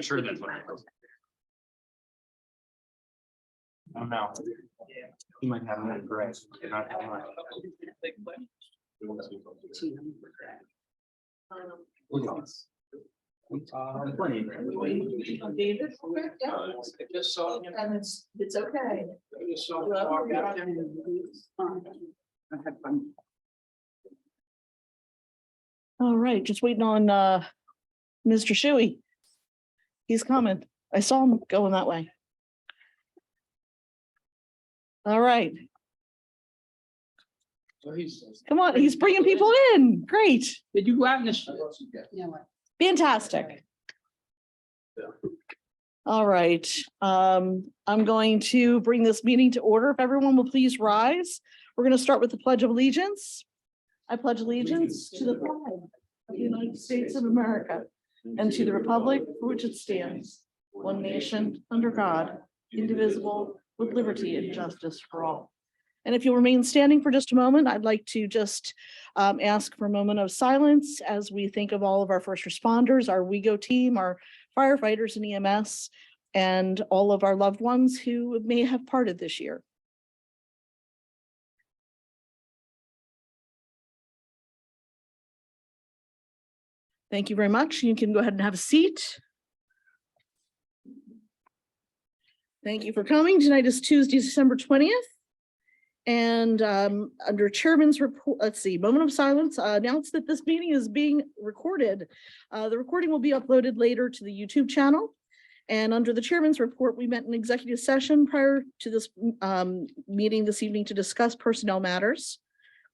Sure, that's what I was. Oh no. You might have one gray. You're not having one. Plenty. And it's okay. All right, just waiting on Mr. Shuey. He's coming. I saw him going that way. All right. Come on, he's bringing people in. Great. Did you go out in the? Fantastic. All right. I'm going to bring this meeting to order. If everyone will please rise. We're going to start with the Pledge of Allegiance. I pledge allegiance to the flag of the United States of America and to the republic for which it stands, one nation, under God, indivisible, with liberty and justice for all. And if you'll remain standing for just a moment, I'd like to just ask for a moment of silence as we think of all of our first responders, our WeGo team, our firefighters and EMS, and all of our loved ones who may have parted this year. Thank you very much. You can go ahead and have a seat. Thank you for coming. Tonight is Tuesday, December 20th. And under Chairman's report, let's see, moment of silence, announce that this meeting is being recorded. The recording will be uploaded later to the YouTube channel. And under the Chairman's report, we met in executive session prior to this meeting this evening to discuss personnel matters.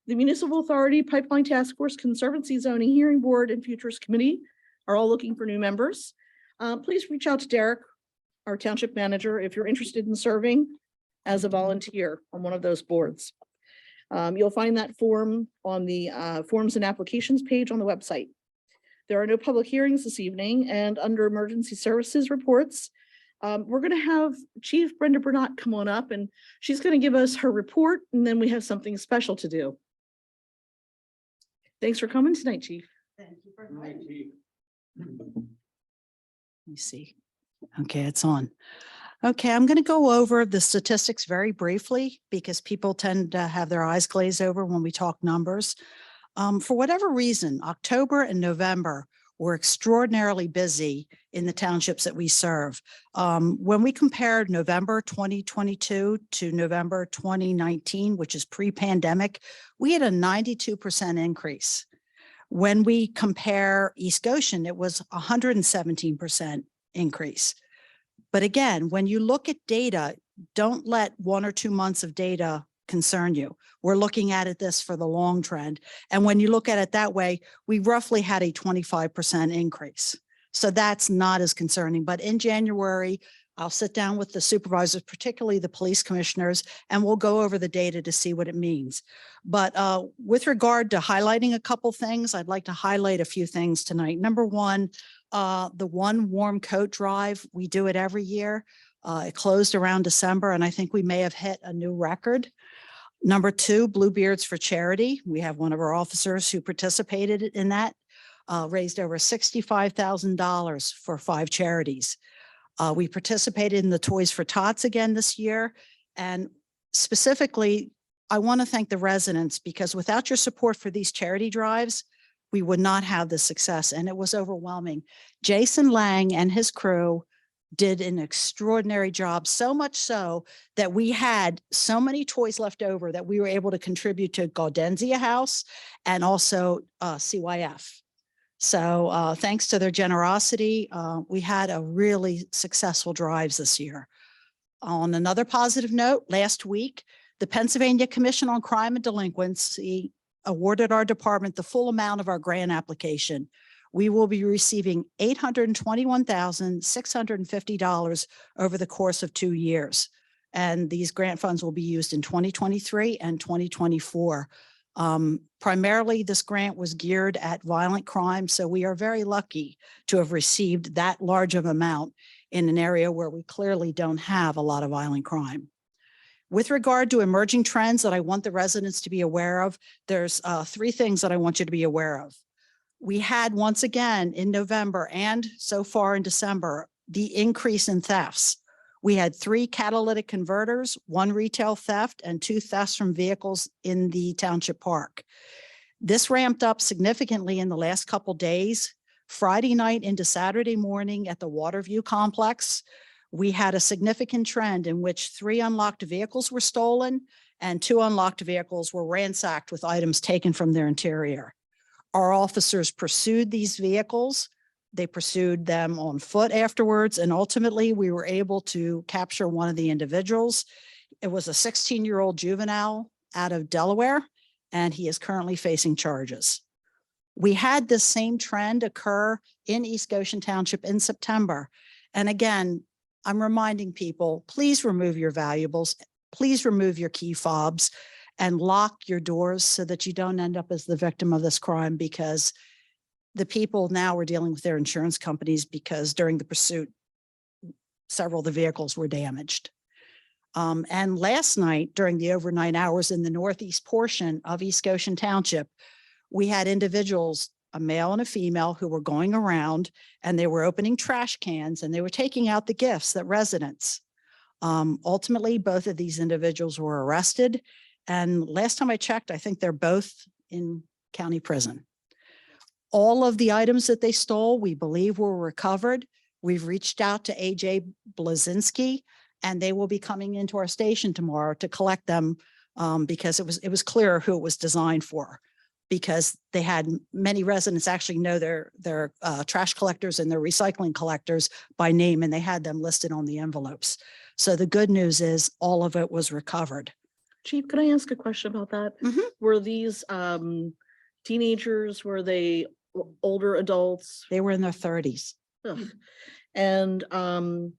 The Municipal Authority, Pipeline Task Force, Conservancy Zoning Hearing Board, and Futures Committee are all looking for new members. Please reach out to Derek, our Township Manager, if you're interested in serving as a volunteer on one of those boards. You'll find that form on the Forms and Applications page on the website. There are no public hearings this evening, and under Emergency Services reports, we're going to have Chief Brenda Burnett come on up, and she's going to give us her report, and then we have something special to do. Thanks for coming tonight, Chief. Thank you for inviting me. Let me see. Okay, it's on. Okay, I'm going to go over the statistics very briefly because people tend to have their eyes glazed over when we talk numbers. For whatever reason, October and November were extraordinarily busy in the townships that we serve. When we compared November 2022 to November 2019, which is pre-pandemic, we had a 92% increase. When we compare East Goshen, it was 117% increase. But again, when you look at data, don't let 1 or 2 months of data concern you. We're looking at this for the long trend. And when you look at it that way, we roughly had a 25% increase. So that's not as concerning. But in January, I'll sit down with the supervisors, particularly the police commissioners, and we'll go over the data to see what it means. But with regard to highlighting a couple things, I'd like to highlight a few things tonight. Number one, the One Warm Coat Drive, we do it every year. It closed around December, and I think we may have hit a new record. Number two, Bluebeards for Charity. We have one of our officers who participated in that, raised over $65,000 for 5 charities. We participated in the Toys for Tots again this year. And specifically, I want to thank the residents because without your support for these charity drives, we would not have the success, and it was overwhelming. Jason Lang and his crew did an extraordinary job, so much so that we had so many toys left over that we were able to contribute to Gaudenzia House and also CYF. So thanks to their generosity, we had a really successful drives this year. On another positive note, last week, the Pennsylvania Commission on Crime and Delinquency awarded our department the full amount of our grant application. We will be receiving $821,650 over the course of 2 years. And these grant funds will be used in 2023 and 2024. Primarily, this grant was geared at violent crime. So we are very lucky to have received that large of amount in an area where we clearly don't have a lot of violent crime. With regard to emerging trends that I want the residents to be aware of, there's 3 things that I want you to be aware of. We had once again in November and so far in December, the increase in thefts. We had 3 catalytic converters, 1 retail theft, and 2 thefts from vehicles in the township park. This ramped up significantly in the last couple days. Friday night into Saturday morning at the Waterview complex, we had a significant trend in which 3 unlocked vehicles were stolen and 2 unlocked vehicles were ransacked with items taken from their interior. Our officers pursued these vehicles. They pursued them on foot afterwards, and ultimately we were able to capture one of the individuals. It was a 16-year-old juvenile out of Delaware, and he is currently facing charges. We had this same trend occur in East Goshen Township in September. And again, I'm reminding people, please remove your valuables, please remove your key fobs, and lock your doors so that you don't end up as the victim of this crime, because the people now are dealing with their insurance companies because during the pursuit, several of the vehicles were damaged. And last night, during the overnight hours in the northeast portion of East Goshen Township, we had individuals, a male and a female, who were going around and they were opening trash cans and they were taking out the gifts that residents. Ultimately, both of these individuals were arrested. And last time I checked, I think they're both in county prison. All of the items that they stole, we believe were recovered. We've reached out to AJ Blazinski, and they will be coming into our station tomorrow to collect them because it was clear who it was designed for, because they had many residents actually know their trash collectors and their recycling collectors by name, and they had them listed on the envelopes. So the good news is all of it was recovered. Chief, can I ask a question about that? Mhm. Were these teenagers, were they older adults? They were in their 30s. Ugh. And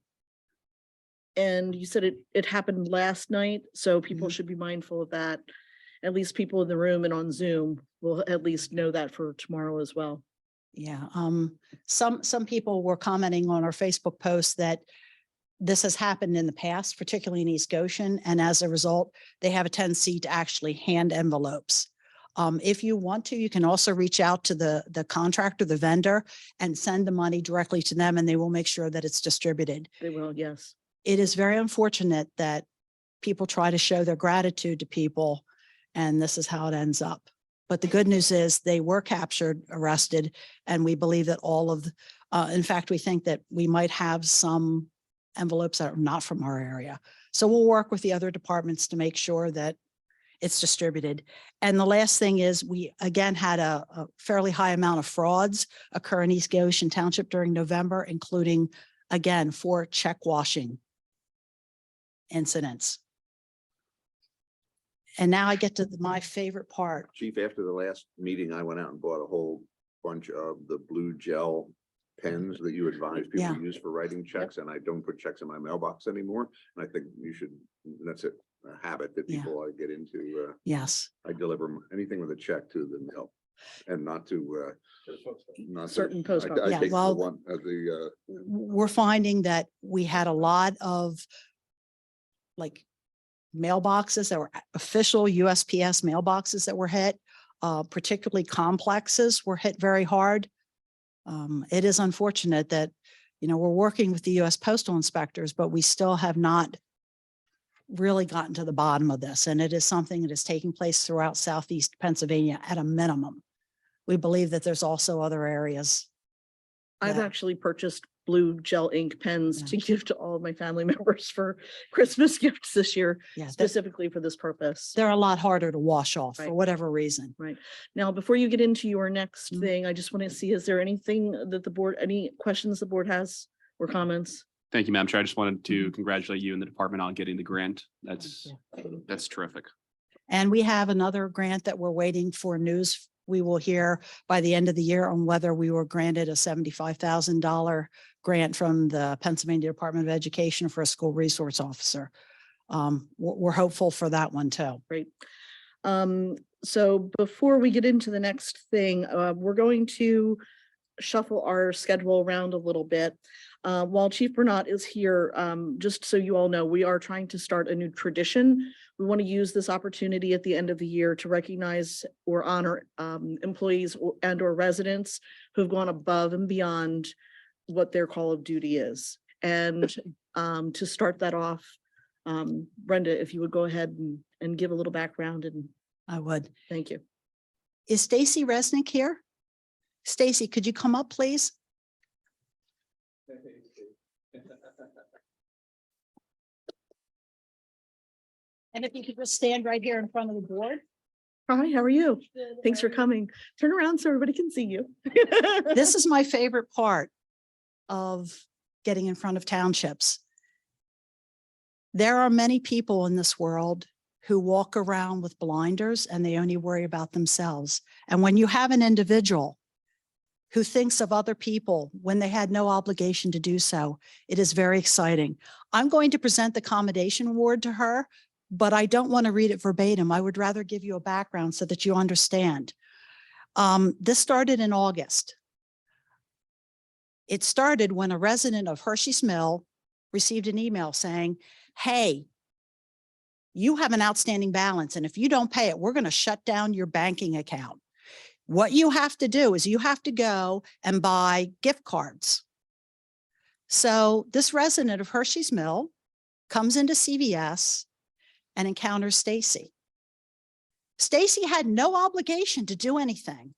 you said it happened last night, so people Mhm. should be mindful of that. At least people in the room and on Zoom will at least know that for tomorrow as well. Yeah. Some people were commenting on our Facebook post that this has happened in the past, particularly in East Goshen. And as a result, they have a tendency to actually hand envelopes. If you want to, you can also reach out to the contractor, the vendor, and send the money directly to them, and they will make sure that it's distributed. They will, yes. It is very unfortunate that people try to show their gratitude to people, and this is how it ends up. But the good news is they were captured, arrested, and we believe that all of, in fact, we think that we might have some envelopes that are not from our area. So we'll work with the other departments to make sure that it's distributed. And the last thing is we again had a fairly high amount of frauds occur in East Goshen Township during November, including again 4 check washing incidents. And now I get to my favorite part. Chief, after the last meeting, I went out and bought a whole bunch of the blue gel pens that you advise people Yeah. to use for writing checks, and I don't put checks in my mailbox anymore. And I think you should, that's a habit that Yeah. people get into. Yes. I deliver anything with a check to the mail and not to Certain I post office. Yeah, take the well, one of the we're finding that we had a lot of like mailboxes that were official USPS mailboxes that were hit, particularly complexes were hit very hard. It is unfortunate that, you know, we're working with the U.S. Postal Inspectors, but we still have not really gotten to the bottom of this. And it is something that is taking place throughout Southeast Pennsylvania at a minimum. We believe that there's also other areas. I've that- actually purchased blue gel ink pens Yeah. to give to all of my family members for Christmas gifts this year, Yeah, that- specifically for this purpose. they're a lot harder to wash off for Right. whatever reason. Now, before you get into your next Mhm. thing, I just want to see, is there anything that the board, any questions the board has or comments? Thank you, Madam Chair. I just wanted to congratulate you and the department on getting the grant. That's terrific. And we have another grant that we're waiting for news. We will hear by the end of the year on whether we were granted a $75,000 grant from the Pennsylvania Department of Education for a school resource officer. We're hopeful for that one too. Great. So before we get into the next thing, we're going to shuffle our schedule around a little bit. While Chief Bernat is here, just so you all know, we are trying to start a new tradition. We want to use this opportunity at the end of the year to recognize or honor employees and or residents who've gone above and beyond what their call of duty is. And to start that off, Brenda, if you would go ahead and give a little background, and I would. thank you. Is Stacy Resnick here? Stacy, could you come up, please? And if you could just stand right here in front of the board. Hi, how are you? Thanks for coming. Turn around so everybody can see you. This is my favorite part of getting in front of townships. There are many people in this world who walk around with blinders and they only worry about themselves. And when you have an individual who thinks of other people when they had no obligation to do so, it is very exciting. I'm going to present the commendation award to her, but I don't want to read it verbatim. I would rather give you a background so that you understand. This started in August. It started when a resident of Hershey's Mill received an email saying, hey, you have an outstanding balance, and if you don't pay it, we're going to shut down your banking account. What you have to do is you have to go and buy gift cards. So this resident of Hershey's Mill comes into CVS and encounters Stacy. Stacy had no obligation to do anything.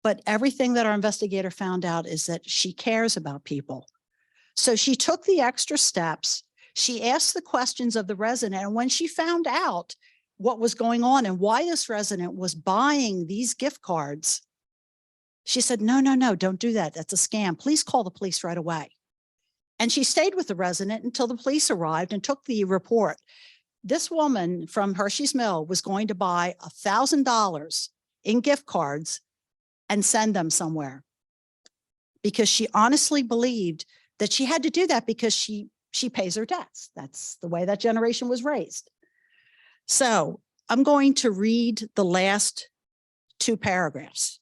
But everything that our investigator found out is that she cares about people. So she took the extra steps. She asked the questions of the resident. And when she found out what was going on and why this resident was buying these gift cards, she said, no, no, no, don't do that. That's a scam. Please call the police right away. And she stayed with the resident until the police arrived and took the report. This woman from Hershey's Mill was going to buy $1,000 in gift cards and send them somewhere because she honestly believed that she had to do that because she pays her debts. That's the way that generation was raised. So I'm going to read the last two paragraphs.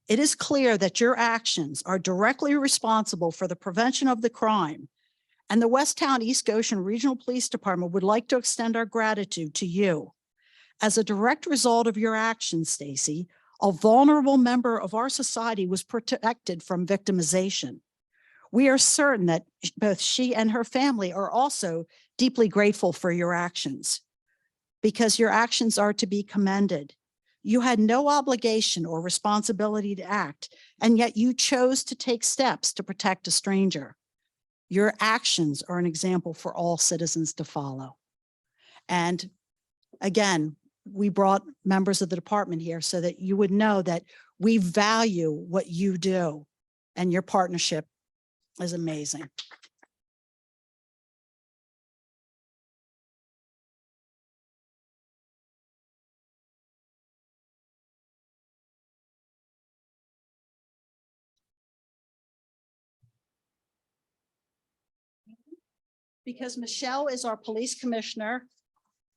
It is clear that your actions are directly responsible for the prevention of the crime, and the Westtown East Goshen Regional Police Department would like to extend our gratitude to you. As a direct result of your actions, Stacy, a vulnerable member of our society was protected from victimization. We are certain that both she and her family are also deeply grateful for your actions because your actions are to be commended. You had no obligation or responsibility to act, and yet you chose to take steps to protect a stranger. Your actions are an example for all citizens to follow. And again, we brought members of the department here so that you would know that we value what you do, and your partnership is amazing. Because Michelle is our police commissioner,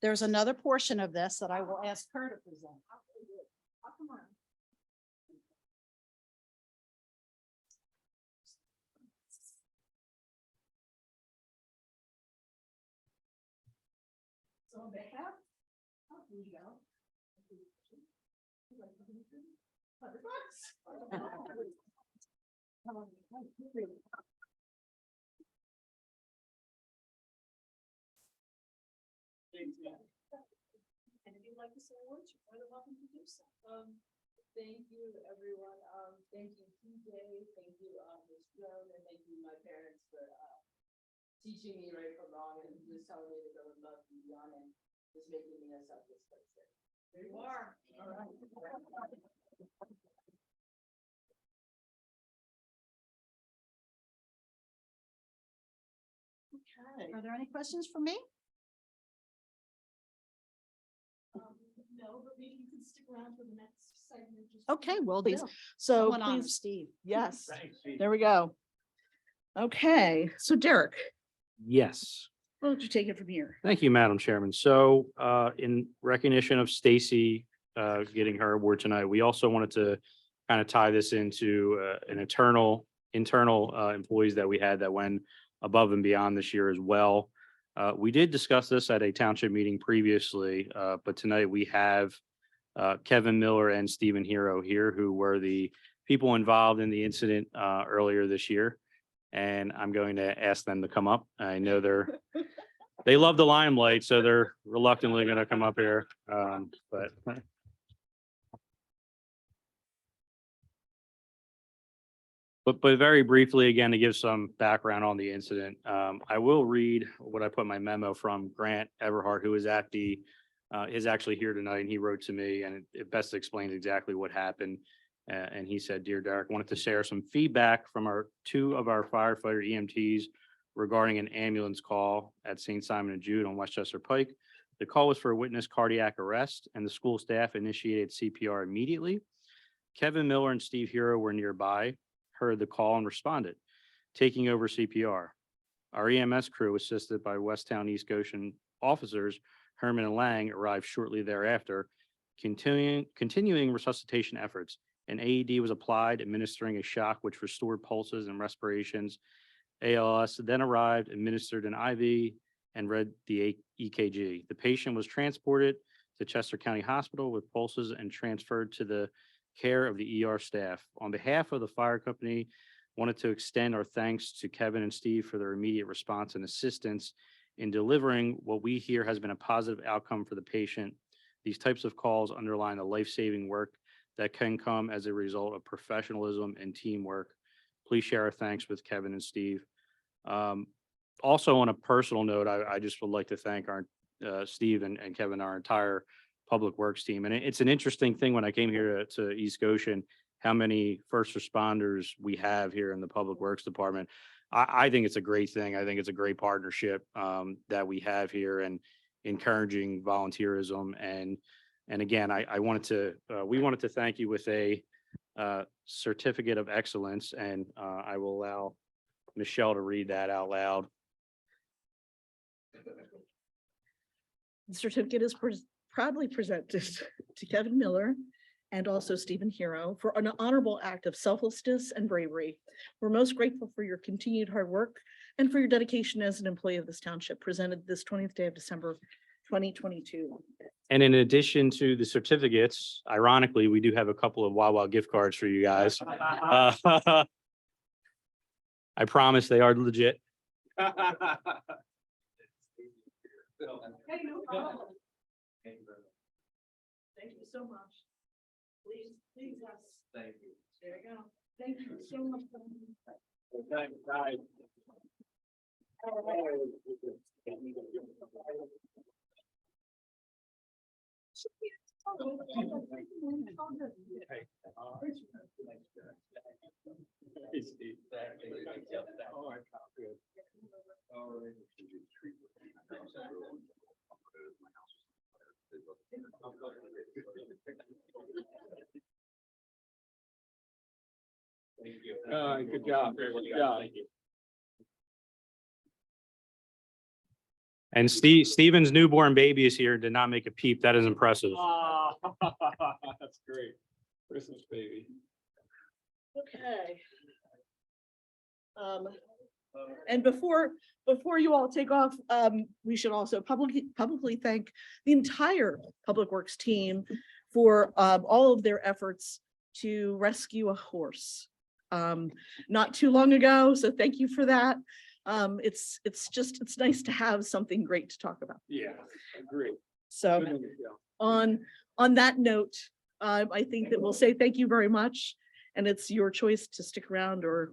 there's another portion of this that I will ask her to present. So on behalf of Leo, and if you'd like to say a word, you're more than welcome to do so. Thank you, everyone. Thank you, TJ. Thank you, Ms. Joan, and thank you, my parents, for teaching me right from wrong and just telling me to go above and beyond and just making me a selfless person. There you are. All right. Okay. Are there any questions for me? No, but maybe you can stick around for the next segment. Okay, will do. So Someone honor please, Steve. yes, Thanks, Steve. there we go. Okay, so Derek, Yes. why don't you take it from here? Thank you, Madam Chairman. So in recognition of Stacy getting her award tonight, we also wanted to kind of tie this into an internal employees that we had that went above and beyond this year as well. We did discuss this at a township meeting previously, but tonight we have Kevin Miller and Stephen Hero here, who were the people involved in the incident earlier this year. And I'm going to ask them to come up. I know they love the limelight, so they're reluctantly going to come up here. But very briefly, again, to give some background on the incident, I will read what I put in my memo from Grant Everhart, who is at is actually here tonight, and he wrote to me, and it best explains exactly what happened. And he said, "Dear Derek, wanted to share some feedback from two of our firefighter EMTs regarding an ambulance call at St. Simon and Jude on Westchester Pike. The call was for a witness cardiac arrest, and the school staff initiated CPR immediately. Kevin Miller and Steve Hero were nearby, heard the call and responded, taking over CPR. Our EMS crew, assisted by Westtown East Goshen officers Herman and Lang, arrived shortly thereafter, continuing resuscitation efforts. An AED was applied, administering a shock which restored pulses and respirations. ALS then arrived, administered an IV, and read the EKG. The patient was transported to Chester County Hospital with pulses and transferred to the care of the ER staff. On behalf of the fire company, wanted to extend our thanks to Kevin and Steve for their immediate response and assistance in delivering what we hear has been a positive outcome for the patient. These types of calls underline the life-saving work that can come as a result of professionalism and teamwork. Please share our thanks with Kevin and Steve." Also, on a personal note, I just would like to thank our Steve and Kevin, our entire public works team. And it's an interesting thing when I came here to East Goshen, how many first responders we have here in the public works department. I think it's a great thing. I think it's a great partnership that we have here, and encouraging volunteerism. And again, we wanted to thank you with a certificate of excellence, and I will allow Michelle to read that out loud. The certificate is proudly presented to Kevin Miller and also Stephen Hero for an honorable act of selflessness and bravery. We're most grateful for your continued hard work and for your dedication as an employee of this township, presented this 20th day of December, 2022. And in addition to the certificates, ironically, we do have a couple of Wawa gift cards for you guys. I promise they are legit. Hey, no problem. Thank you so much. Please, yes. Thank you. There you go. Thank you so much. Good job. Good job. And Steven's newborn baby is here, did not make a peep. That is impressive. That's great. Christmas baby. Okay. And before you all take off, we should also publicly thank the entire Public Works team for all of their efforts to rescue a horse not too long ago. So thank you for that. It's nice to have something great to talk about. Yeah, agree. So on that note, I think that we'll say thank you very much, and it's your choice to stick around or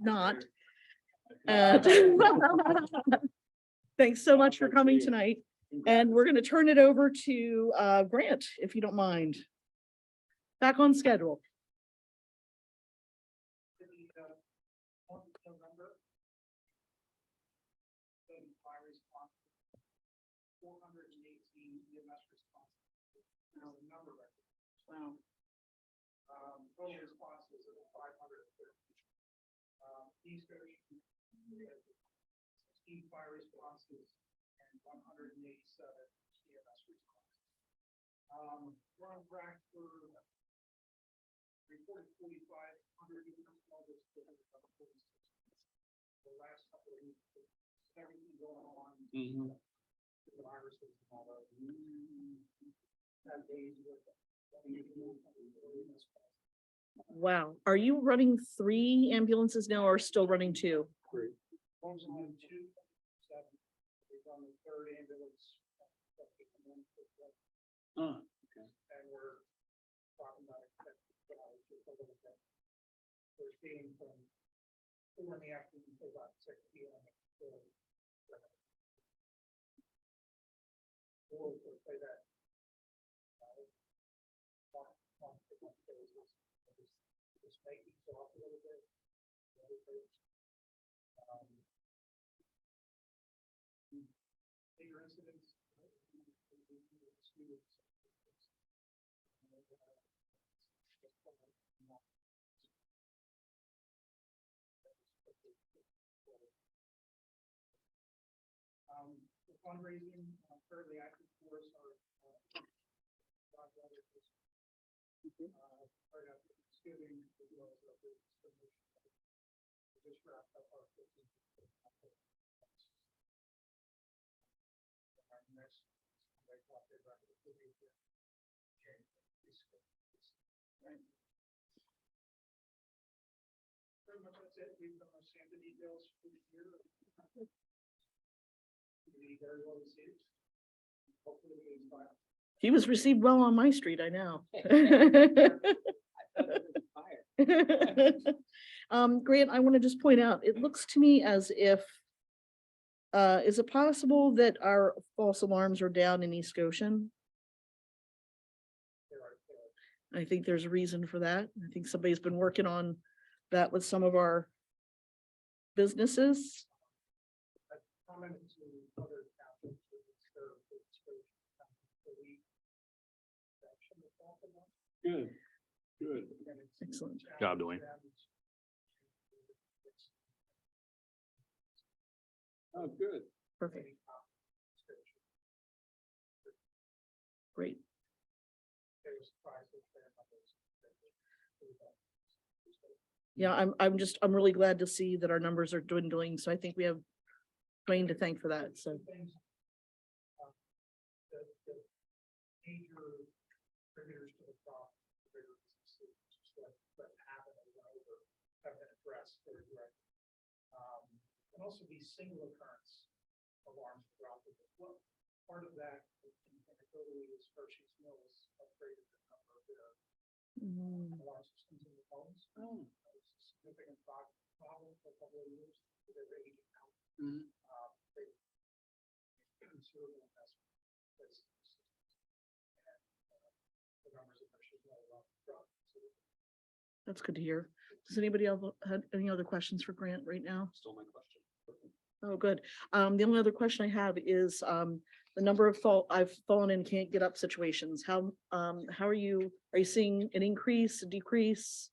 not. Thanks so much for coming tonight, and we're going to turn it over to Grant, if you don't mind. Back on schedule. Wow. Total responses of 530. East Goshen, 16 fire responses and 187 EMS responses. We're on track for reported 4,500 new calls. The last couple of weeks, everything going on. The viruses and all that. That days with. Wow. Are you running 3 ambulances now or still running 2? One's on 2, 7. We're on the 3rd ambulance. And we're talking about it. Just a little bit. We're seeing from 4 in the afternoon to about 6 p.m. We'll say that. Just making it off a little bit. Bigger incidents. The fundraising currently active for us are right after Thanksgiving, as well as our business promotion. We just wrapped up our 15th. Our next, like, what they're ready to do here. Pretty much that's it. We've done our Santa details for the year. We very well received. Hopefully we can file. He was received well on my street, I know. Grant, I want to just point out, it looks to me as if, is it possible that our false alarms are down in East Goshen? I think there's a reason for that. I think somebody's been working on that with some of our businesses. Commented to other townships that it's their Good, good. Excellent. Job, Dwayne. Oh, good. Perfect. Great. Yeah, I'm really glad to see that our numbers are dwindling. So I think we have Dwayne to thank for that. So. The major contributors to the problem, the bigger businesses, just what happened over, have been addressed very directly. And also these single occurrence alarms throughout the well. Part of that anecdotally is Hershey's Mills upgraded the number of their alarm systems in the phones. It's a significant problem for a couple of years. They're aging out. They considerable investment. The numbers of Hershey's Mills are dropped. That's good to hear. Does anybody else have any other questions for Grant right now? Still my question. Oh, good. The only other question I have is the number of I've fallen and can't get up situations. How are you seeing an increase, a decrease?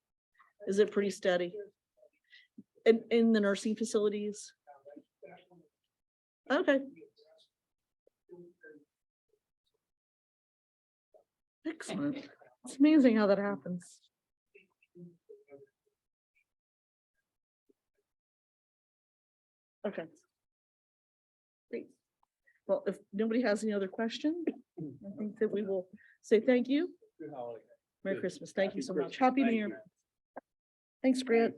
Is it pretty steady? In the nursing facilities? Okay. Excellent. It's amazing how that happens. Okay. Great. Well, if nobody has any other questions, I think that we will say thank you. Good holiday. Merry Good. Christmas. Thank you Happy so much. Christmas. Happy New Thank Year. you. Thanks, Grant.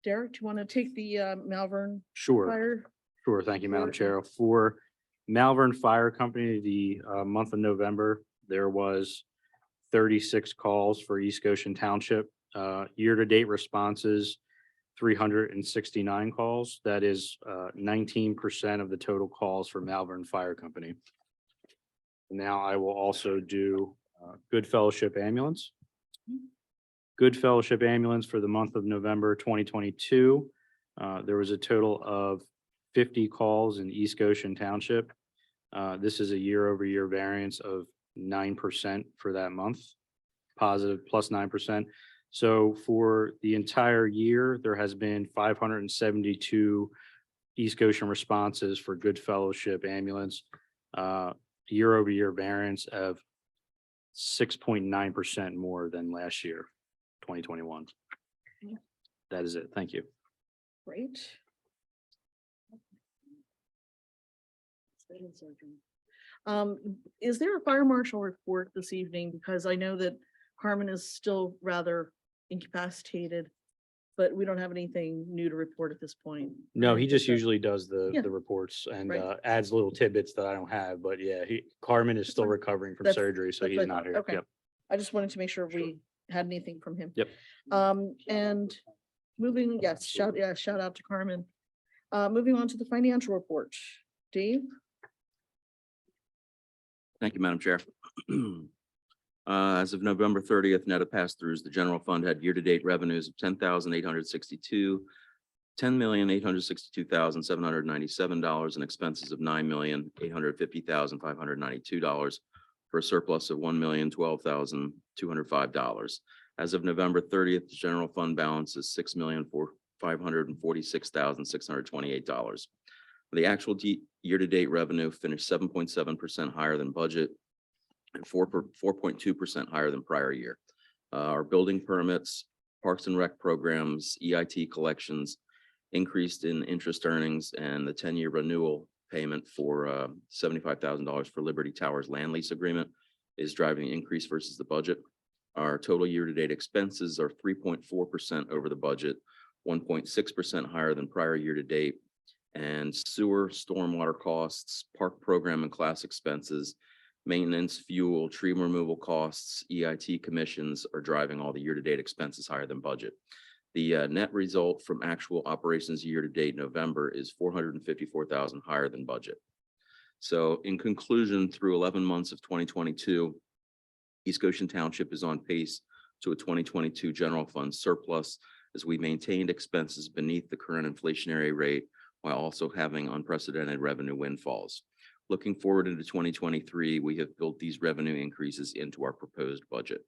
Derek, do you want to take the Malvern Sure. Fire? Sure, thank you, Madam Report. Chair. For Malvern Fire Company, the month of November, there was 36 calls for East Goshen Township. Year-to-date responses, 369 calls. That is 19% of the total calls for Malvern Fire Company. Now I will also do Good Fellowship Ambulance. Good Fellowship Ambulance for the month of November 2022. There was a total of 50 calls in East Goshen Township. This is a year-over-year variance of 9% for that month, positive plus 9%. So for the entire year, there has been 572 East Goshen responses for Good Fellowship Ambulance, year-over-year variance of 6.9% more than last year, 2021. Okay. That is it. Thank you. Great. Is there a fire marshal report this evening? Because I know that Carmen is still rather incapacitated, but we don't have anything new to report at this point. No, I he think just that- usually does Yeah. the reports and Right. adds little tidbits that I don't have, but yeah, Carmen is still fine. recovering from That's- surgery, so that's he's what I not thought. here. Okay. Yep. I just wanted to make sure we had anything from him. Yep. And moving, yes, shout out to Carmen. Moving on to the financial report. Dave? Thank you, Madam Chair. As of November 30th, net of pass-throughs, the general fund had year-to-date revenues of $10,862,797 and expenses of $9,850,592 for a surplus of $1,012,205. As of November 30th, the general fund balance is $6,546,628. The actual year-to-date revenue finished 7.7% higher than budget and 4.2% higher than prior year. Our building permits, parks and rec programs, EIT collections increased in interest earnings, and the 10-year renewal payment for $75,000 for Liberty Towers land lease agreement is driving the increase versus the budget. Our total year-to-date expenses are 3.4% over the budget, 1.6% higher than prior year-to-date. And sewer, stormwater costs, park program and class expenses, maintenance, fuel, tree removal costs, EIT commissions are driving all the year-to-date expenses higher than budget. The net result from actual operations year-to-date November is $454,000 higher than budget. So in conclusion, through 11 months of 2022, East Goshen Township is on pace to a 2022 general fund surplus as we maintained expenses beneath the current inflationary rate, while also having unprecedented revenue windfalls. Looking forward into 2023, we have built these revenue increases into our proposed budget.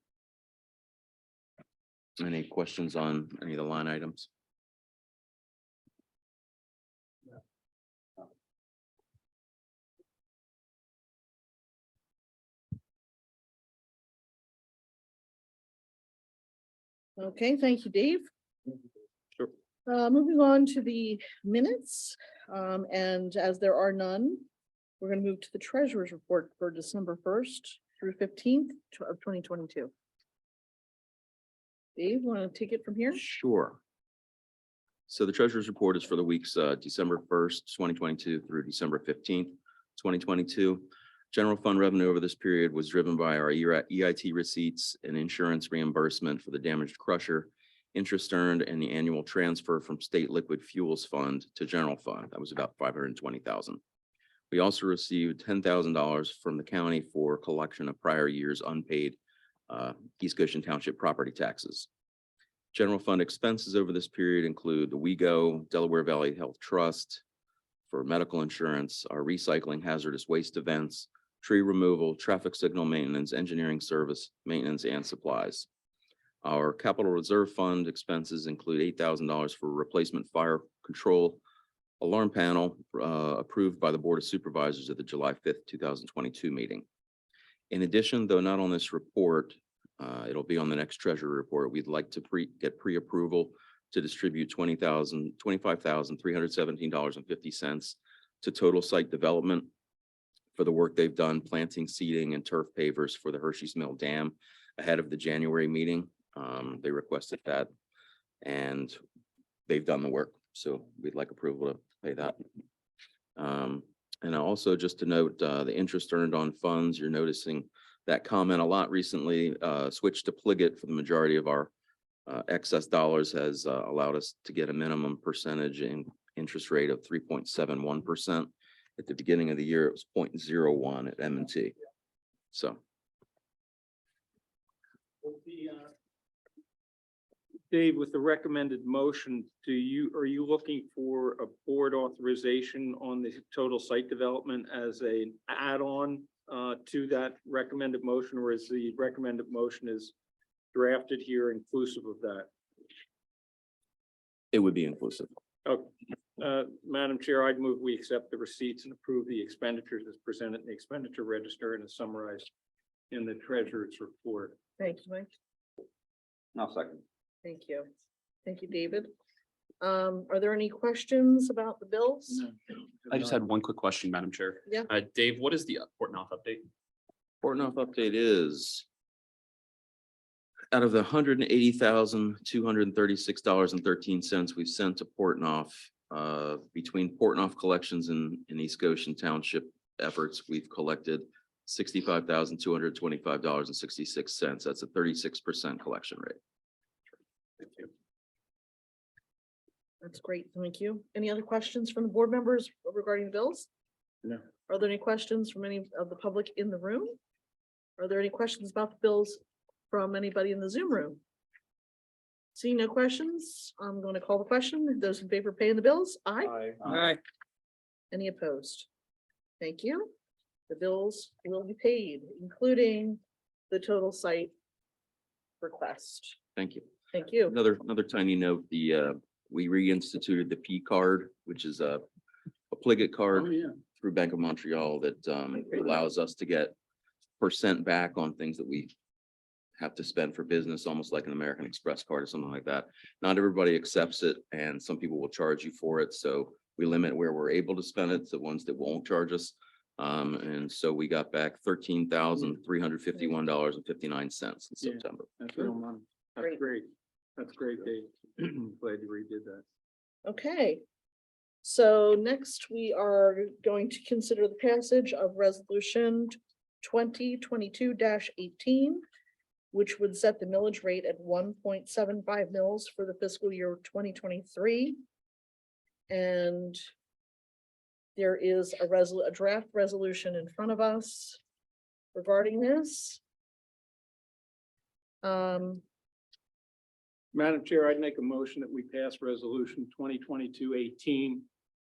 Any questions on any of the line items? Okay, thank you, Dave. Sure. Moving on to the minutes, and as there are none, we're gonna move to the treasurer's report for December 1st through 15th of 2022. Dave, want to take it from here? Sure. So the treasurer's report is for the weeks December 1st, 2022 through December 15th, 2022. General fund revenue over this period was driven by our EIT receipts and insurance reimbursement for the damaged crusher, interest earned, and the annual transfer from state liquid fuels fund to general fund. That was about $520,000. We also received $10,000 from the county for collection of prior year's unpaid East Goshen Township property taxes. General fund expenses over this period include the WeGo Delaware Valley Health Trust for medical insurance, our recycling hazardous waste events, tree removal, traffic signal maintenance, engineering service, maintenance, and supplies. Our capital reserve fund expenses include $8,000 for replacement fire control alarm panel approved by the Board of Supervisors at the July 5th, 2022 meeting. In addition, though not on this report, it'll be on the next treasury report. We'd like to get pre-approval to distribute $25,317.50 to Total Site Development for the work they've done planting, seeding, and turf pavers for the Hershey's Mill Dam ahead of the January meeting. They requested that, and they've done the work. So we'd like approval to pay that. And also just to note, the interest earned on funds, you're noticing that comment a lot recently, switched to Pliget for the majority of our excess dollars has allowed us to get a minimum percentage in interest rate of 3.71%. At the beginning of the year, it was 0.01 at M&T. So. Dave, with the recommended motion, are you looking for a board authorization on the total site development as an add-on to that recommended motion, or is the recommended motion is drafted here inclusive of that? It would be inclusive. Okay, Madam Chair, I'd move we accept the receipts and approve the expenditures as presented in the expenditure register and as summarized in the treasurer's report. Thank you, Mike. I'll second. Thank you. Thank you, David. Are there any questions about the bills? I just had one quick question, Madam Chair. Yeah. Dave, what is the Portnoy update? Portnoy update is out of the $180,236.13 we've sent to Portnoy, between Portnoy collections and East Goshen Township efforts, we've collected $65,225.66. That's a 36% collection rate. Thank you. That's great. Thank you. Any other questions from the board members regarding the bills? No. Are there any questions from any of the public in the room? Are there any questions about the bills from anybody in the Zoom room? Seeing no questions, I'm going to call the question. Those in favor of paying the bills? Aye. Aye. Any opposed? Thank you. The bills will be paid, including the total site request. Thank you. Thank you. Another tiny note, we reinstituted the P card, which is a Pliget card Oh, yeah. through Bank of Montreal that allows us to get percent back on things that we have to spend for business, almost like an American Express card or something like that. Not everybody accepts it, and some people will charge you for it. So we limit where we're able to spend it to ones that won't charge us. And so we got back $13,351.59 in September. That's real money. That's Great. great. That's great, Dave. Glad you redid that. Okay. So next we are going to consider the passage of resolution 2022-18, which would set the millage rate at 1.75 mils for the fiscal year 2023. And there is a draft resolution in front of us regarding this. Madam Chair, I'd make a motion that we pass resolution 2022-18,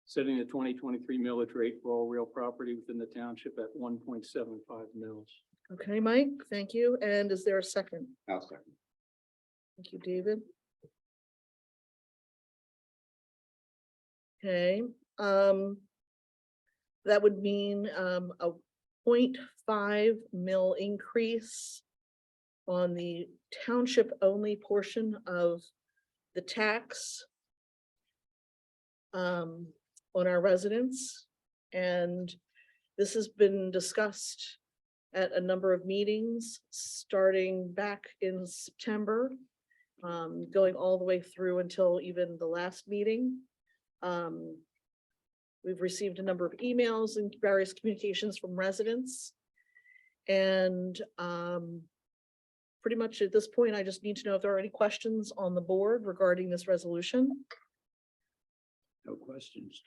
setting the 2023 millage rate for all real property within the township at 1.75 mils. Okay, Mike, thank you. And is there a second? I'll second. Thank you, David. Okay, that would mean a 0.5 mil increase on the township only portion of the tax on our residents. And this has been discussed at a number of meetings, starting back in September, going all the way through until even the last meeting. We've received a number of emails and various communications from residents. And pretty much at this point, I just need to know if there are any questions on the board regarding this resolution. No questions.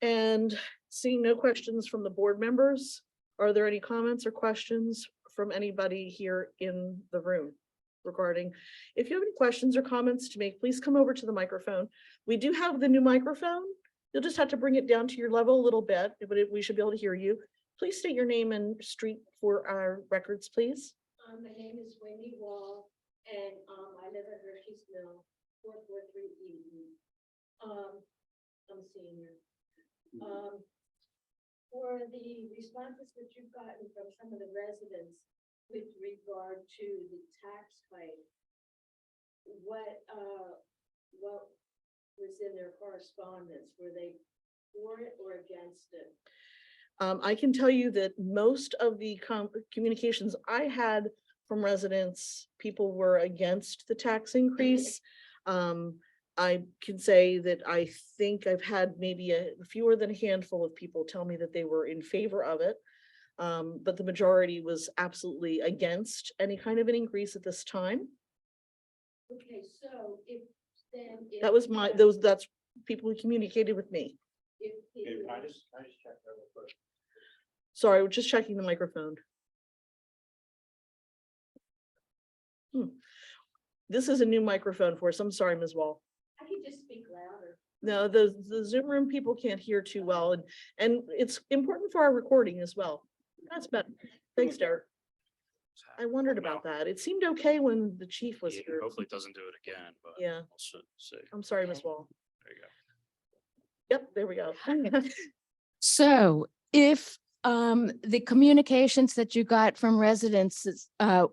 And seeing no questions from the board members, are there any comments or questions from anybody here in the room regarding? If you have any questions or comments to make, please come over to the microphone. We do have the new microphone. You'll just have to bring it down to your level a little bit, but we should be able to hear you. Please state your name and street for our records, please. My name is Wendy Wall, and I live at Hershey's Mill, 443 Eden. I'm a senior. For the responses that you've gotten from some of the residents with regard to the tax hike, what was in their correspondence? Were they for it or against it? I can tell you that most of the communications I had from residents, people were against the tax increase. I can say that I think I've had maybe fewer than a handful of people tell me that they were in favor of it. But the majority was absolutely against any kind of an increase at this time. Okay, so if then. That was that's people who communicated with me. If the- I just checked that real quick. Sorry, we're just checking the microphone. This is a new microphone for us. I'm sorry, Ms. Wall. I can just speak louder. No, the Zoom room people can't hear too well, and it's important for our recording as well. That's better. Thanks, Derek. I wondered about that. It seemed okay when the chief was Yeah, here. hopefully it doesn't do it again, but. Yeah. we'll see. I'm sorry, Ms. Wall. There you go. Yep, there we go. So if the communications that you got from residents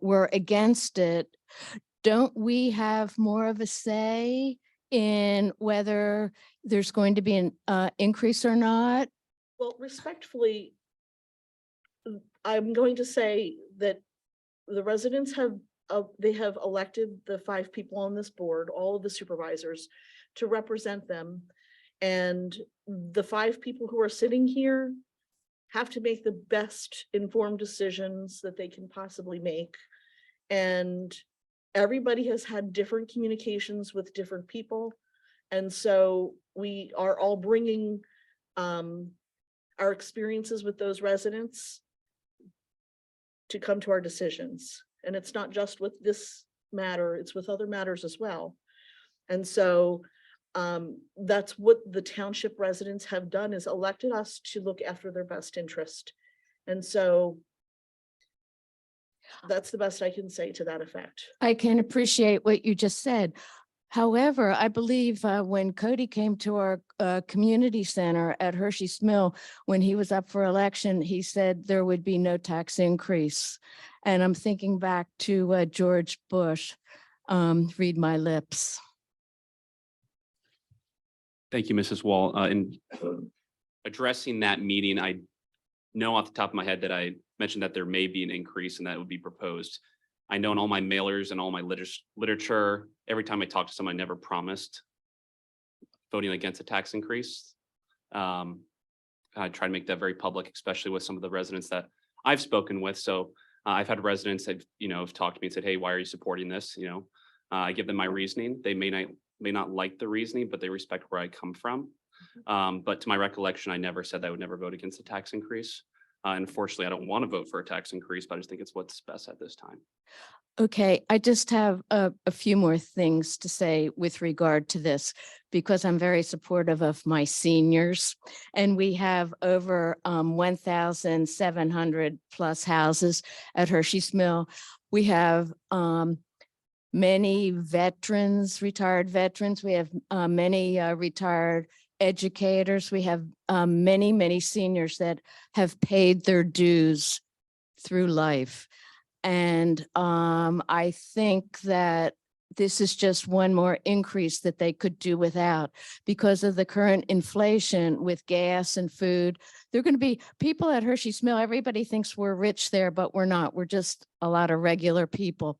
were against it. Don't we have more of a say in whether there's going to be an increase or not? Well, respectfully, I'm going to say that the residents have, they have elected the 5 people on this board, all of the supervisors, to represent them. And the 5 people who are sitting here have to make the best informed decisions that they can possibly make. And everybody has had different communications with different people. And so we are all bringing our experiences with those residents to come to our decisions. And it's not just with this matter, it's with other matters as well. And so that's what the township residents have done, is elected us to look after their best interest. And so that's the best I can say to that effect. I can appreciate what you just said. However, I believe when Cody came to our community center at Hershey's Mill, when he was up for election, he said there would be no tax increase. And I'm thinking back to George Bush, read my lips. Thank you, Mrs. Wall. In addressing that meeting, I know off the top of my head that I mentioned that there may be an increase and that would be proposed. I know in all my mailers and all my literature, every time I talk to someone, I never promised voting against a tax increase. I try to make that very public, especially with some of the residents that I've spoken with. So I've had residents that, have talked to me and said, hey, why are you supporting this? I give them my reasoning. They may not like the reasoning, but they respect where I come from. But to my recollection, I never said that I would never vote against a tax increase. Unfortunately, I don't want to vote for a tax increase, but I just think it's what's best at this time. Okay, I just have a few more things to say with regard to this, because I'm very supportive of my seniors. And we have over 1,700 plus houses at Hershey's Mill. We have many veterans, retired veterans. We have many retired educators. We have many seniors that have paid their dues through life. And I think that this is just one more increase that they could do without, because of the current inflation with gas and food. There are going to be people at Hershey's Mill. Everybody thinks we're rich there, but we're not. We're just a lot of regular people.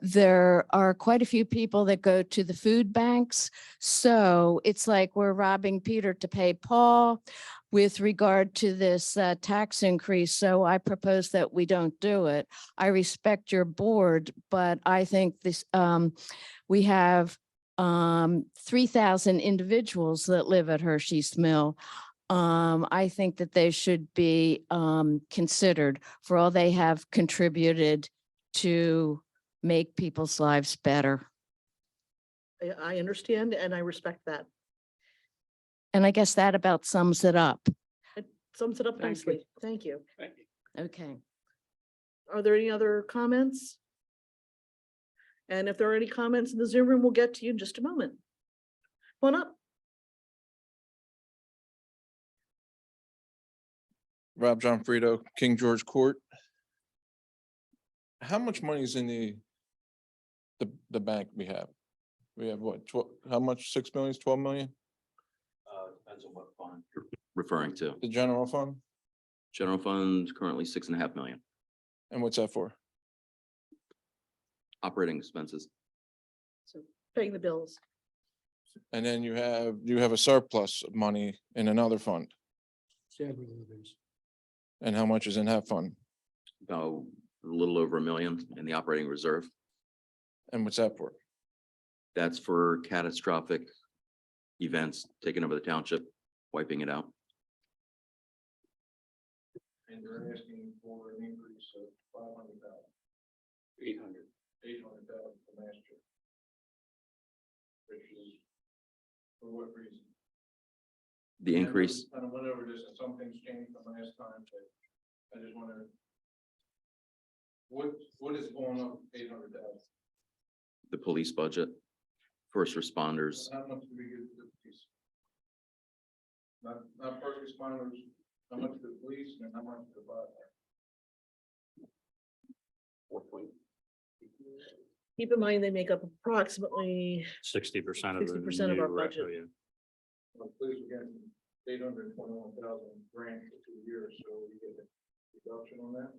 There are quite a few people that go to the food banks. So it's like we're robbing Peter to pay Paul with regard to this tax increase. So I propose that we don't do it. I respect your board, but I think this we have 3,000 individuals that live at Hershey's Mill. I think that they should be considered for all they have contributed to make people's lives better. I understand and I respect that. And I guess that about sums it up. It sums it up Thank you. nicely. Thank you. Thank you. Okay. Are there any other comments? And if there are any comments in the Zoom room, we'll get to you in just a moment. Come on up. Rob John Frito, King George Court. How much money is in the bank we have? We have what, how much, 6 million, 12 million? Depends on what fund you're referring to. The general fund? General fund currently 6.5 million. And what's that for? Operating expenses. So paying the bills. And then you have a surplus of money in another fund. And how much is in that fund? About a little over $1 million in the operating reserve. And what's that for? That's for catastrophic events taking over the township, wiping it out. And you're asking for an increase of 500,000. 800,000 from last year. Which is, for what reason? The increase, I went over this and some things changed from last time, but I just want to. What is going up 800,000? the police budget, first responders. How much do we get to the police? Not first responders, How much for the police and how much for the fire? 4 point. Keep in mind, they make up approximately 60% of the 60% of our new budget. revenue. Well, police are getting 821,000 grant for 2 years, so we get a reduction on that.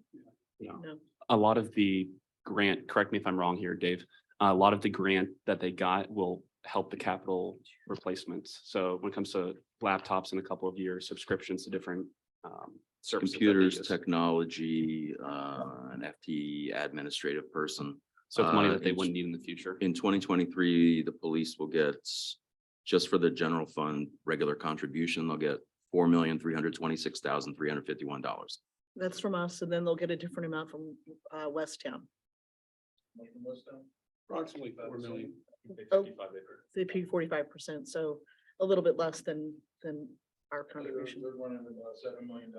No. A lot of the grant, correct me if I'm wrong here, Dave, a lot of the grant that they got will help the capital replacements. So when it comes to laptops in a couple of years, subscriptions to different services. that they Computers, use. technology, an FTE administrative person. So it's money that they in- wouldn't need in the future. In 2023, the police will get, just for the general fund, regular contribution, they'll get $4,326,351. That's from us, and then they'll get a different amount from West Town. Much from West Town? Approximately 4 million. Oh, they pay 45%, so a little bit less than our contribution. They're running about $7 million.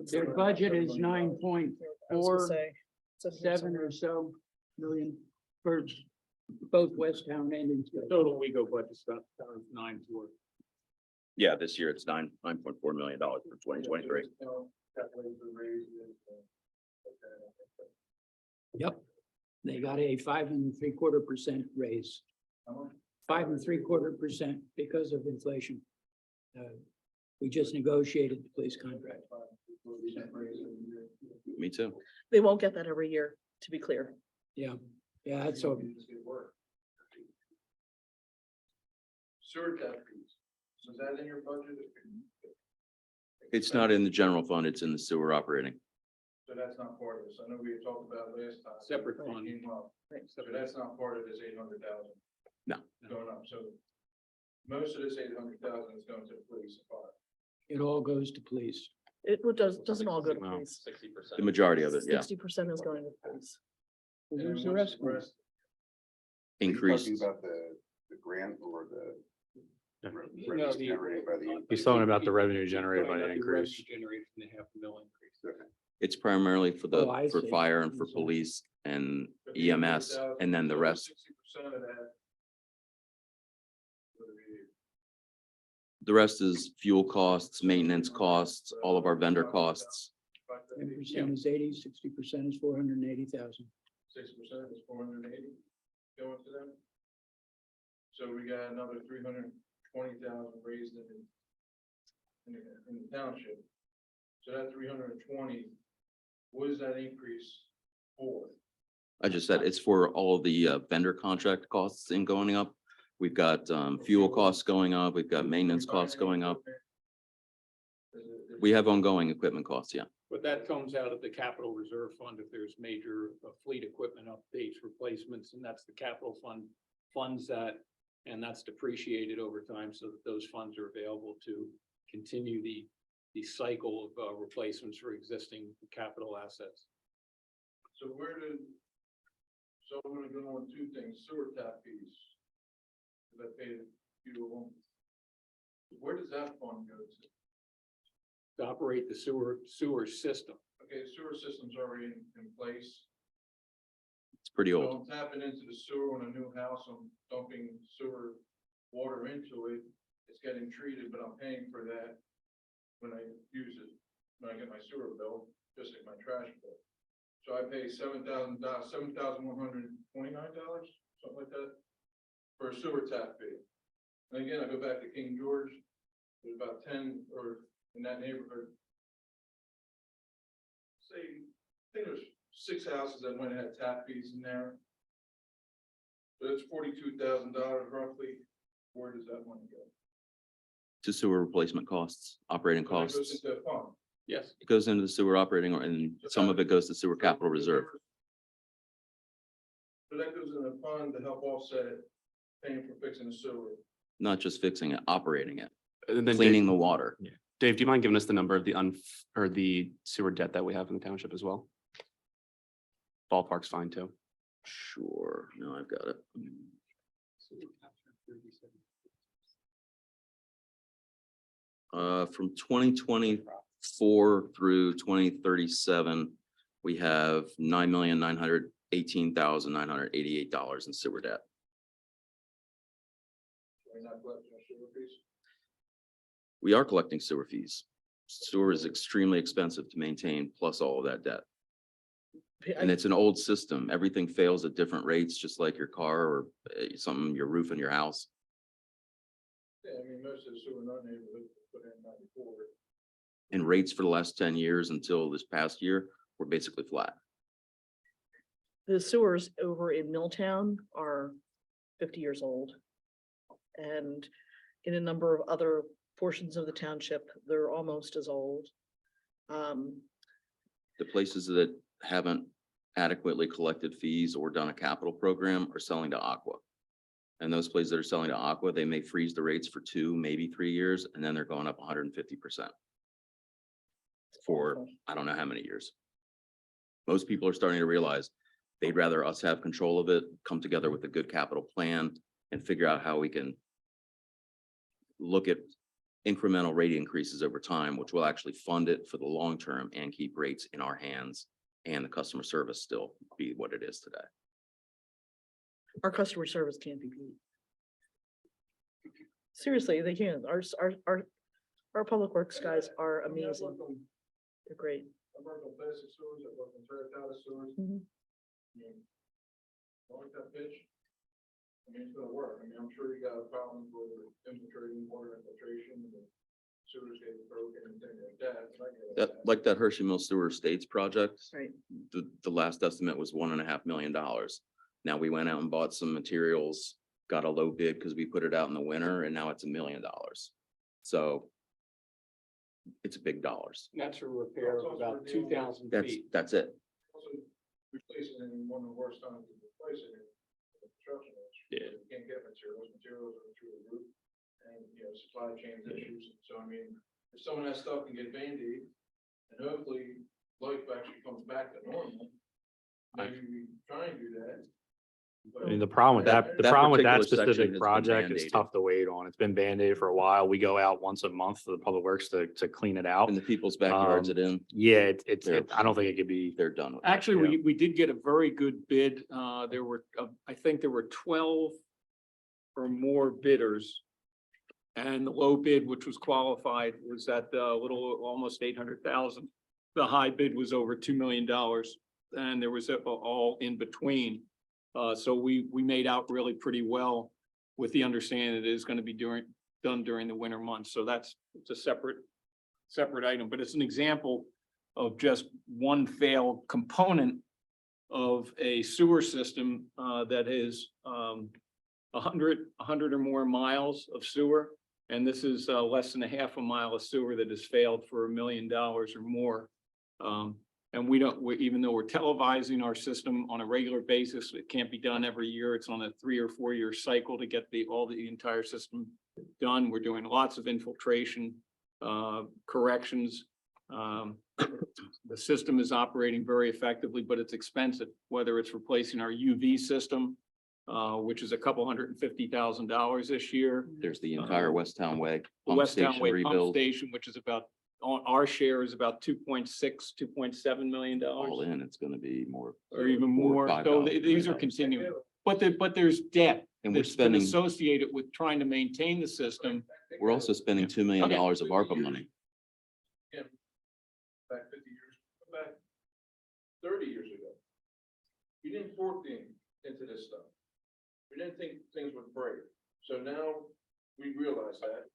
Their budget is I was gonna 9.47 say, or so million for both West Town and Innsbruck. Total WeGo budget's about 9.4. Yeah, this year it's $9.4 million for 2023. Yep. They got a 5.75% raise, 5.75% because of inflation. We just negotiated the police contract. Me too. They won't get that every year, to be clear. Yeah, that's all. Sewer tap fees, was that in your budget? It's not in the general fund, it's in the sewer operating. So that's not part of this, I know we had talked about last time. Separate It fund. came up. Right. So that's not part of this 800,000. No. Going up, so most of this 800,000 is going to the police and fire. It all goes to police. Doesn't all go to Wow. police. 60%. The majority of it, yeah. 60% is going to police. And then Who's the what's rest? of it? Increased. About the grant or the No, revenue the- generated by the. He's talking about the revenue generated by Talking the about revenue increase. Generated from the $500,000 increase. It's primarily for Oh, I for see. fire and for I'm sorry. police and But the EMS, 800,000, and then the so rest. 60% of that. would be- The rest is fuel costs, maintenance costs, all of our vendor costs. 10% is 80, 60% is 480,000. 6% is 480 going to them. So we got another 320,000 raised in the township. So that 320, what is that increase for? I just said it's for all the vendor contract costs in going up. We've got fuel costs going up, we've got maintenance costs going up. We have ongoing equipment costs, yeah. But that comes out of the capital reserve fund if there's major fleet equipment updates, replacements, and that's the capital fund funds that. And that's depreciated over time so that those funds are available to continue the cycle of replacements for existing capital assets. So so I'm gonna go on 2 things, sewer tap fees. Cause I paid a few of them. Where does that fund go to? To operate the sewer system. Okay, the sewer system's already in place. It's pretty So old. I'm tapping into the sewer on a new house, I'm dumping sewer water into it, it's getting treated, but I'm paying for that when I use it, when I get my sewer bill, just like my trash bill. So I pay $7,129, something like that, for a sewer tap fee. And again, I go back to King George, there's about 10 or in that neighborhood. Say, I think there's 6 houses that might have had tap fees in there. So that's $42,000 roughly. Where does that money go? To sewer replacement costs, operating So that goes costs. into a fund. Yes. It goes into the sewer operating, and some of it goes to sewer capital reserve. So that goes in a fund to help offset paying for fixing the sewer. Not just fixing it, operating it, And then cleaning Dave, the water. Dave, do you mind giving us the number of the sewer debt that we have in the township as well? Ballpark's fine too. Sure, no, I've got it. From 2024 through 2037, we have $9,918,988 in sewer debt. We're not collecting our sewer fees. We are collecting sewer fees. Sewer is extremely expensive to maintain, plus all of that debt. And it's an old system. Everything fails at different rates, just like your car or something, your roof in your house. Yeah, I mean, most of the sewer in our neighborhood put in 94. And rates for the last 10 years until this past year were basically flat. The sewers over in Milltown are 50 years old. And in a number of other portions of the township, they're almost as old. The places that haven't adequately collected fees or done a capital program are selling to Aqua. And those places that are selling to Aqua, they may freeze the rates for 2, maybe 3 years, and then they're going up 150% for I don't know how many years. Most people are starting to realize they'd rather us have control of it, come together with a good capital plan and figure out how we can look at incremental rate increases over time, which will actually fund it for the long term and keep rates in our hands and the customer service still be what it is today. Our customer service can't be beat. Seriously, they can't. Our public works guys are amazing. They're great. I work on plastic sewers, I work on terracotta sewers. Mhm. I mean, I like that pitch. I mean, it's gonna work. I mean, I'm sure you got a problem with infiltrating, water infiltration, and the sewers getting broken and things like that. but I get That, like that Hershey Mill Sewer Estates project, Right. the last estimate was $1.5 million. Now we went out and bought some materials, got a low bid because we put it out in the winter and now it's $1 million. So it's big dollars. That's a repair of about 2,000 feet. That's it. Also, replacing it in one of the worst times to replace it in the construction. Yeah. You can't get materials are through the roof and, you know, supply chain issues. So, I mean, if some of that stuff can get Band-Aid and hopefully life actually comes back to normal, maybe we try and do that. I mean, the problem with that, the That problem with that particular section has specific been project is Band-Aided. tough to wait on. It's been Band-Aid for a while. We go out once a month to the Public Works to clean it out. In the people's backyards it in, Yeah, They're- I don't think it could be. they're done with it. Actually, we did get a very good bid. There were, I think there were 12 or more bidders. And the low bid, which was qualified, was at a little, almost 800,000. The high bid was over $2 million. And there was all in between. So we made out really pretty well with the understanding that it is going to be done during the winter months. So it's a separate item, but it's an example of just one failed component of a sewer system that is 100 or more miles of sewer. And this is less than a half a mile of sewer that has failed for $1 million or more. And even though we're televising our system on a regular basis, it can't be done every year. It's on a 3 or 4 year cycle to get the entire system done. We're doing lots of infiltration, corrections. The system is operating very effectively, but it's expensive, whether it's replacing our UV system, which is a couple $150,000 this year. There's the entire West Town Way The pump West Town station Way pump rebuild. station, which is about, on our share is about 2.7 million All dollars. in, it's gonna be more. Or even $4 or more. So $5 these are million. continuing, but there's debt And we're that's been spending, associated with trying to maintain the system. we're also spending $2 million Okay. of ARPA money. Back 50 years, back 30 years ago. We didn't fork into this stuff. We didn't think things would break. So now we realize that.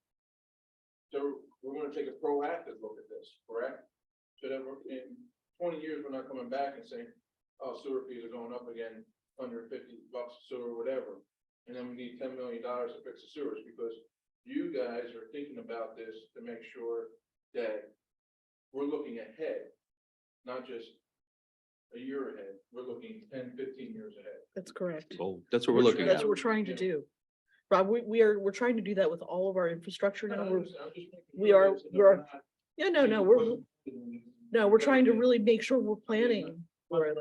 So we're gonna take a proactive look at this, correct? So that we're in 20 years, we're not coming back and saying, oh, sewer fees are going up again, $150 a sewer or whatever. And then we need $10 million to fix the sewers because you guys are thinking about this to make sure that we're looking ahead, not just a year ahead. We're looking 10, 15 years ahead. That's correct. Oh, that's what we're looking That's at. what we're trying to do. Rob, we're trying to do that with all of our infrastructure now. We're trying to really make sure we're planning for it.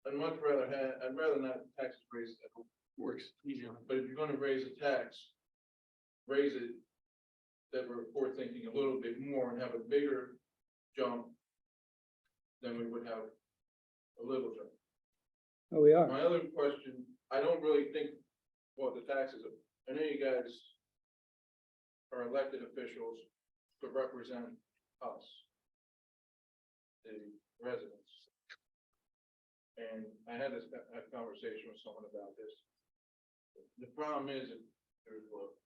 I'd rather not taxes raised that works easier, but if you're gonna raise a tax, raise it that we're forward thinking a little bit more and have a bigger jump than we would have a little jump. Oh, we are. My other question, I don't really think, well, the taxes I know you guys are elected officials to represent us, the residents. And I had a conversation with someone about this. The problem is that there's what?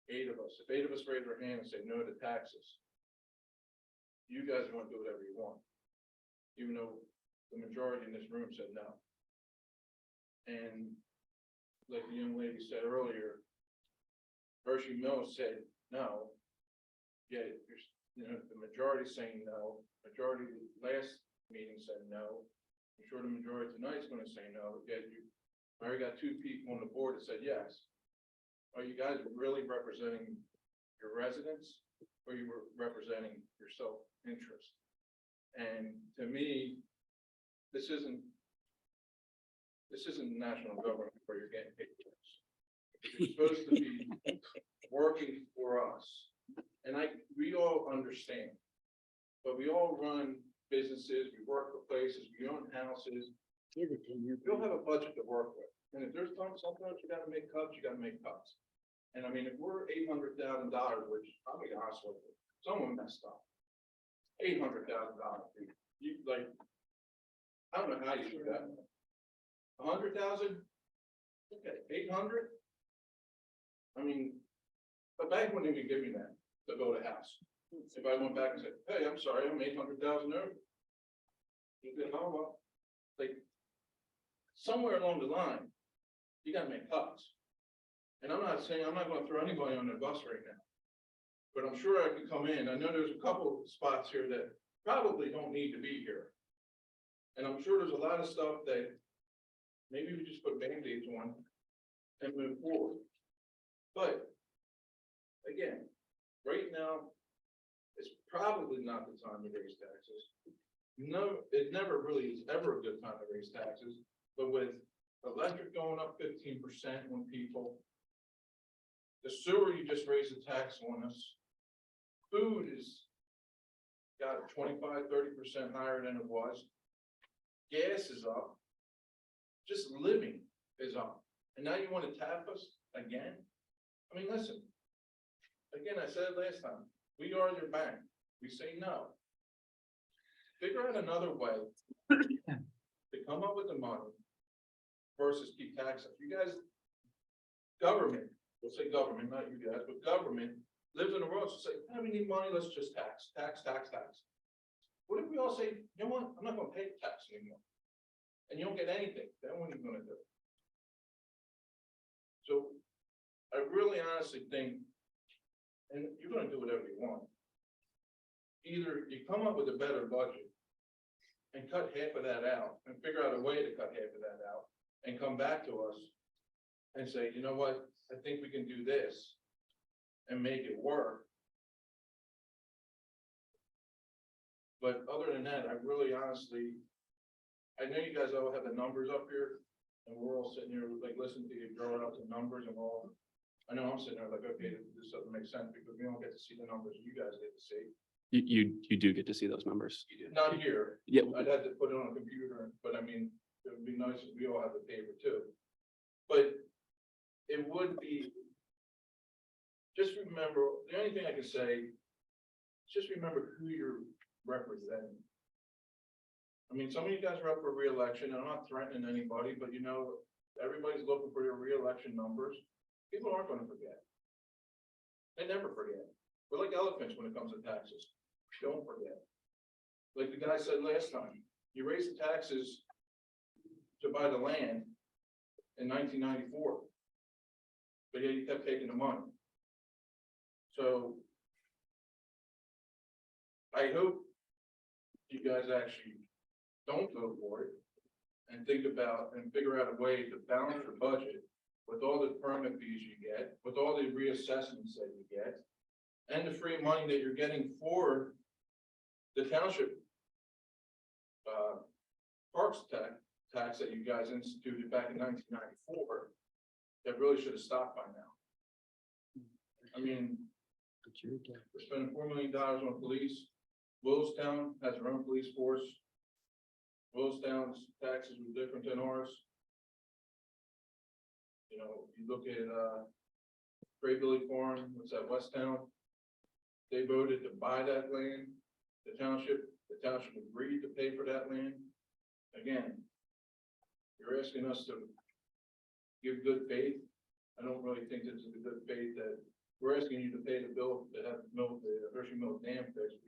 8 of us. If 8 of us raise our hand and say no to taxes, you guys want to do whatever you want, even though the majority in this room said no. And like the young lady said earlier, Hershey Mills said no. Yeah, the majority saying no, majority last meeting said no. I'm sure the majority tonight is gonna say no, yet I already got 2 people on the board that said yes. Are you guys really representing your residents, or you were representing your self-interest? And to me, this isn't national government where you're getting paid for this. You're supposed to be working for us. And we all understand, but we all run businesses, we work for places, we own houses. We all have a budget to work with. And if there's sometimes you gotta make cuts, you gotta make cuts. And I mean, if we're $800,000, which I'll be honest with you, someone messed up. $800,000, you like, I don't know how you do that. 100,000? Okay, 800? I mean, the bank wouldn't even give me that to build a house. If I went back and said, hey, I'm sorry, I'm 800,000 over. You go, oh, well, like, somewhere along the line, you gotta make cuts. And I'm not saying, I'm not gonna throw anybody on the bus right now. But I'm sure I could come in. I know there's a couple spots here that probably don't need to be here. And I'm sure there's a lot of stuff that maybe we just put Band-Aids on and move forward. But again, right now, it's probably not the time to raise taxes. No, it never really is ever a good time to raise taxes, but with electric going up 15% on people, the sewer, you just raised the tax on us. Food is got 25–30% higher than it was. Gas is up. Just living is up. And now you want to tap us again? I mean, listen, again, I said it last time, we are your bank. We say no. Figure out another way to come up with the money versus keep taxing. You guys, government, we'll say government, not you guys, but government lives in a world to say, hey, we need money, let's just tax. What if we all say, you know what, I'm not gonna pay tax anymore. And you don't get anything, then what are you gonna do? So I really honestly think, and you're gonna do whatever you want. Either you come up with a better budget and cut half of that out and figure out a way to cut half of that out and come back to us and say, you know what, I think we can do this and make it work. But other than that, I really honestly, I know you guys all have the numbers up here and we're all sitting here like listening to you draw out the numbers and all. I know I'm sitting there like, okay, this doesn't make sense because we don't get to see the numbers you guys get to see. You do get to see those numbers. Not here. Yeah. I'd have to put it on a computer, but I mean, it would be nice if we all have the paper too. But it would be, just remember, the only thing I can say, just remember who you're representing. I mean, some of you guys are up for re-election, and I'm not threatening anybody, but you know, everybody's looking for your re-election numbers. People aren't gonna forget. They never forget. We're like elephants when it comes to taxes. Don't forget. Like the guy said last time, you raised the taxes to buy the land in 1994. But yet you kept taking the money. So I hope you guys actually don't vote for it and think about and figure out a way to balance your budget with all the permit fees you get, with all the reassessments that you get, and the free money that you're getting for the township parks tax that you guys instituted back in 1994 that really should have stopped by now. I mean, we're spending $4 million on police. Willistown has their own police force. Willistown's taxes were different than ours. know, if you look at, Great Billy Farm, what's that, West Town? They voted to buy that land, the township agreed to pay for that land. Again, you're asking us to give good faith. I don't really think this is a good faith that we're asking you to pay the bill to have the Hershey Mill Dam fixed.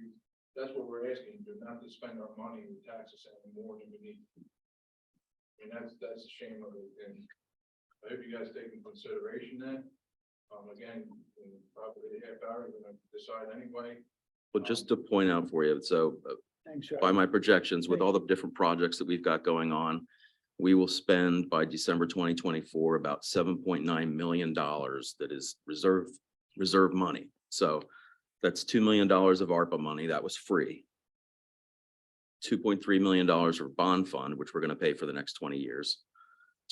That's what we're asking you, to not to spend our money in taxes any more than we need. And that's a shame of it, and I hope you guys take into consideration that. Again, in probably a half hour, we're gonna decide anyway. Well, just to point out for you, so Thanks, by my projections, with all the different projects that we've got going on, we will spend by December 2024 about $7.9 million that is reserve money. So that's $2 million of ARPA money that was free. $2.3 million of bond fund, which we're going to pay for the next 20 years.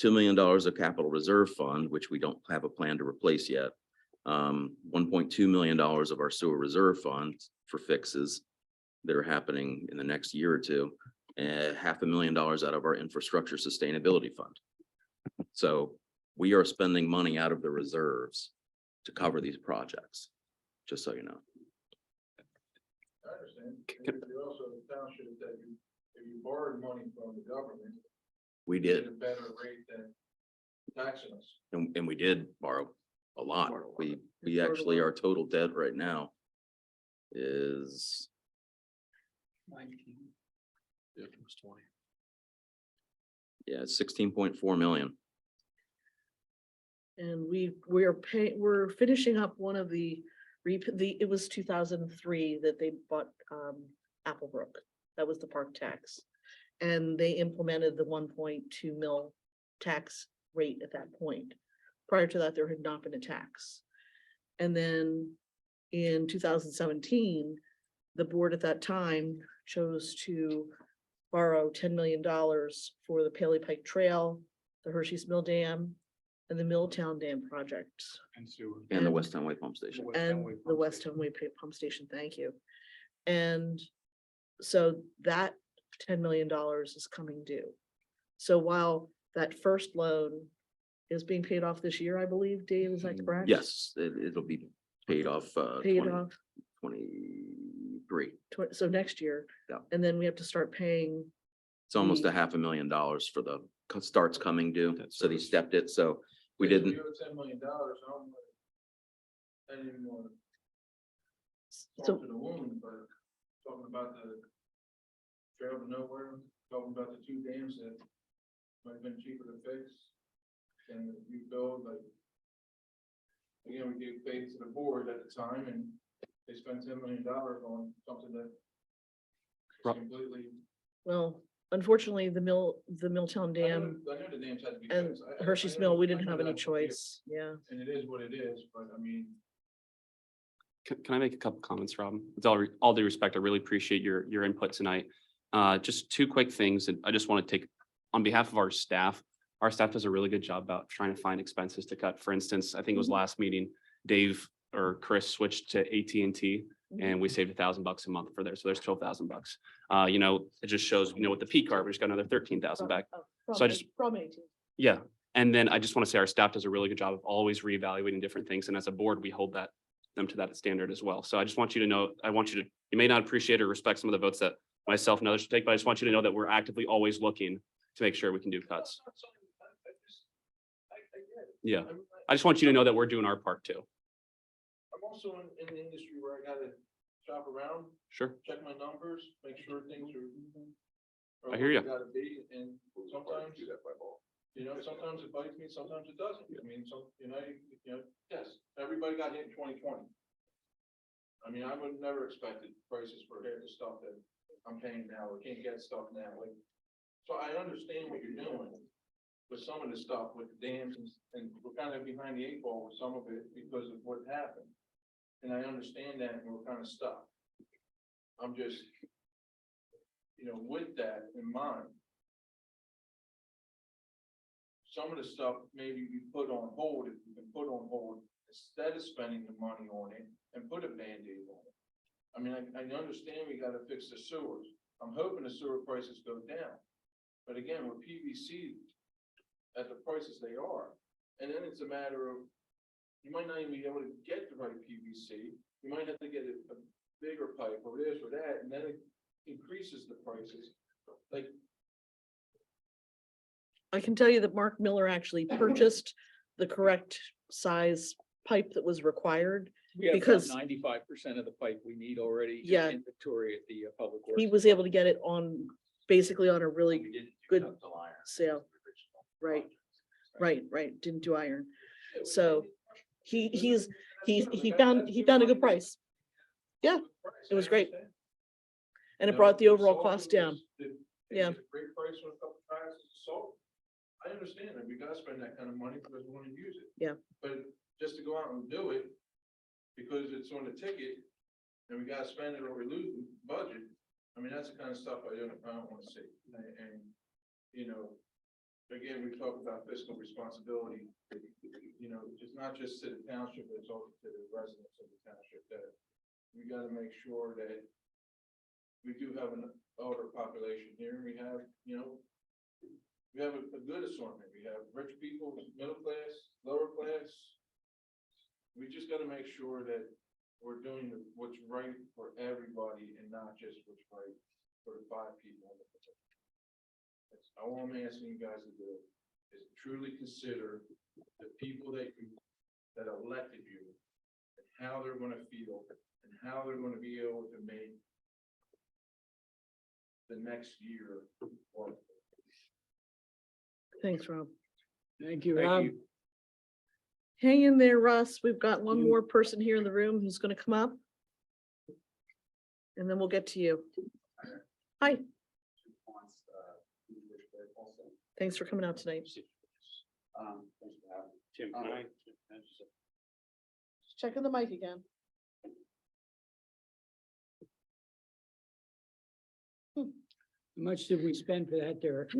$2 million of capital reserve fund, which we don't have a plan to replace yet. $1.2 million of our sewer reserve fund for fixes that are happening in the next year or two, and $500,000 out of our infrastructure sustainability fund. So we are spending money out of the reserves to cover these projects, just so you know. I understand. You're also the township that if you borrowed money from the government, We you did, get a better rate than taxing us. and we did borrow a lot. We actually, our total debt right now is, 19. yeah, 16.4 million. And we're finishing up one of it was 2003 that they bought Applebrook. That was the park tax. And they implemented the 1.2 mil tax rate at that point. Prior to that, there had not been a tax. And then in 2017, the board at that time chose to borrow $10 million for the Paley Pike Trail, the Hershey's Mill Dam, and the Milltown Dam projects. And the And- West Townway Pump Station. And the West Townway Pump Station, thank you. And so that $10 million is coming due. So while that first loan is being paid off this year, I believe, Dave, is that correct? Yes, it'll be paid off, Paid off, 23. so next year. Yeah. And then we have to start paying, It's almost The- $500,000 for the starts coming due. That So they service. stepped it. So we If didn't, you owe $10 million, I didn't even want to So- talk to the woman, but talking about the trail to nowhere, talking about the two dams that might have been cheaper to fix and rebuild, like. Again, we gave faith to the board at the time and they spent $10 million on something that is Right. completely. well, unfortunately, the Milltown I know Dam the dams had to be and fixed. Hershey's I know- Mill, we I didn't know have any that, choice, yeah. And it is what it is, but I mean, Can I make a couple comments, Rob? With all due respect, I really appreciate your input tonight. Just two quick things, and I just want to take, on behalf of our staff does a really good job about trying to find expenses to cut. For instance, I think it was last meeting, Dave or Chris switched to AT&T and we saved $1,000 a month for there. So there's $12,000. You know, it just shows, you know, with the P card, we just got another 13,000 back. So I just- From 18. Yeah. And then I just want to say our staff does a really good job of always reevaluating different things. And as a board, we hold them to that standard as well. So I just want you to know, you may not appreciate or respect some of the votes that myself and others take, but I just want you to know that we're actively always looking to make sure we can do cuts. Yeah. I just want you to know that we're doing our part too. I'm also in the industry where I gotta shop around, Sure. check my numbers, make sure things are. I hear ya. where they Gotta be, and sometimes, you know, sometimes it bites me, sometimes it doesn't. I mean, yes, everybody got hit in 2020. I mean, I would never expected prices for half the stuff that I'm paying now, or can't get stuff now, like. So I understand what you're doing with some of the stuff with the dams and we're kind of behind the 8 ball with some of it because of what happened. And I understand that and we're kind of stuck. I'm just, you know, with that in mind. Some of the stuff maybe we put on hold, if we can put on hold instead of spending the money on it and put a Band-Aid on it. I mean, I understand we gotta fix the sewers. I'm hoping the sewer prices go down. But again, with PVC at the prices they are, And then it's a matter of, you might not even be able to get the right PVC. You might have to get a bigger pipe or this or that, and then it increases the prices. Like, I can tell you that Mark Miller actually purchased the correct size pipe that was required. We have Because- 95% of the pipe we need already. in Yeah. Inventory at the public works. He was able to get it on, basically on a really good sale. Right, right, didn't do iron. So he found a good price. Yeah, it was great. And it brought the overall cost down. Yeah. Great price on a couple tires of salt. I understand that we gotta spend that kind of money because we wanna use it. Yeah. But just to go out and do it because it's on the ticket and we gotta spend it or we lose the budget, I mean, that's the kind of stuff I don't wanna see. And, you know, again, we talk about fiscal responsibility, you know, it's not just to the township, it's also to the residents of the township that we gotta make sure that we do have an older population here. We have, you know, we have a good assortment. We have rich people, middle class, lower class. We just gotta make sure that we're doing what's right for everybody and not just what's right for the 5 people. That's all I'm asking you guys to do is truly consider the people that elected you and how they're gonna feel and how they're gonna be able to make the next year work. Thanks, Rob. Thank you, Thank Rob. you. Hang in there, Russ. We've got one more person here in the room who's gonna come up. And then we'll get to you. Hi. Thanks for coming out tonight. Jim, can I? Just checking the mic again. How much did we spend for that, Derek?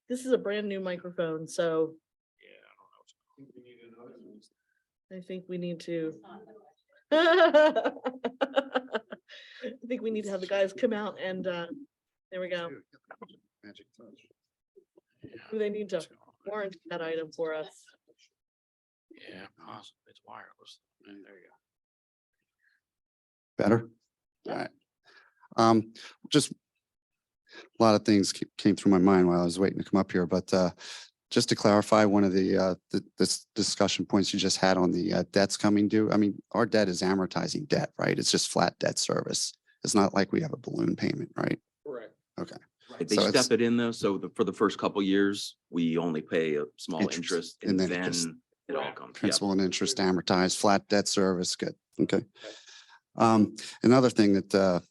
This is a brand new microphone, so I think we need to. I think we need to have the guys come out and, there we go. Magic touch. They need to warrant that item for us. Yeah, awesome. It's wireless. There you go. Better? All right. Just a lot of things came through my mind while I was waiting to come up here, but just to clarify one of this discussion points you just had on the debts coming due. I mean, our debt is amortizing debt, right? It's just flat debt service. It's not like we have a balloon payment, right? Correct. Okay. They So it's- step it in though, so for the first couple years, we only pay a small Interest, interest and and then it then just- it all comes. Yeah. Principal and interest amortized, flat debt service, good, okay. Another thing that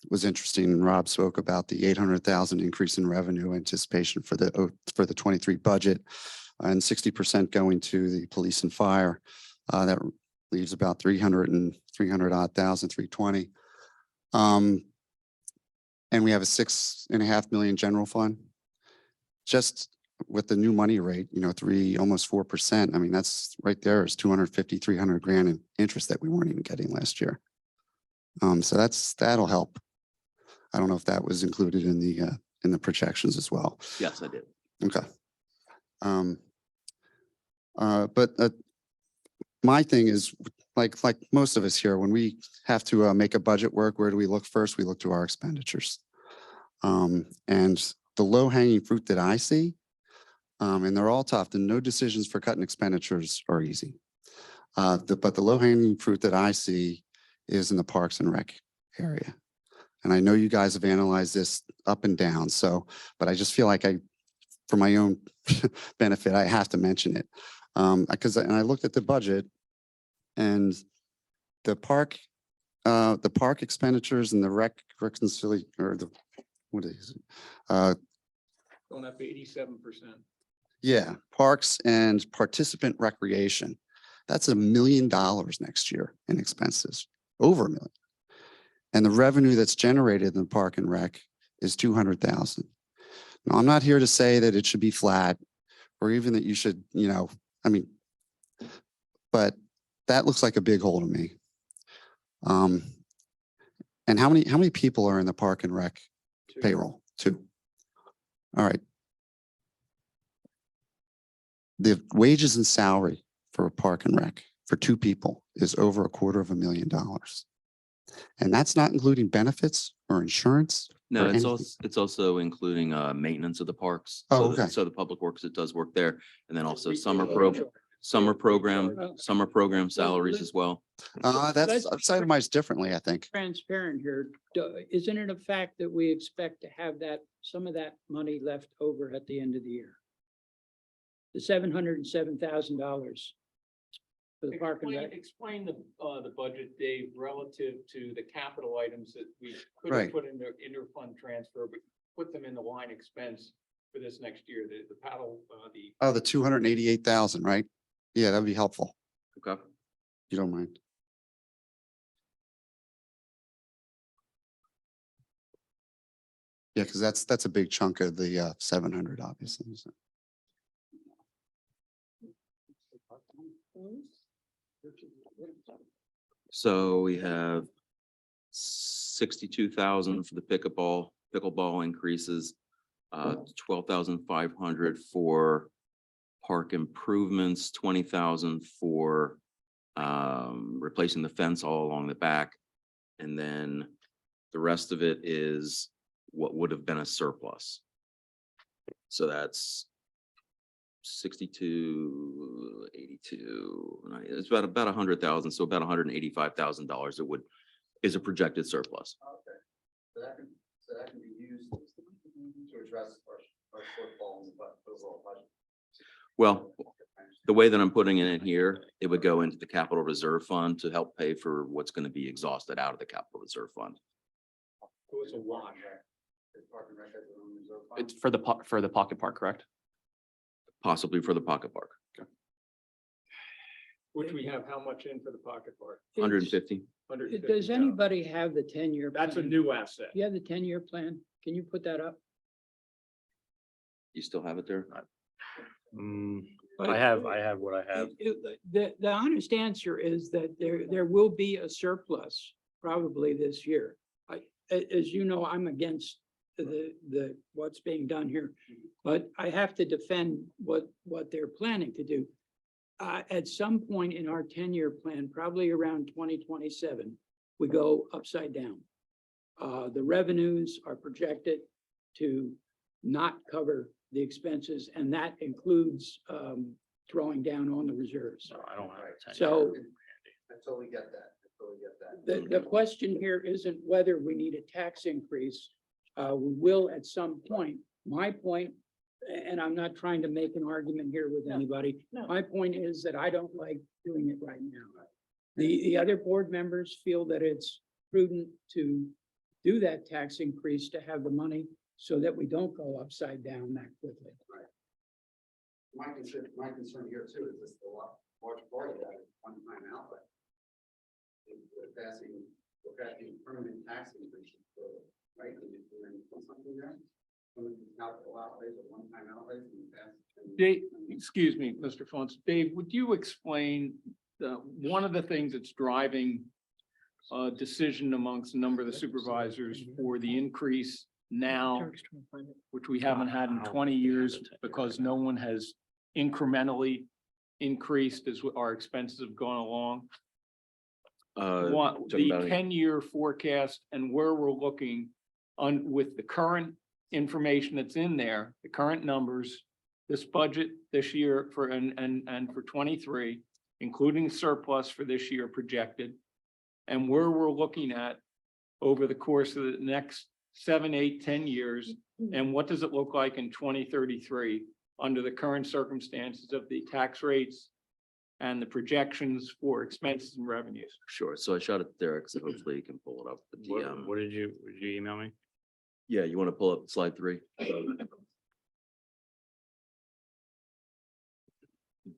was interesting, and Rob spoke about the 800,000 increase in revenue anticipation for the 23 budget, and 60% going to the police and fire. That leaves about 300 odd thousand, 320. And we have a 6.5 million general fund. Just with the new money rate, you know, almost 4%. I mean, that's right there is 250, 300 grand in interest that we weren't even getting last year. So that'll help. I don't know if that was included in the projections as well. Yes, I did. Okay. But my thing is like most of us here, when we have to make a budget work, where do we look first? We look to our expenditures. And the low hanging fruit that I see, and they're all tough, and no decisions for cutting expenditures are easy. But the low hanging fruit that I see is in the Parks and Rec area. And I know you guys have analyzed this up and down. So, but I just feel like for my own benefit, I have to mention it. Because I looked at the budget and the park expenditures and the reconciliation, or what is it? Going up 87%. Yeah, parks and participant recreation. That's $1 million next year in expenses, over $1 million. And the revenue that's generated in the park and rec is 200,000. Now, I'm not here to say that it should be flat or even that you should, but that looks like a big hole to me. And how many people are in the park and rec payroll? 2. All right. the wages and salary for a park and rec for two people is over $250,000. And that's not including benefits or insurance. No, or it's anything. also, it's also including maintenance of the parks. Oh, So the- okay. So the public works, it does work there. And then also summer Recharge. summer program salaries as well. That's Let's- it's itemized differently, I think. Transparent here, isn't it a fact that we expect to have some of that money left over at the end of the year? The $707,000 for the park and rec. Explain the budget, Dave, relative to the capital items that we could Right. have put in the interfund transfer, but put them in the line expense for this next year, the paddle, Oh, the 288,000, right? Yeah, that'd be helpful. Okay. You don't mind. Yeah, because that's a big chunk of the 700, obviously. So. So we have 62,000 for the pickleball increases, 12,500 for park improvements, 20,000 for replacing the fence all along the back. And then the rest of it is what would have been a surplus. So that's 62, 82, it's about 100,000, so about $185,000 is a projected surplus. Okay, so that can be used to address our shortfall in the overall budget. Well, the way that I'm putting it in here, it would go into the capital reserve fund to help pay for what's going to be exhausted out of the capital reserve fund. it was a wash. The Park and Rec has their own reserve fund. It's for the pocket park, correct? Possibly for the pocket park, Which we have how much in for the pocket park? 150. Does anybody have the 10-year? That's a plan? new asset. You have the 10-year plan? Can you put that up? You still have it there? I have what I have. The honest answer is that there will be a surplus probably this year. As you know, I'm against what's being done here, but I have to defend what they're planning to do. At some point in our 10-year plan, probably around 2027, we go upside down. The revenues are projected to not cover the expenses, and that includes drawing down on the reserves. I don't have a 10-year. So I totally get that. I totally get that. the question here isn't whether we need a tax increase. We will at some point. My point, and I'm not trying to make an argument here with anybody. no. My point is that I don't like doing it right now. The other board members feel that it's prudent to do that tax increase to have the money so that we don't go upside down that quickly. My concern here too is this, a large part of that is one-time outlay. We're passing permanent tax increases, right? And then put something there. Some of these capital outlays or one-time outlays and pass. Dave, excuse me, Mr. Fons. Dave, would you explain one of the things that's driving decision amongst a number of the supervisors for the increase now, which we haven't had in 20 years because no one has incrementally increased as our expenses have gone along? What, talking the about- 10-year forecast and where we're looking on with the current information that's in there, the current numbers, this budget this year for and for 23, including surplus for this year projected, and where we're looking at over the course of the next 7, 8, 10 years, and what does it look like in 2033 under the current circumstances of the tax rates and the projections for expenses and revenues? Sure. So I shot it there, so hopefully you can pull it up. But the, What did you email me? yeah, you want to pull up slide 3?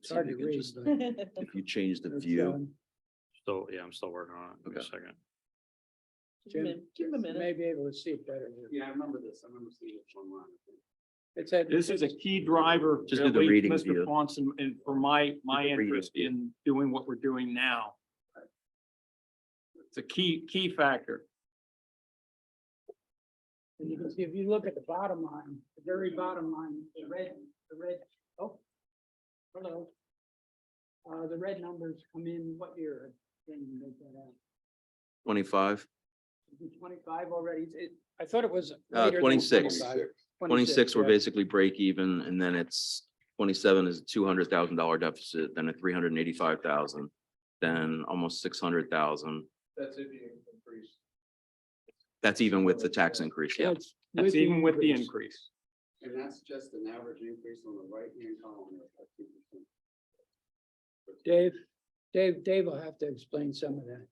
It's hard to read, but If you change the it's, view, Still, yeah, I'm still working on it. Give me a second. Give him a minute. May be able to see it better. here. Yeah, I remember this. I remember seeing it online. It's at. This is a key driver, Just at do the least reading Mr. view. Ponce, and for my the reading interest view. in doing what we're doing now. It's a key factor. And you can see, if you look at the bottom line, the very bottom line, the red, oh, Hello. The red numbers come in what year? Can you make that out? 25, Is it 25 already? I thought it was. later than 26. 25. 26, we're yeah. basically break even, and then it's 27 is $200,000 deficit, then a 385,000, then almost 600,000. That's if you increase. That's even with the tax increase, yeah. That's even with the increase. And that's just an average increase on the right-hand column of 2%. Dave will have to explain some of that.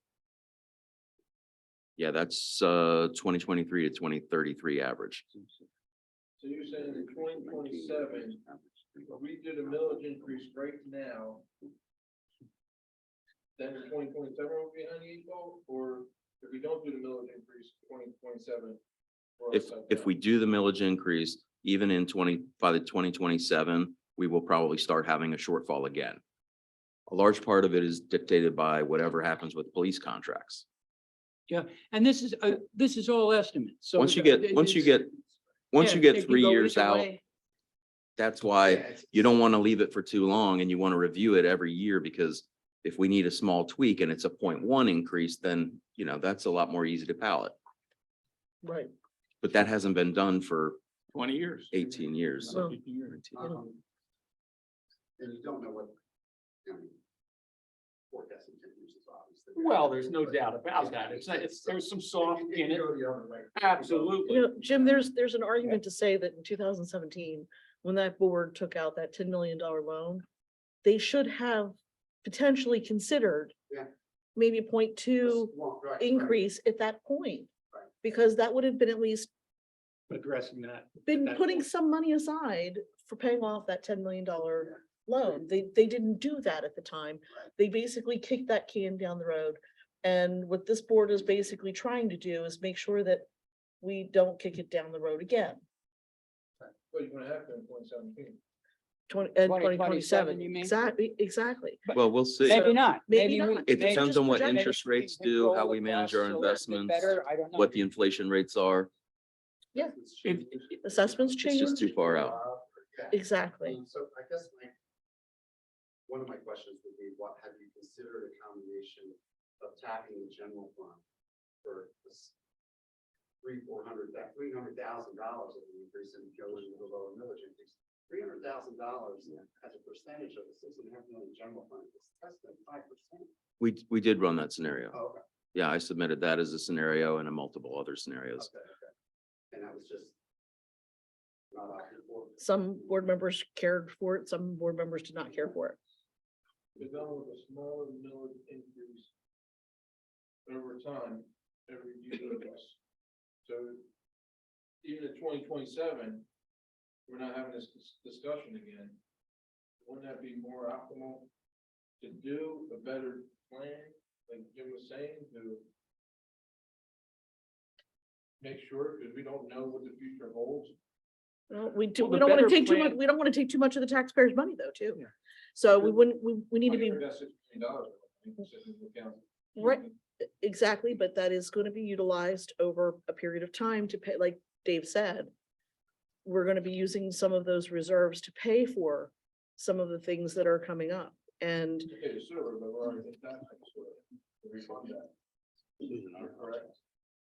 Yeah, that's 2023 to 2033 average. So you're saying in 2027, if we did a millage increase right now, then in 2027 we'll be behind the eight ball, or if we don't do the millage increase, 2027? If we do the millage increase, even in by the 2027, we will probably start having a shortfall again. A large part of it is dictated by whatever happens with police contracts. Yeah, and this is all estimates. So Once you get 3 years out, that's why you don't want to leave it for too long, and you want to review it every year, because if we need a small tweak and it's a 0.1 increase, then, you know, that's a lot more easy to palate. Right. But that hasn't been done for 20 years. 18 years. Well, And you don't know what, I mean, forecasting changes is obviously. Well, there's no doubt about that. There's some soft in it. Absolutely. You know, Jim, there's an argument to say that in 2017, when that board took out that $10 million loan, they should have potentially considered Yeah. maybe a 0.2 increase at that point. Right. Because that would have been at least Addressing that. been that putting point. some money aside for paying off that $10 million loan. They didn't do that at the time. They basically kicked that can down the road. And what this board is basically trying to do is make sure that we don't kick it down the road again. Well, you're gonna have to in 2017. 2027, you mean? exactly. Well, we'll see. Maybe not. Maybe we- not. It Maybe depends just on what project it. interest rates Maybe do, roll how the we manage our costs a little bit investments, better, I don't know. what the inflation rates are. Assessments It's change. just too far out. Exactly. So I guess one of my questions would be, what have you considered a combination of tapping the general fund for this $300,000 of an increase and going to the lower millage increase? $300,000 as a percentage of the $6.5 million general fund is less than 5%. We did run that scenario. Oh, okay, Yeah, I submitted that as a scenario and a multiple other scenarios. okay. And that was just not opted for. Some board members cared for it, some board members did not care for it. We're going with a smaller millage increase over time, every year of us. So even in 2027, we're not having this discussion again. Wouldn't that be more optimal to do a better plan, like Jim was saying, to make sure, because we don't know what the future holds? Well, we Well, don't the want to better take too much, plan- we don't want to take too much of the taxpayers' money though, too. So we wouldn't, we need to be, That's $6 million. Sitting in the account. right, exactly, but that is going to be utilized over a period of time to pay, like Dave said. We're going to be using some of those reserves to pay for some of the things that are coming up. And Okay, sewer, but we're already in that sewer. To refund that. Correct.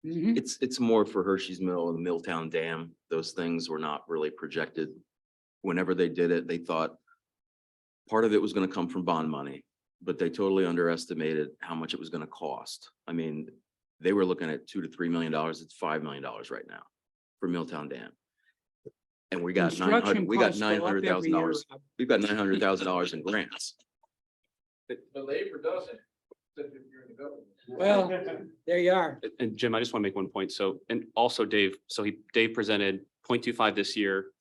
Mhm. It's more for Hershey's Mill and the Milltown Dam. Those things were not really projected. Whenever they did it, they thought part of it was going to come from bond money, but they totally underestimated how much it was going to cost. I mean, they were looking at $2 to $3 million. It's $5 million right now for Milltown Dam. And we got Construction costs go up every $900,000. year. We've got $900,000 in grants. The labor doesn't, except if you're in the government. Well, there you are. And Jim, I just want to make one point. So, and also Dave, Dave presented 0.25 this year.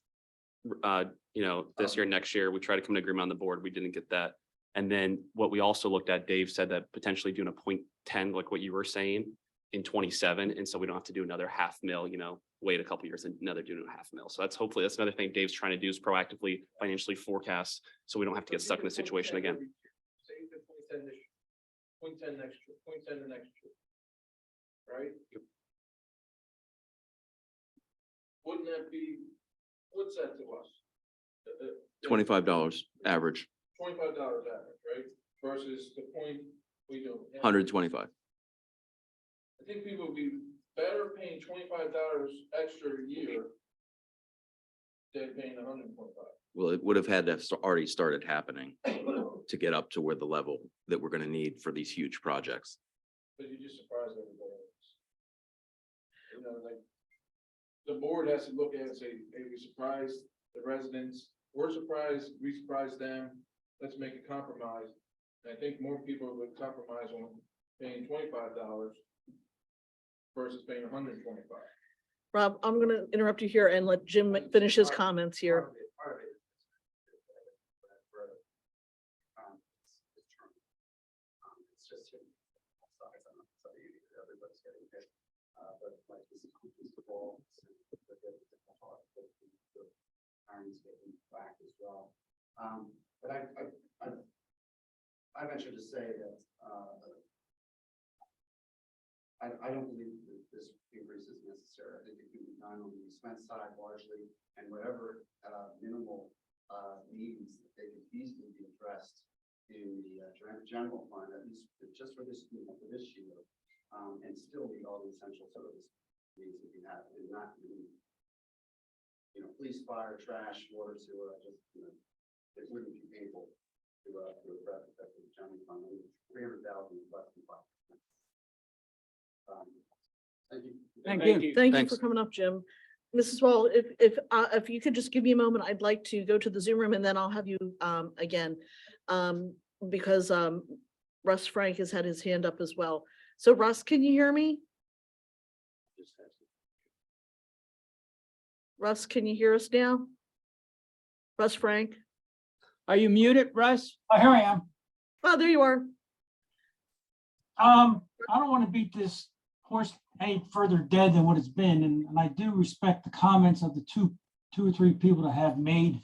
This year, next year, we tried to come to agreement on the board. We didn't get that. And then what we also looked at, Dave said that potentially doing a 0.10, like what you were saying, in 27. And so we don't have to do another $500,000, wait a couple years and another do $500,000. So that's another thing Dave's trying to do, is proactively financially forecast. So we don't have to get stuck in this situation again. Say you did 0.10 this year, 0.10 next year, 0.10 the next year. Right? Wouldn't that be, what's that to us? $25 average. $25 average, right? Versus the point we do. 125. I think people would be better paying $25 extra a year than paying 125. Well, it would have had to have already started happening to get up to where the level that we're gonna need for these huge projects. But you just surprised everybody else. You know, like, the board has to look at it and say, hey, we surprised the residents, we're surprised, we surprised them, let's make a compromise. And I think more people would compromise on paying $25 versus paying 125. Rob, I'm gonna interrupt you here and let Jim finish his comments here. Part of it is it's true. It's just hitting both sides. I'm not saying everybody's getting hit. But like this is the ball. The irons getting back as well. But I venture to say that I don't believe that this increase is necessary. I think it can be done on the expense side largely, and whatever minimal needs that they could easily be addressed in the general fund, at least just for this year, and still meet all the essential service needs that we have, and not really, police, fire, trash, water, sewer, just, it wouldn't be painful to address that with the general fund. 300,000 is less than 5%. Thank you. Thank you. Thank you Thanks. for coming up, Jim. Mrs. Wall, if you could just give me a moment, I'd like to go to the Zoom room and then I'll have you again. Because Russ Frank has had his hand up as well. So Russ, can you hear me? Russ, can you hear us now? Russ Frank? Are you muted, Russ? Here I am. Oh, there you are. I don't want to beat this horse any further dead than what it's been, and I do respect the comments of the two or three people that have made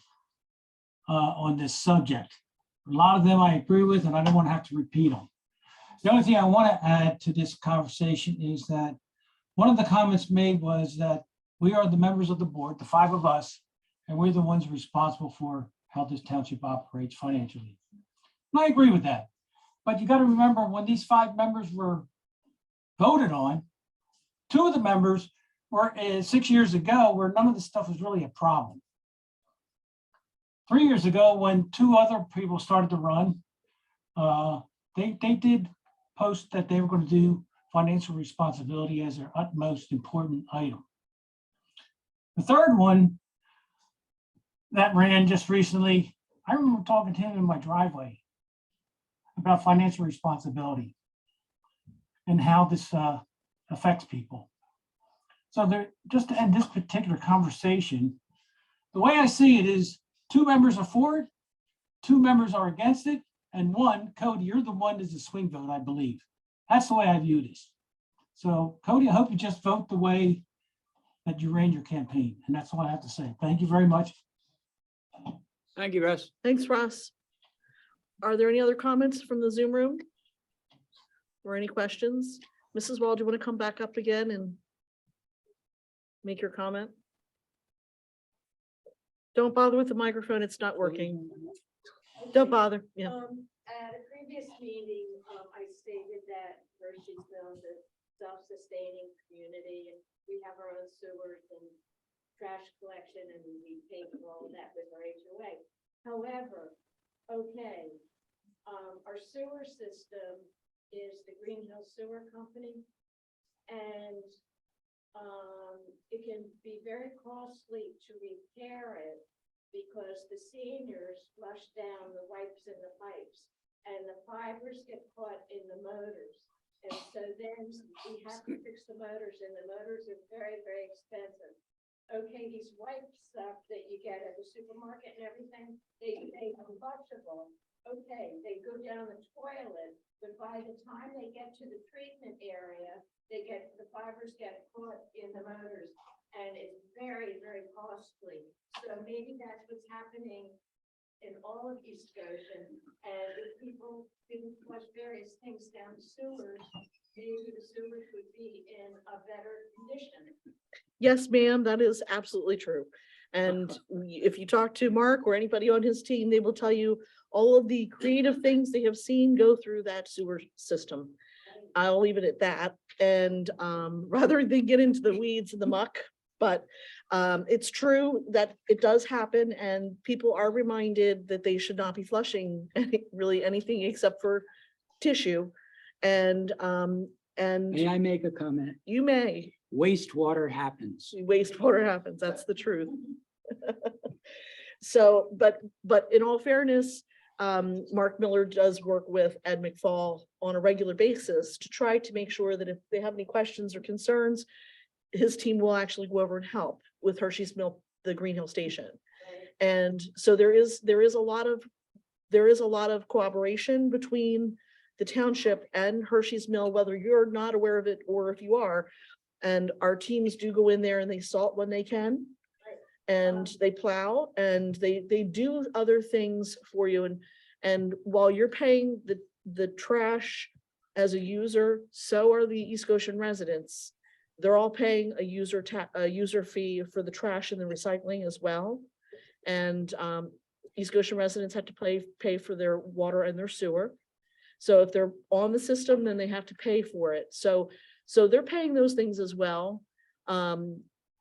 on this subject. A lot of them I agree with, and I don't want to have to repeat them. The only thing I want to add to this conversation is that one of the comments made was that we are the members of the board, the 5 of us, and we're the ones responsible for how this township operates financially. And I agree with that. But you got to remember, when these 5 members were voted on, 2 of the members were 6 years ago where none of this stuff was really a problem. 3 years ago, when 2 other people started to run, they did post that they were going to do financial responsibility as their utmost important item. The third one that ran just recently, I remember talking to him in my driveway about financial responsibility and how this affects people. So there, just to end this particular conversation, the way I see it is 2 members are for it, 2 members are against it, and 1, Cody, you're the one that's a swing vote, I believe. That's the way I view this. So Cody, I hope you just vote the way that you ran your campaign. And that's all I have to say. Thank you very much. Thank you, Russ. Thanks, Russ. Are there any other comments from the Zoom room? Or any questions? Mrs. Wall, do you want to come back up again and make your comment? Don't bother with the microphone. It's not working. Don't bother. Yeah. At a previous meeting, I stated that Hersheyville is a self-sustaining community and we have our own sewers and trash collection and we pay for all of that with our HOA. However, okay, our sewer system is the Green Hill Sewer Company. And it can be very costly to repair it because the seniors flush down the wipes in the pipes and the fibers get caught in the motors. And so then we have to fix the motors and the motors are very, very expensive. Okay, these wipe stuff that you get at the supermarket and everything, they unflushable. Okay, they go down the toilet, but by the time they get to the treatment area, the fibers get caught in the motors and it's very, very costly. So maybe that's what's happening in all of East Goshen. And if people didn't flush various things down the sewers, maybe the sewers would be in a better condition. Yes, ma'am, that is absolutely true. And if you talk to Mark or anybody on his team, they will tell you all of the creative things they have seen go through that sewer system. I'll leave it at that. And rather than get into the weeds and the muck, but it's true that it does happen and people are reminded that they should not be flushing really anything except for tissue. And May I make a comment? you may, Wastewater happens. wastewater happens, that's the truth. So, but in all fairness, Mark Miller does work with Ed McFall on a regular basis to try to make sure that if they have any questions or concerns, his team will actually go over and help with Hershey's Mill, the Green Hill Station. And so there is a lot of cooperation between the township and Hershey's Mill, whether you're not aware of it or if you are. And our teams do go in there and they salt when they can. And they plow and they do other things for you. And while you're paying the trash as a user, so are the East Goshen residents. They're all paying a user fee for the trash and the recycling as well. And East Goshen residents have to pay for their water and their sewer. So if they're on the system, then they have to pay for it. So they're paying those things as well.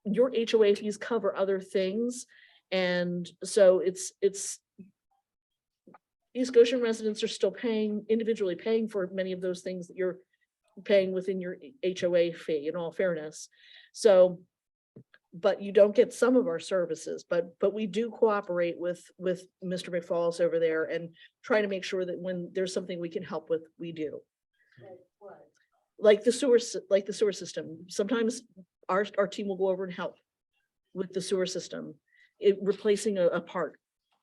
Your HOA fees cover other things. And so it's East Goshen residents are still individually paying for many of those things that you're paying within your HOA fee, in all fairness. So, but you don't get some of our services, but we do cooperate with Mr. McFalls over there and try to make sure that when there's something we can help with, we do. Like the sewer system. Sometimes our team will go over and help with the sewer system, replacing a part.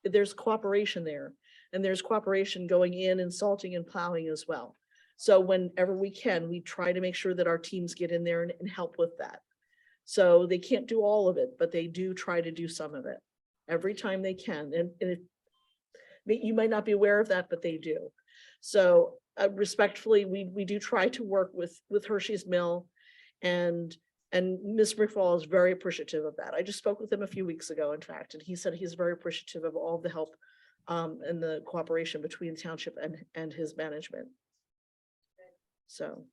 There's cooperation there, and there's cooperation going in and salting and plowing as well. So whenever we can, we try to make sure that our teams get in there and help with that. So they can't do all of it, but they do try to do some of it every time they can. And you might not be aware of that, but they do. So respectfully, we do try to work with Hershey's Mill, and Ms. McFall is very appreciative of that. I just spoke with him a few weeks ago, in fact, and he said he's very appreciative of all the help and the cooperation between the township and his management. So.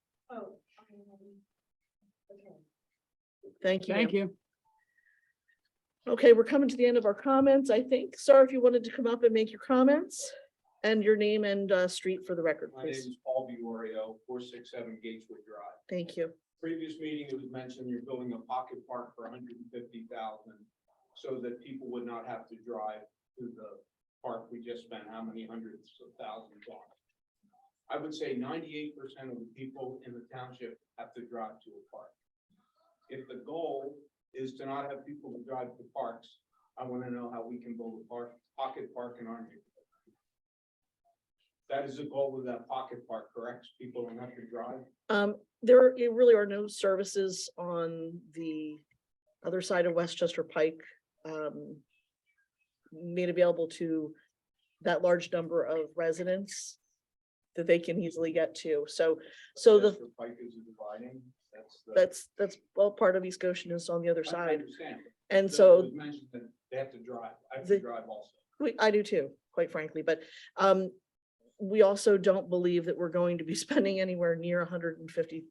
Thank you. Thank ma'am. you. Okay, we're coming to the end of our comments, I think. Sorry if you wanted to come up and make your comments and your name and street for the record, My name please. is Paul Biorio, 467 Gateswood Drive. Thank you. Previous meeting, it was mentioned you're building a pocket park for 150,000 so that people would not have to drive to the park we just spent how many hundreds of thousands on. I would say 98% of the people in the township have to drive to a park. If the goal is to not have people to drive to parks, I want to know how we can build a pocket park in our neighborhood. That is the goal of that pocket park, correct? People don't have to drive. There really are no services on the other side of Westchester Pike made available to that large number of residents that they can easily get to. So the Westchester Pike is dividing. that's well, part of East Goshen is on the other I side. understand. And It so was mentioned that they have to drive. I have to drive also. I do too, quite frankly, but we also don't believe that we're going to be spending anywhere near $150,000.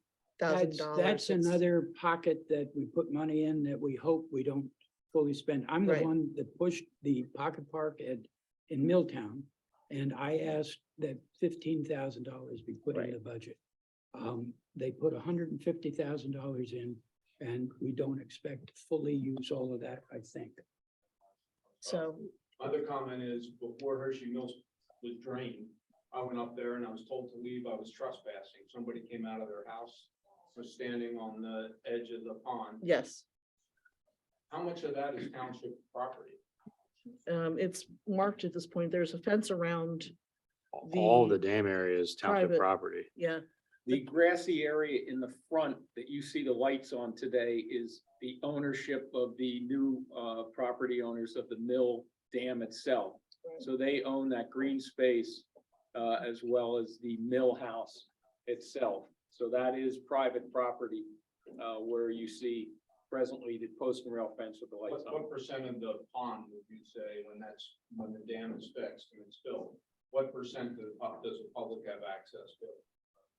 That's another pocket that we put money in that we hope we don't fully spend. I'm the Right. one that pushed the pocket park in Milltown. And I asked that $15,000 be put in the budget. They put $150,000 in, and we don't expect to fully use all of that, I think. So, Other comment is before Hershey Mills was drained, I went up there and I was told to leave. I was trespassing. Somebody came out of their house, was standing on the edge of the pond. yes, How much of that is township property? it's marked at this point. There's a fence around. All the dam areas, township private- property. Yeah, The grassy area in the front that you see the lights on today is the ownership of the new property owners of the mill dam itself. So they own that green space as well as the mill house itself. So that is private property where you see presently the post and rail fence with the lights on. What percent of the pond would you say when the dam is fixed and it's filled? What percent does the public have access to?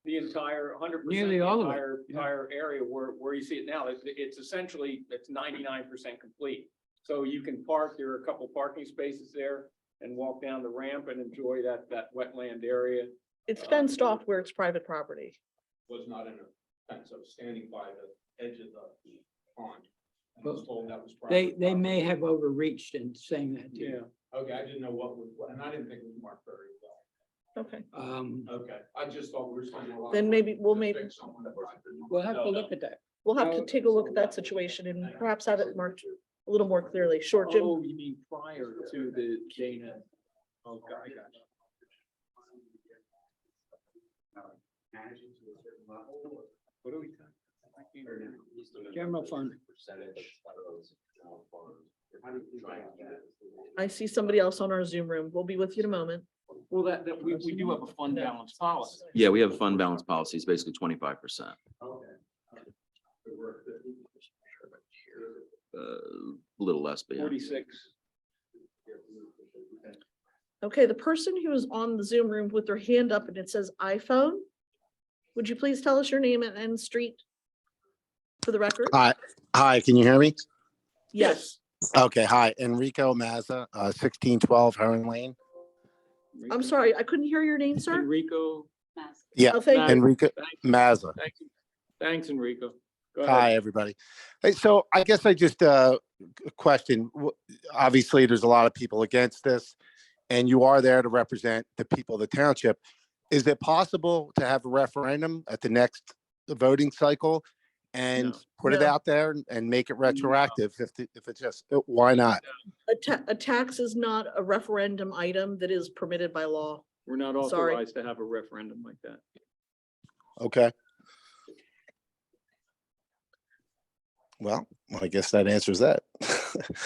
The entire 100%. Nearly all of it, yeah. Entire area where you see it now, it's essentially, it's 99% complete. So you can park, there are a couple parking spaces there and walk down the ramp and enjoy that wetland area. It's fenced off where it's private property. Was not in a fence, I was standing by the edge of the pond. And I was told that was. private They may property. have overreached in saying that to Yeah. you. Okay, I didn't know what was, and I didn't think it was marked very well. Okay, Okay, I just thought we were spending a lot. Then of maybe- money we'll to maybe- fix someone that was- We'll have to No, look at that. we'll have to take a look at that situation and perhaps have it marked a little more clearly. Sure, Jim? Oh, you mean prior to the Dana? Okay, I got you. Managing to a certain level. What are we talking? General fund. I see somebody else on our Zoom room. We'll be with you in a moment. Well, we do have a fund balance policy. Yeah, we have a fund balance policy, it's basically 25%. A little less, but yeah. 46. Okay, the person who is on the Zoom room with their hand up and it says iPhone, would you please tell us your name and street for the record? Hi, can you hear me? Yes, Okay, hi, Enrico Mazza, 1612 Heron Lane. I'm sorry, I couldn't hear your name, sir. Enrico. Yeah, Oh, thank you. Enrico Thank you. Mazza. Thank you. Thanks, Enrico. Go Hi, ahead. everybody. Hey, so I guess I just question, obviously, there's a lot of people against this, and you are there to represent the people of the township. Is it possible to have a referendum at the next voting cycle and No. put it No. out there and make it retroactive if it's just, why not? A tax is not a referendum item that is permitted by law. We're not Sorry. authorized to have a referendum like that. Okay. Well, I guess that answers that.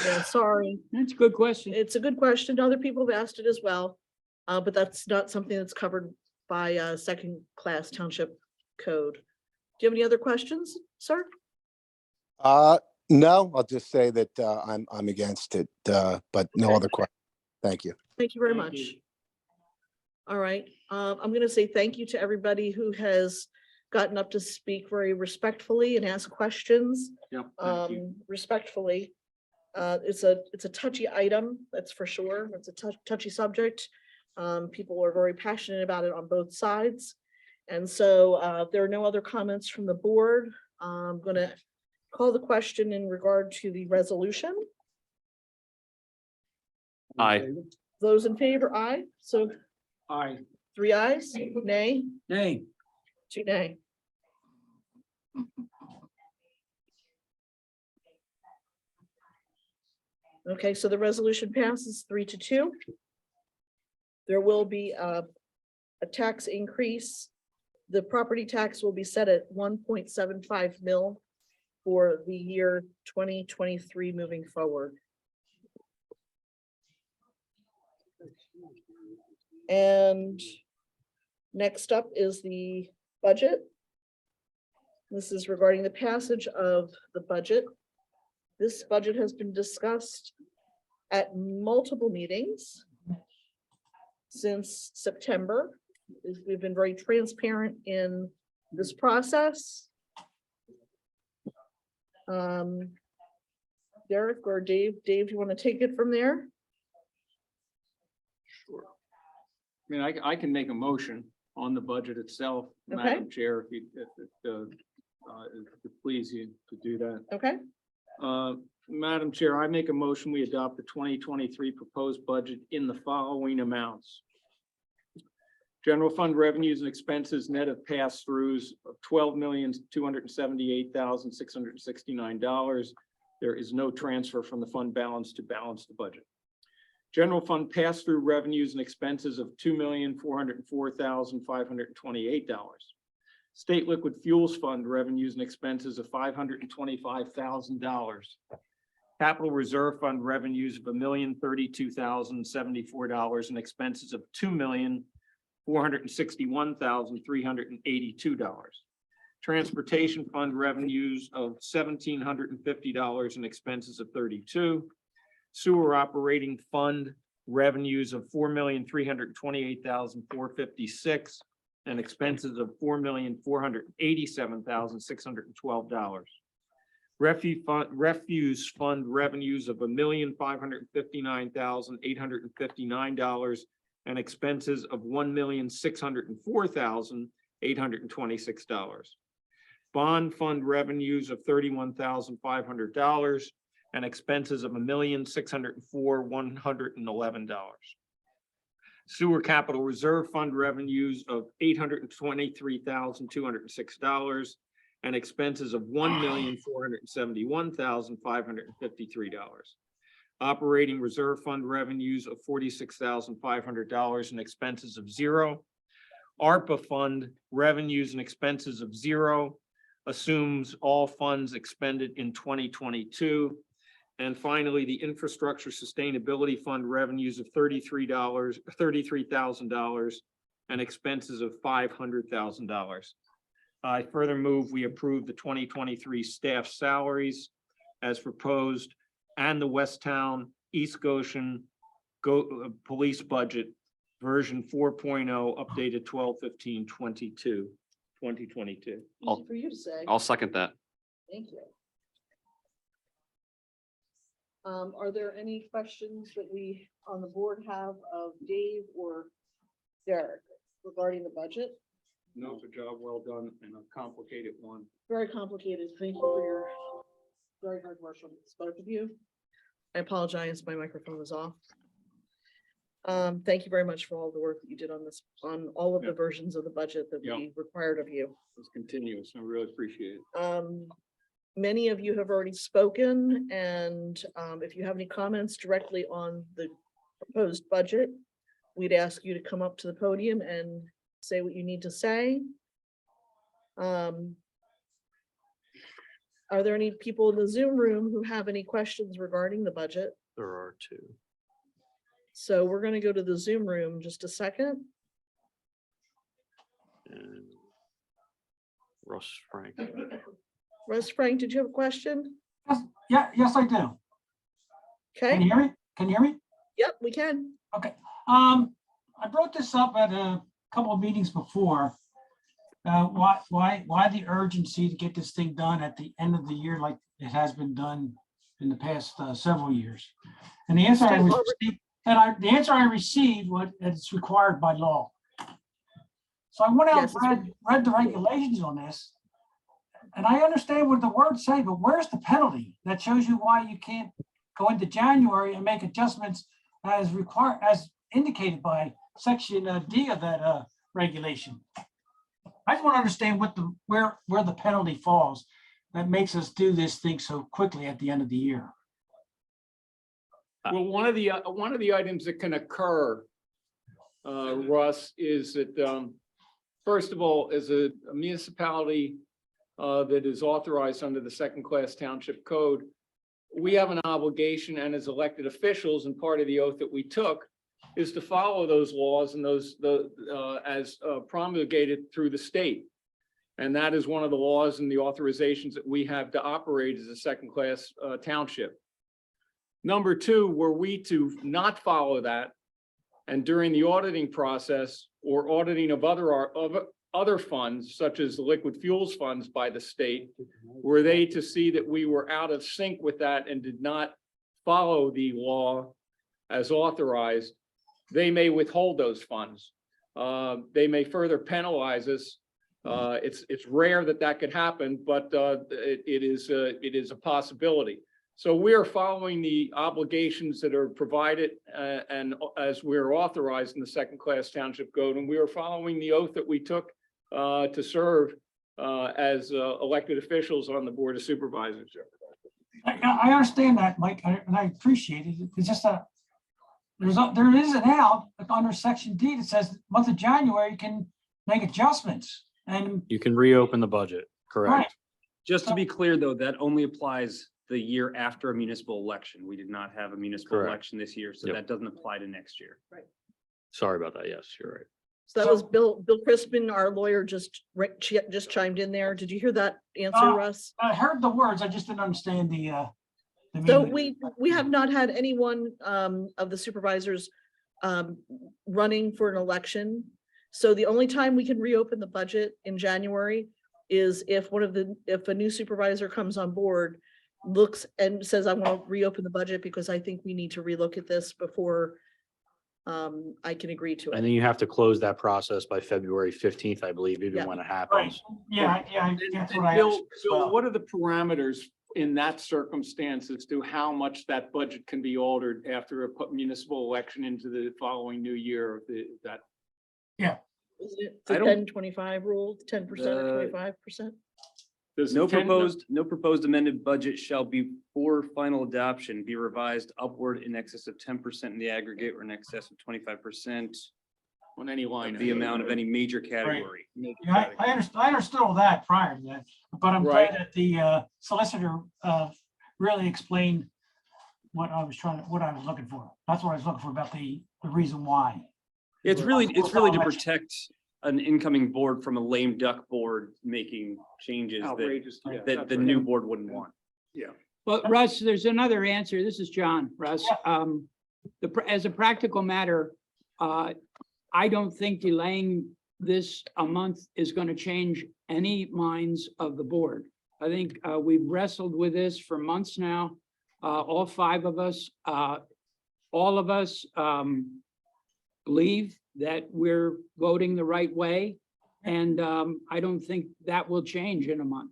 Yeah, sorry. That's a good question. It's a good question. Other people have asked it as well. But that's not something that's covered by second-class township code. Do you have any other questions, sir? No, I'll just say that I'm against it, but no other question. Thank you. Thank you very Thank much. you. All right, I'm gonna say thank you to everybody who has gotten up to speak very respectfully and ask questions Yep, thank you. respectfully. It's a touchy item, that's for sure. It's a touchy subject. People are very passionate about it on both sides. And so if there are no other comments from the board, I'm gonna call the question in regard to the resolution. Aye. Those in favor, aye. So Aye. 3 ayes, nay, Nay. 2 nay. Okay, so the resolution passes 3-2. There will be a tax increase. The property tax will be set at 1.75 mil for the year 2023 moving forward. And next up is the budget. This is regarding the passage of the budget. This budget has been discussed at multiple meetings since September. We've been very transparent in this process. Derek or Dave, do you want to take it from there? Sure. I mean, I can make a motion on the budget itself, Okay. Madam Chair, if it please you to do that. Okay, Madam Chair, I make a motion, we adopt the 2023 proposed budget in the following amounts. General fund revenues and expenses net of pass-throughs of $12,278,669. There is no transfer from the fund balance to balance the budget. General fund pass-through revenues and expenses of $2,404,528. State liquid fuels fund revenues and expenses of $525,000. Capital reserve fund revenues of $1,032,074 and expenses of $2,461,382. Transportation fund revenues of $1,750 and expenses of 32. Sewer operating fund revenues of $4,328,456 and expenses of $4,487,612. Refuse fund revenues of $1,559,859 and expenses of $1,604,826. Bond fund revenues of $31,500 and expenses of $1,604,111. Sewer capital reserve fund revenues of $823,206 and expenses of $1,471,553. Operating reserve fund revenues of $46,500 and expenses of $0. ARPA fund revenues and expenses of $0, assumes all funds expended in 2022. And finally, the infrastructure sustainability fund revenues of $33,000 and expenses of $500,000. I further move we approve the 2023 staff salaries as proposed and the Westtown East Goshen police budget version 4.0 updated 12/15/22. Easy for you to say. I'll second that. Thank you. Are there any questions that we on the board have of Dave or Derek regarding the budget? No, it's a job well done and a complicated one. Very complicated. Thank you for your very hard work on this, both of you. I apologize, my microphone was off. Thank you very much for all the work that you did on this, on all of the Yep. versions of the budget that Yep. we required of you. It's continuous. I really appreciate it. Many of you have already spoken, and if you have any comments directly on the proposed budget, we'd ask you to come up to the podium and say what you need to say. Are there any people in the Zoom room who have any questions regarding the budget? There are two. So we're gonna go to the Zoom room just a second. And Russ Frank. Russ Frank, did you have a question? Yes, I do. Can Okay, you hear me? Can you hear me? yep, we can. Okay. I brought this up at a couple of meetings before. Why the urgency to get this thing done at the end of the year like it has been done in the past several years? And the answer I received, was it's required by law. So I went out Yes, and read the regulations on this. And I understand what the words say, but where's the penalty that shows you why you can't go into January and make adjustments as required, as indicated by section D of that regulation? I just want to understand what where the penalty falls that makes us do this thing so quickly at the end of the year. Well, one of the items that can occur, Russ, is that, first of all, as a municipality that is authorized under the second-class township code, we have an obligation, and as elected officials, and part of the oath that we took is to follow those laws and those as promulgated through the state. And that is one of the laws and the authorizations that we have to operate as a second-class township. Number two, were we to not follow that, and during the auditing process or auditing of other funds, such as the liquid fuels funds by the state, were they to see that we were out of sync with that and did not follow the law as authorized, they may withhold those funds. They may further penalize us. It's rare that could happen, but it is a possibility. So we are following the obligations that are provided and as we're authorized in the second-class township code, and we are following the oath that we took to serve as elected officials on the Board of Supervisors. I understand that, Mike, and I appreciate it. It's just that there is an out under section D that says month of January you can make adjustments, and You can reopen the budget, right. correct? Just to be clear, though, that only applies the year after a municipal election. We did not have a municipal Correct. election this year, so Yep. that doesn't apply to next year. Sorry about that. Yes, you're right. So that was Bill Crispin, our lawyer, just chimed in there. Did you hear that answer, Russ? I heard the words, I just didn't understand the So meaning. we have not had anyone of the supervisors running for an election. So the only time we can reopen the budget in January is if if a new supervisor comes on board, looks and says, I want to reopen the budget because I think we need to relook at this before I can agree to And it. then you have to close that process by February 15th, I believe, Yeah. even when it Right, happens. yeah, that's And what I Bill, asked as well. What are the parameters in that circumstance as to how much that budget can be altered after a municipal election into the following new year of that? Is it I the don't- 10-25 rule, 10% or 25%? Does No the 10 proposed amended budget shall be for final adoption, be revised upward in excess of 10% in the aggregate or in excess of 25% On any line. of the amount of any major category. Yeah, I understood all that prior to that, but I'm glad Right. that the solicitor really explained what I was looking for. That's what I was looking for about the reason why. It's really to protect an incoming board from a lame duck board making changes Outrageous. Yeah, that that's the right. new board wouldn't want. Well, Russ, there's another answer. This is John, Russ. As a practical matter, I don't think delaying this a month is going to change any minds of the board. I think we've wrestled with this for months now. All five of us, all of us believe that we're voting the right way. And I don't think that will change in a month.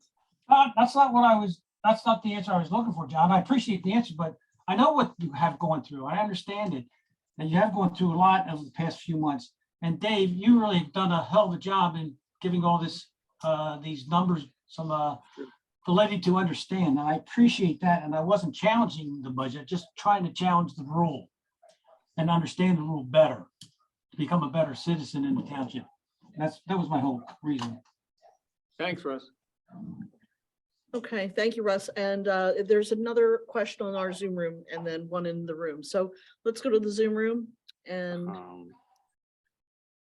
That's not the answer I was looking for, John. I appreciate the answer, but I know what you have gone through. I understand it. And you have gone through a lot over the past few months. And Dave, you really have done a hell of a job in giving all this, these numbers, some validity to understand. And I appreciate that. And I wasn't challenging the budget, just trying to challenge the rule and understand the rule better, to become a better citizen in the township. That was my whole reason. Thanks, Russ. Okay, thank you, Russ. And there's another question on our Zoom room and then one in the room. So let's go to the Zoom room. And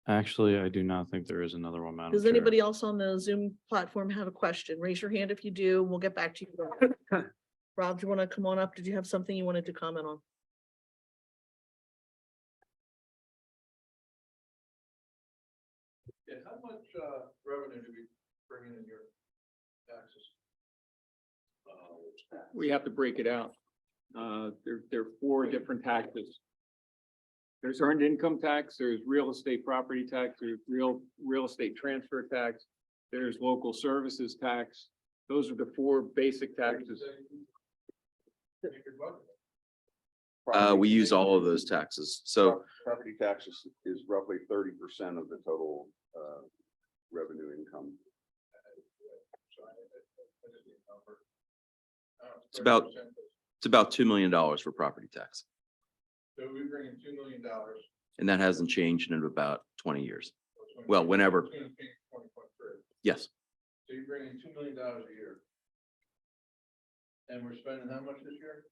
Actually, I do not think there is another one, Madam does Chair. anybody else on the Zoom platform have a question? Raise your hand if you do. We'll get back to you. Rob, do you want to come on up? Did you have something you wanted to comment on? Yeah, how much revenue do we bring in your taxes? We have to break it out. There are four different taxes. There's earned income tax, there's real estate property tax, there's real estate transfer tax, there's local services tax. Those are the four basic taxes. We use all of those taxes. So Property taxes is roughly 30% of the total revenue income. it's about $2 million for property tax. So we bring in $2 million. And that hasn't changed in about 20 years. Well, whenever. Yes. So you bring in $2 million a year. And we're spending how much this year?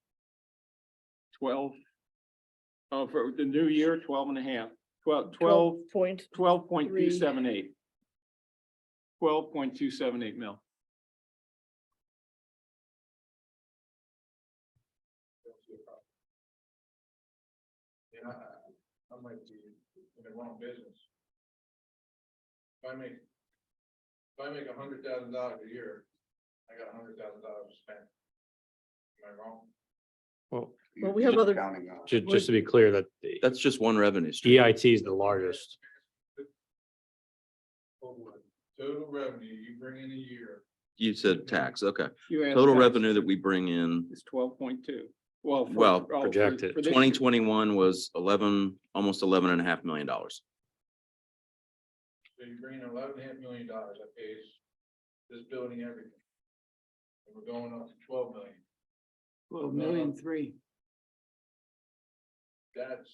12. Oh, for the new year, 12 and a half. 12.278. 12.278 mil. Yeah, I might be in the wrong business. If I make $100,000 a year, I got $100,000 to spend. Am I wrong? Well, we have other, Just to be clear that That's just one revenue stream. EIT is the largest. Total revenue you bring in a year. You said tax, okay. You asked Total tax. revenue that we bring in, It's 12.2. Well. Well, projected. 2021 was almost $11.5 million. So you bring in $11.5 million, that pays this building everything. And we're going up to 12 million. 12,000,003. That's,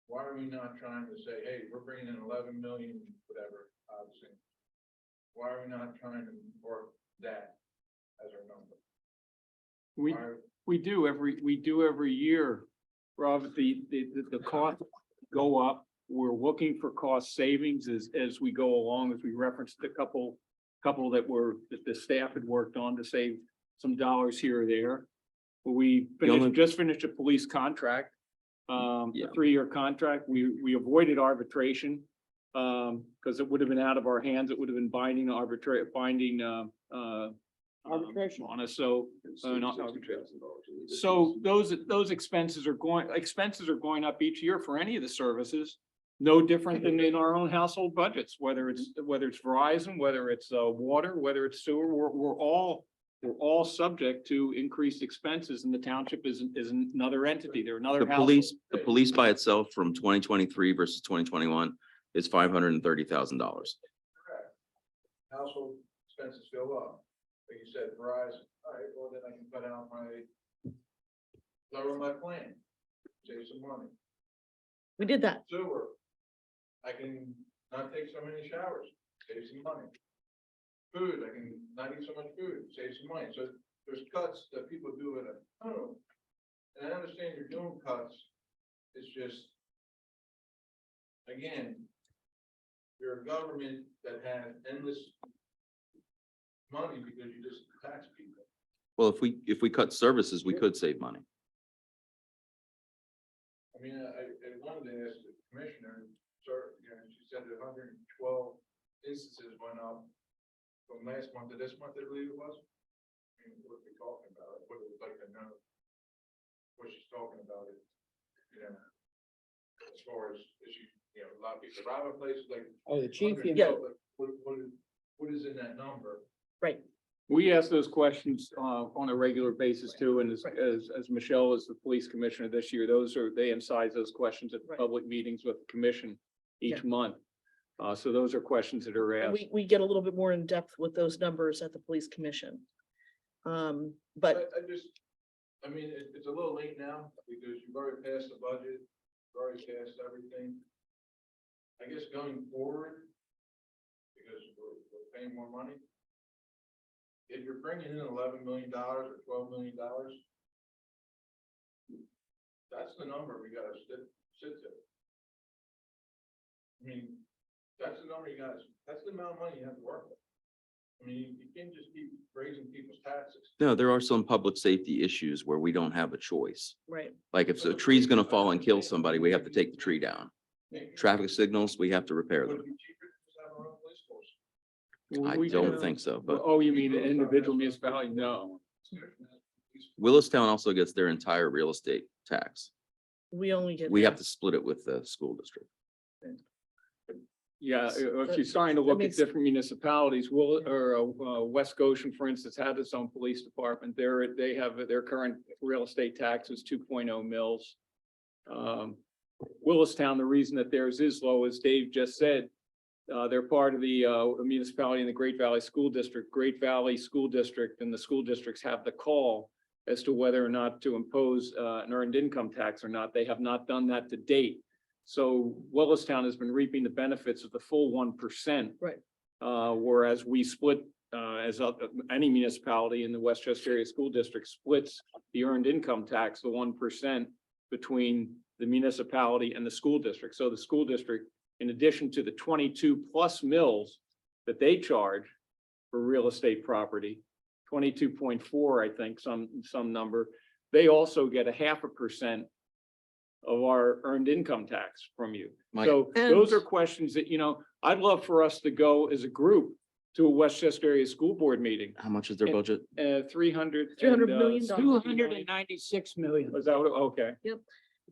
why are we not trying to say, hey, we're bringing in 11 million, whatever, obviously. Why are we not trying to work that as our number? We do every year, Rob, the costs go up We're looking for cost savings as we go along, as we referenced a couple that the staff had worked on to save some dollars here or there. We just finished a police contract, a 3-year contract. We avoided arbitration because it would have been out of our hands. It would have been binding arbitration on us. So not arbitration. So those expenses are going up each year for any of the services. No different than in our own household budgets, whether it's Verizon, whether it's water, whether it's sewer, we're all subject to increased expenses, and the township is another entity. They're another The household. the police by itself from 2023 versus 2021 is $530,000. Household expenses go up. Like you said, Verizon, all right, well, then I can cut out lower my plan, save some money. We did that. Sewer, I can not take so many showers, save some money. Food, I can not eat so much food, save some money. So there's cuts that people do at home. And I understand you're doing cuts. It's just, again, you're a government that has endless money because you just tax people. Well, if we cut services, we could save money. I mean, I wanted to ask the commissioner, sir, she said 112 instances went up from last month to this month, I believe it was. I mean, what are we talking about? What would like to know what she's talking about it, as far as issues, a lot of people robbing places like. Oh, the chief, 112, but what is in that number? Right. We ask those questions on a regular basis too, and as Michelle is the police commissioner this year, they emphasize those questions at Right. public meetings with the commission each Yeah. month. So those are questions that are And asked. we get a little bit more in depth with those numbers at the police commission. But I mean, it's a little late now because you've already passed the budget, you've already passed everything. I guess going forward, because we're paying more money. If you're bringing in $11 million or $12 million, that's the number we gotta sit to. I mean, that's the number that's the amount of money you have to work with. I mean, you can't just keep raising people's taxes. No, there are some public safety issues where we don't have a choice. right. Like if a tree's gonna fall and kill somebody, we have to take the tree down. Traffic signals, we have to repair Would them. it be cheaper to just have our own police force? I We don't can- think so, but Oh, you mean an individual municipality? No. Willistown also gets their entire real estate tax. We only get. We have to split it with the school district. Yeah, if That- you're starting to that look at makes- different municipalities, West Goshen, for instance, had its own police department. They have their current real estate tax is 2.0 mils. Willistown, the reason that theirs is low, as Dave just said, they're part of the municipality in the Great Valley School District. Great Valley School District and the school districts have the call as to whether or not to impose an earned income tax or not. They have not done that to date. So Willistown has been reaping the benefits of the full 1%. Right. Whereas we split, any municipality in the Westchester Area School District splits the earned income tax, the 1%, between the municipality and the school district. So the school district, in addition to the 22+ mils that they charge for real estate property, 22.4, I think, some number, they also get 0.5% of our earned income tax from you. Mike. So those And- are questions that, I'd love for us to go as a group to a Westchester Area School Board meeting. How much is their budget? 300. $300 million. $296 million. Was that, okay.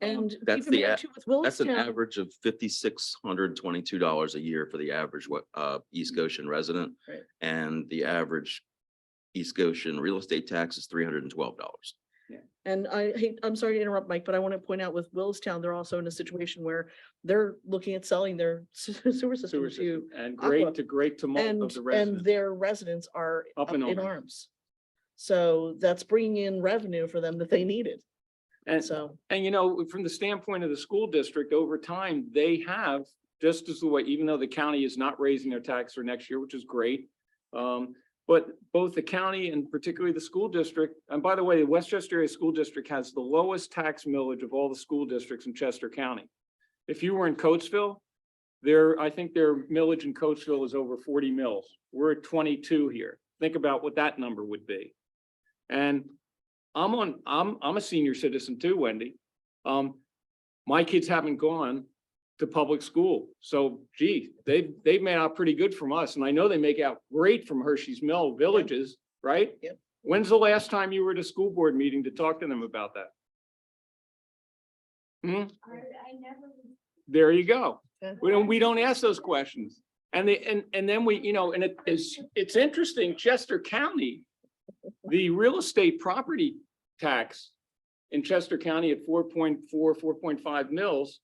And That's keep in the mind too with That's an Willistown, average of $5,622 a year for the average East Goshen resident. Right. And the average East Goshen real estate tax is $312. and I'm sorry to interrupt, Mike, but I want to point out with Willistown, they're also in a situation where they're looking at selling their sewer system Sewer to. system, and Aqua. great tumult And, of the and residents. their residents are Up up in in arms. arms. So that's bringing in revenue for them that they needed. And, So, from the standpoint of the school district, over time, they have, just as the way, even though the county is not raising their tax for next year, which is great. But both the county and particularly the school district, and by the way, the Westchester Area School District has the lowest tax millage of all the school districts in Chester County. If you were in Coatesville, I think their millage in Coatesville is over 40 mills. We're at 22 here. Think about what that number would be. And I'm a senior citizen too, Wendy. My kids haven't gone to public school. So gee, they've made out pretty good from us. And I know they make out great from Hershey's Mill villages, right? Yep. When's the last time you were at a school board meeting to talk to them about that? I never. There you go. Okay. We don't ask those questions. And then we, and it's interesting, Chester County, the real estate property tax in Chester County at 4.4, 4.5 mils,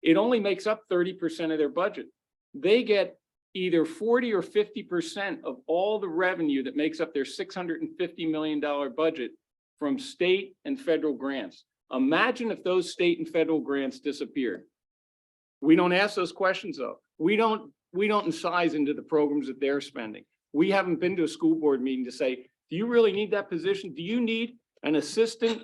it only makes up 30% of their budget. They get either 40 or 50% of all the revenue that makes up their $650 million budget from state and federal grants. Imagine if those state and federal grants disappeared. We don't ask those questions though. We don't incise into the programs that they're spending. We haven't been to a school board meeting to say, do you really need that position? Do you need an assistant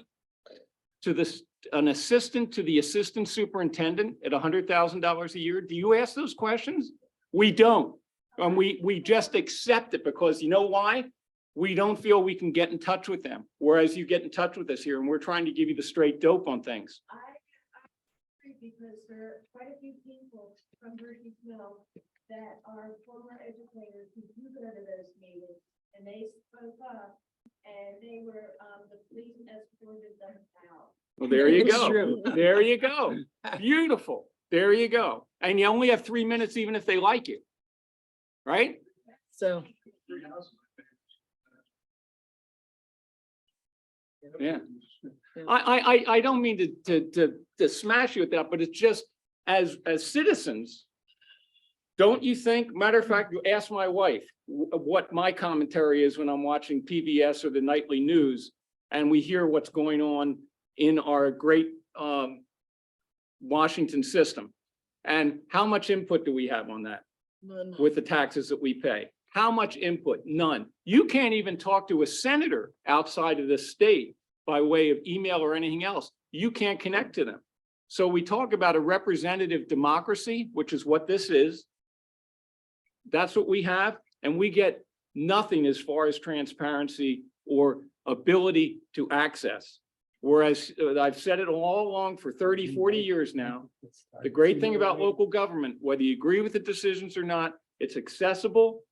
to the assistant superintendent at $100,000 a year? Do you ask those questions? We don't. And we just accept it because you know why? We don't feel we can get in touch with them. Whereas you get in touch with us here and we're trying to give you the straight dope on things. I agree because there are quite a few people from Hershey's Mill that are former educators who do go to those meetings, and they spoke up, and they were, the police escorted them out. Well, there you It's go. true. There you go. Beautiful. There you go. And you only have 3 minutes, even if they like you. Right? So, Yeah. I don't mean to smash you with that, but it's just as citizens, don't you think, matter of fact, you ask my wife what my commentary is when I'm watching PBS or the nightly news and we hear what's going on in our great Washington system. And how much input do we have on that none. with the taxes that we pay? How much input? None. You can't even talk to a senator outside of the state by way of email or anything else. You can't connect to them. So we talk about a representative democracy, which is what this is. That's what we have. And we get nothing as far as transparency or ability to access. Whereas I've said it all along for 30, 40 years now. The great thing about local government, whether you agree with the decisions or not, it's accessible,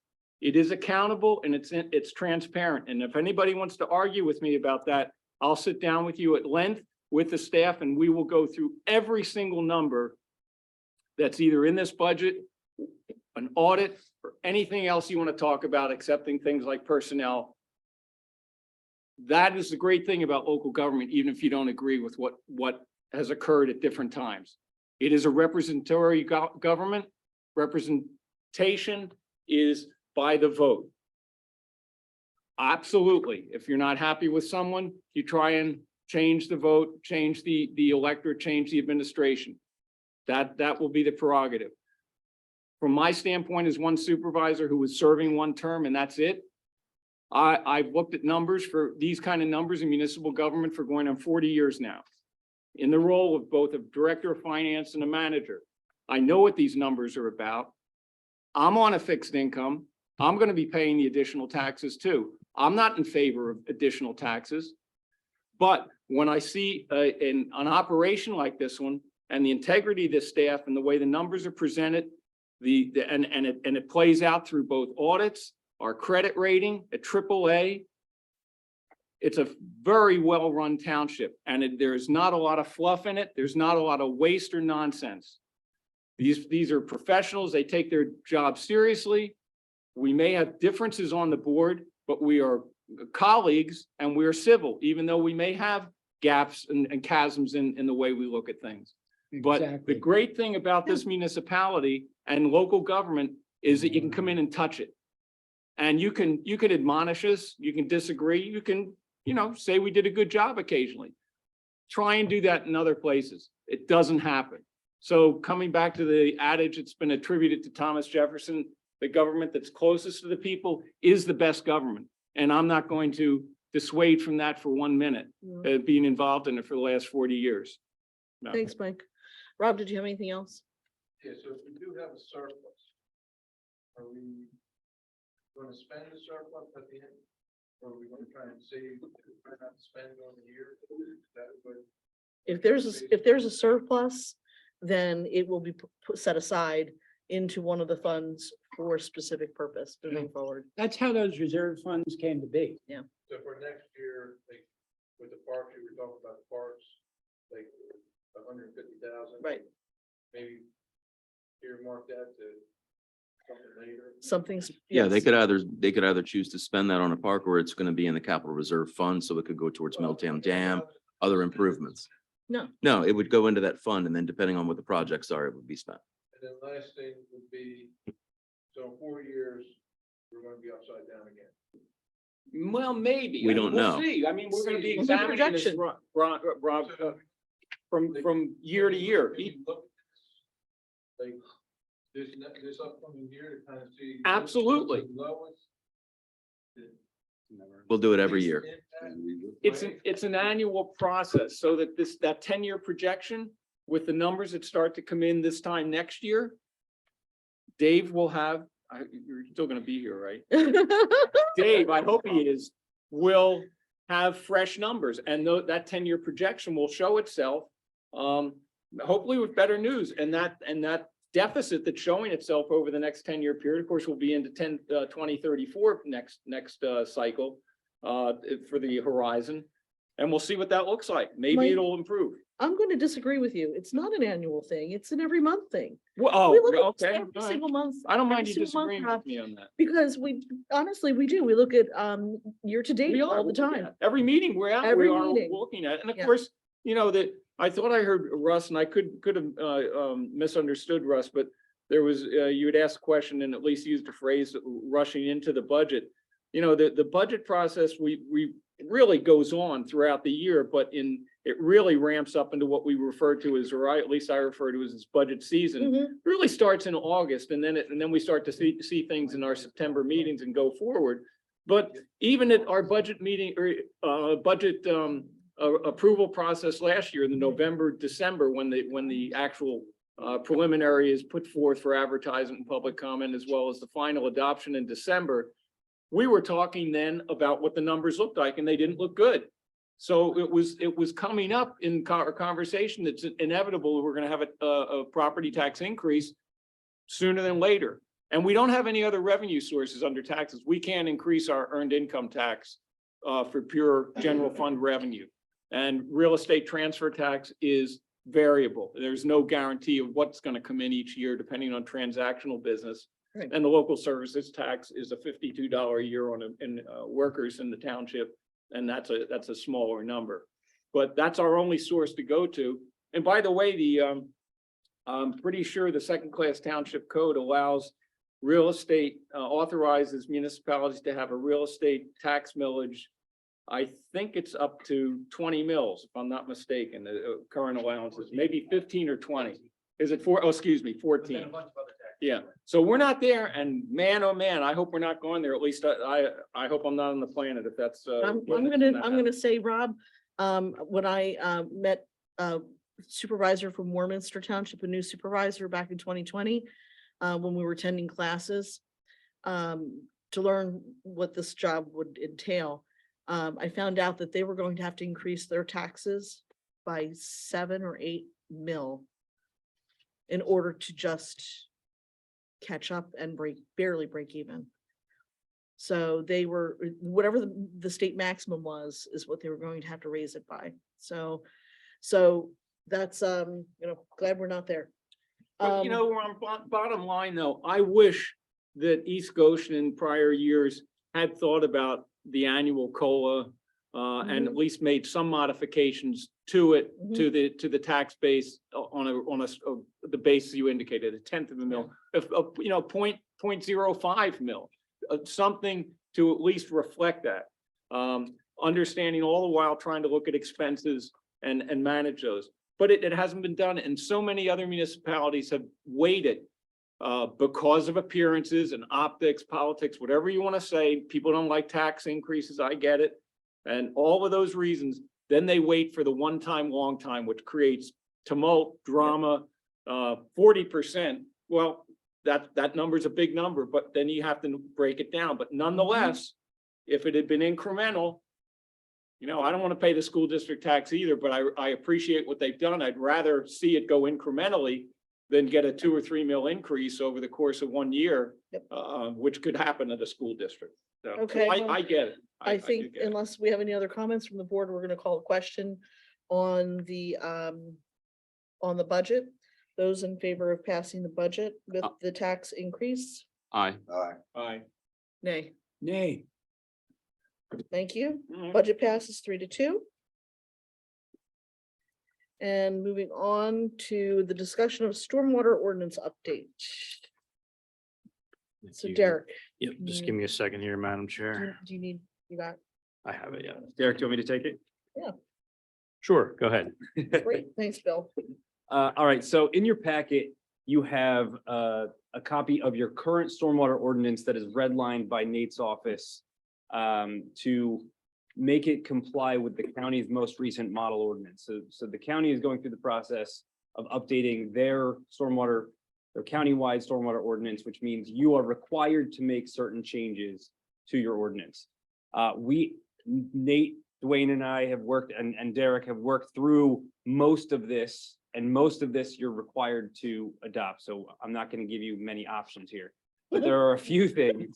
it is accountable, and it's transparent. And if anybody wants to argue with me about that, I'll sit down with you at length with the staff and we will go through every single number that's either in this budget, an audit, or anything else you want to talk about, accepting things like personnel. That is the great thing about local government, even if you don't agree with what has occurred at different times. It is a representatory government. Representation is by the vote. Absolutely. If you're not happy with someone, you try and change the vote, change the electorate, change the administration. That will be the prerogative. From my standpoint as one supervisor who was serving one term and that's it, I've looked at numbers for these kind of numbers in municipal government for going on 40 years now, in the role of both a director of finance and a manager. I know what these numbers are about. I'm on a fixed income. I'm going to be paying the additional taxes too. I'm not in favor of additional taxes. But when I see an operation like this one and the integrity of this staff and the way the numbers are presented, and it plays out through both audits, our credit rating at AAA, it's a very well-run township, and there's not a lot of fluff in it. There's not a lot of waste or nonsense. These are professionals. They take their job seriously. We may have differences on the board, but we are colleagues and we are civil, even though we may have gaps and chasms in the way we look at things. But the great thing about this municipality and local government is that you can come in and touch it. And you can admonish us, you can disagree, you can, say we did a good job occasionally. Try and do that in other places. It doesn't happen. So coming back to the adage that's been attributed to Thomas Jefferson, the government that's closest to the people is the best government. And I'm not going to dissuade from that for 1 minute, being involved in it for the last 40 years. No. Thanks, Mike. Rob, did you have anything else? Yeah, so if we do have a surplus, are we going to spend the surplus at the end? Or are we going to try and save, try not to spend on the year? Is that what- If there's a surplus, then it will be set aside into one of the funds for a specific purpose moving forward. That's how those reserve funds came to be. So for next year, like with the parks, you were talking about the parks, like 150,000. Right. Maybe earmark that to something later. Something's. Yeah, they yes. could either choose to spend that on a park or it's going to be in the capital reserve fund. So it could go towards Milltown Dam, other improvements. No, No, it would go into that fund and then depending on what the projects are, it would be spent. And then last thing would be, so in 4 years, we're going to be upside down again. Well, maybe. We I mean, don't we'll know. see. I mean, we're gonna be We'll do a examining this, projection. Rob, from year to year. Can you look at this, like, this upcoming year to kind of see. Absolutely. what's the lowest, We'll do it every least year. impact, It's an annual process, so that that 10-year projection with the numbers that start to come in this time next year, Dave will have, you're still gonna be here, right? Dave, I hope he is, will have fresh numbers, and that 10-year projection will show itself, hopefully with better news, and that deficit that's showing itself over the next 10-year period, of course, will be into 2034 next cycle, for the horizon, and we'll see what that looks like. Maybe Mike- it'll improve. I'm going to disagree with you. It's not an annual thing. It's an every month thing. Well, We look at okay, every all right. single month. I don't every mind you single month, disagreeing Rob, with me on that. because honestly, we do. We look at year to date We are all the looking time. at it. Every meeting we're at, we Every are meeting. looking at, it. And of Yeah. course, you know, that I thought I heard Russ, and I could have misunderstood Russ, but there was, you had asked a question and at least used the phrase rushing into the budget. You know, the budget process, we really goes on throughout the year, but it really ramps up into what we refer to as, or at least I refer to as budget season. Mhm. It really starts in August, and then we start to see things in our September meetings and go forward. But even at our budget meeting or budget approval process last year in the November, December, when the actual preliminary is put forth for advertisement and public comment, as well as the final adoption in December, we were talking then about what the numbers looked like, and they didn't look good. So it was coming up in our conversation that's inevitable. We're going to have a property tax increase sooner than later. And we don't have any other revenue sources under taxes. We can't increase our earned income tax for pure general fund revenue. And real estate transfer tax is variable. There's no guarantee of what's going to come in each year, depending on transactional business. Right. And the local services tax is a $52 a year on workers in the township. And that's a smaller number, but that's our only source to go to. And by the way, I'm pretty sure the second-class township code allows real estate, authorizes municipalities to have a real estate tax millage. I think it's up to 20 mils, if I'm not mistaken, the current allowances, maybe 15 or 20. Is it 14? Yeah, so we're not there, and man, oh man, I hope we're not going there. At least I hope I'm not on the planet if that's. I'm when gonna that happens. say, Rob, when I met supervisor from Warminster Township, a new supervisor back in 2020, when we were attending classes to learn what this job would entail, I found out that they were going to have to increase their taxes by 7 or 8 mil in order to just catch up and barely break even. So they were, whatever the state maximum was, is what they were going to have to raise it by. So that's, glad we're not there. But you know, on bottom line though, I wish that East Goshen in prior years had thought about the annual COLA and at least made some modifications to it, to the tax base on the base you indicated, 1/10 of a mil, if 0.05 mil, something to at least reflect that. Understanding all the while trying to look at expenses and manage those. But it hasn't been done, and so many other municipalities have waited because of appearances and optics, politics, whatever you want to say. People don't like tax increases, I get it. And all of those reasons, then they wait for the one time, long time, which creates tumult, drama, 40%. Well, that number's a big number, but then you have to break it down. But nonetheless, if it had been incremental, you know, I don't want to pay the school district tax either, but I appreciate what they've done. I'd rather see it go incrementally than get a 2 or 3 mil increase over the course of 1 year, which could happen at a school district. So Okay, well, I get it. I do think get it. unless we have any other comments from the board, we're gonna call a question on the budget. Those in favor of passing the budget with the tax increase? Aye. Aye. Nay. Nay. Thank you. Mhm. Budget passes 3-2. And moving on to the discussion of stormwater ordinance update. So Derek, Yep, just give me a second here, Madam Chair. do you need, you got, I have it, yeah. Derek, do you want me to take it? Sure, go ahead. great, thanks, Bill. All right, so in your packet, you have a copy of your current stormwater ordinance that is redlined by Nate's office to make it comply with the county's most recent model ordinance. So the county is going through the process of updating their stormwater, their countywide stormwater ordinance, which means you are required to make certain changes to your ordinance. Nate, Dwayne and I have worked, and Derek have worked through most of this, and most of this you're required to adopt. So I'm not going to give you many options here, but there are a few things.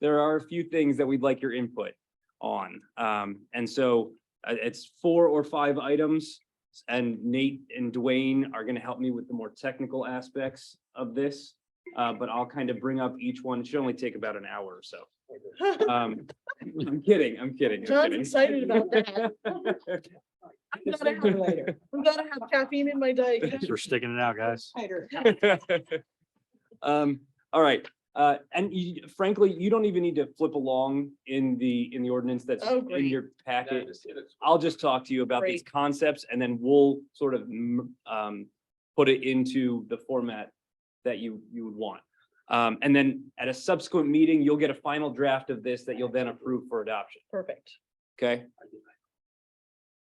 There are a few things that we'd like your input on. And so it's 4 or 5 items, and Nate and Dwayne are going to help me with the more technical aspects of this. But I'll kind of bring up each one. It should only take about an hour or so. I'm kidding. John's excited about that. We gotta have caffeine in my diet. Thanks for sticking it out, guys. All right. And frankly, you don't even need to flip along in the ordinance that's Oh, in great. your packet. I'll just talk to you about these Great. concepts, and then we'll sort of put it into the format that you would want. And then at a subsequent meeting, you'll get a final draft of this that you'll then approve for adoption. Perfect. Okay?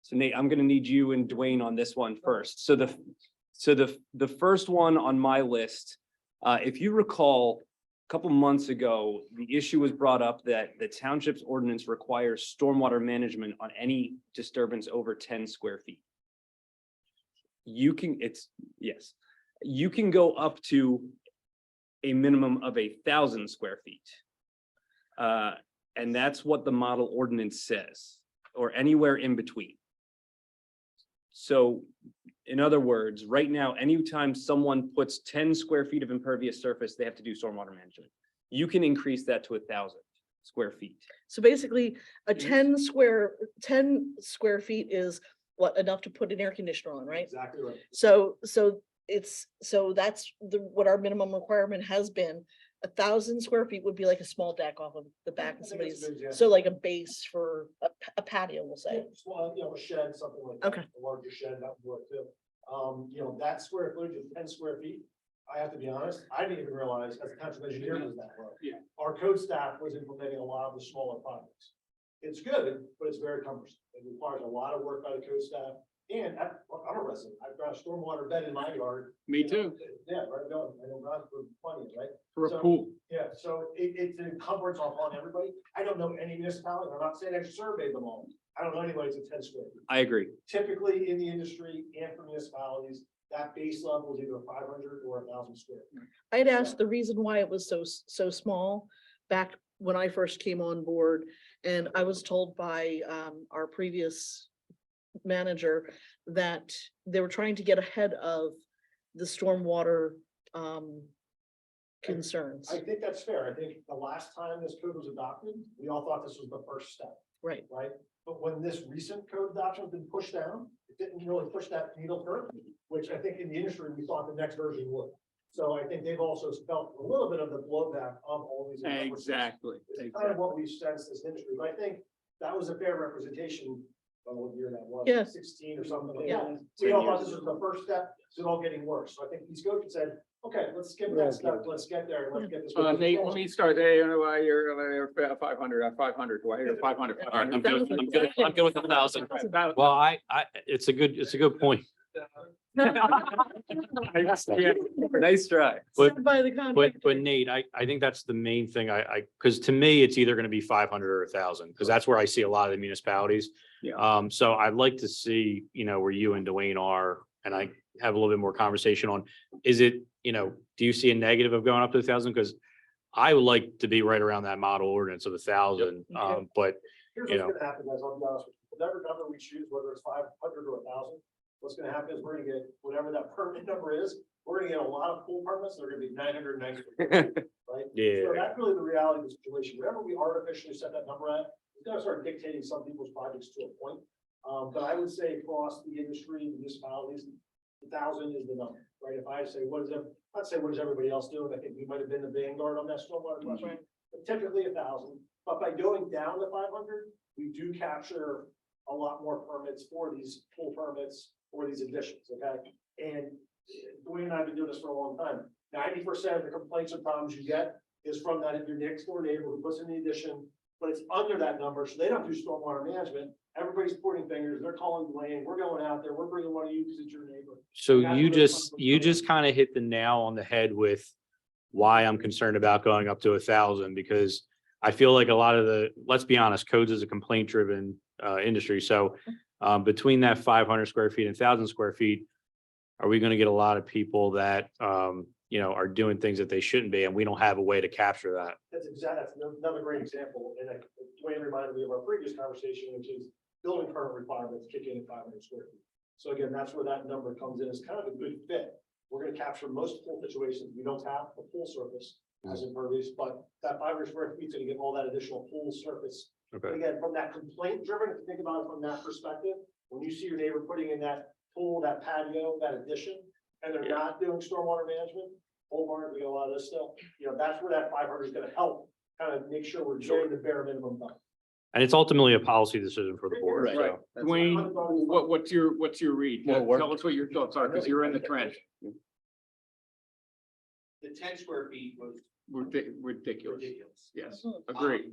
So Nate, I'm gonna need you and Dwayne on this one first. So the first one on my list, if you recall, a couple months ago, the issue was brought up that the township's ordinance requires stormwater management on any disturbance over 10 square feet. You can go up to a minimum of 1,000 square feet. And that's what the model ordinance says, or anywhere in between. So in other words, right now, anytime someone puts 10 square feet of impervious surface, they have to do stormwater management. You can increase that to 1,000 square feet. So basically, a 10 square feet is what, enough to put an air conditioner on, right? Exactly right. So that's what our minimum requirement has been. 1,000 square feet would be like a small deck off of the back of somebody's, so like a base for a patio, we'll say. Well, you know, a shed, something like Okay. that, a larger shed, that would work too. You know, that square footage of 10 square feet, I have to be honest, I didn't even realize as a township engineer was that low. Yeah. Our code staff was implementing a lot of the smaller projects. It's good, but it's very cumbersome. It requires a lot of work by the code staff. And I'm a resident. I've got a stormwater bed in my yard. Me too. Yeah, right, no, I know God's for plenty, right? For a So- pool. Yeah, so it's an encumbrance upon everybody. I don't know any municipality, I'm not saying I surveyed them all. I don't know anybody that's at 10 square feet. I agree. Typically in the industry and for municipalities, that base level is either 500 or 1,000 square. feet. I had asked the reason why it was so small back when I first came on board, and I was told by our previous manager that they were trying to get ahead of the stormwater concerns. I think that's fair. I think the last time this code was adopted, we all thought this was the first step, Right. right? But when this recent code adoption has been pushed down, it didn't really push that needle further, which I think in the industry, we thought the next version would. So I think they've also felt a little bit of the blowback of all these. Exactly. It's kind of what we've sensed this industry, but I think that was a fair representation of what year that was. Yeah. 16 or something like Yeah. that. We all thought this was the first step, it's all getting worse. So I think these coaches said, okay, let's skip that step, let's get there, and let's get this. Nate, let me start. Hey, why you're 500, at 500, why you're 500? All right, I'm good with 1,000. Well, it's a good point. Nice try. But- Set by the contract. But Nate, I think that's the main thing because to me, it's either gonna be 500 or 1,000, because that's where I see a lot of the municipalities. Yeah. So I'd like to see, where you and Dwayne are, and I have a little bit more conversation on, is it, do you see a negative of going up to 1,000? Because I would like to be right around that model ordinance of 1,000, but, Here's you what's know. gonna happen, guys, I'll be honest with you, whatever number we choose, whether it's 500 or 1,000, what's gonna happen is we're gonna get whatever that permit number is, we're gonna get a lot of pool permits, they're gonna be 990, right? Yeah. So that's really the reality of the situation, whatever we artificially set that number at, it's gonna start dictating some people's projects to a point. But I would say across the industry, municipalities, 1,000 is the number, right? If I say, I'd say, what is everybody else doing? I think we might have been the vanguard on that stormwater question, but typically 1,000. But by going down to 500, we do capture a lot more permits for these pool permits or these additions, okay? And Dwayne and I have been doing this for a long time. 90% of the complaints and problems you get is from that your next door neighbor who puts in the addition, but it's under that number, so they don't do stormwater management. Everybody's pointing fingers, they're calling Dwayne, we're going out there, we're bringing one of you because it's your neighbor. So That's you where the just, conflict you comes just kind of hit the nail on the head with why I'm concerned about going up to 1,000, because I feel like a lot of let's be honest, codes is a complaint driven industry. So between that 500 square feet and 1,000 square feet, are we going to get a lot of people that, are doing things that they shouldn't be, and we don't have a way to capture that? That's another great example, and Dwayne reminded me of our previous conversation, which is building permit requirements kick in at 500 square feet. So again, that's where that number comes in, it's kind of a good fit. We're gonna capture most pool situations, we don't have a pool surface as impervious, but that 500 square feet is gonna get all that additional pool surface. Okay. Again, from that complaint driven, if you think about it from that perspective, when you see your neighbor putting in that pool, that patio, that addition, and they're not doing stormwater management, whole barn, we got a lot of this still, that's where that 500 is gonna help kind of make sure we're getting the bare minimum done. And it's ultimately a policy decision for the board. Right. So. Dwayne, what's your read? Tell us what your thoughts are, because you're in the trench. The 10 square feet was Ridiculous. ridiculous. Yes, agreed.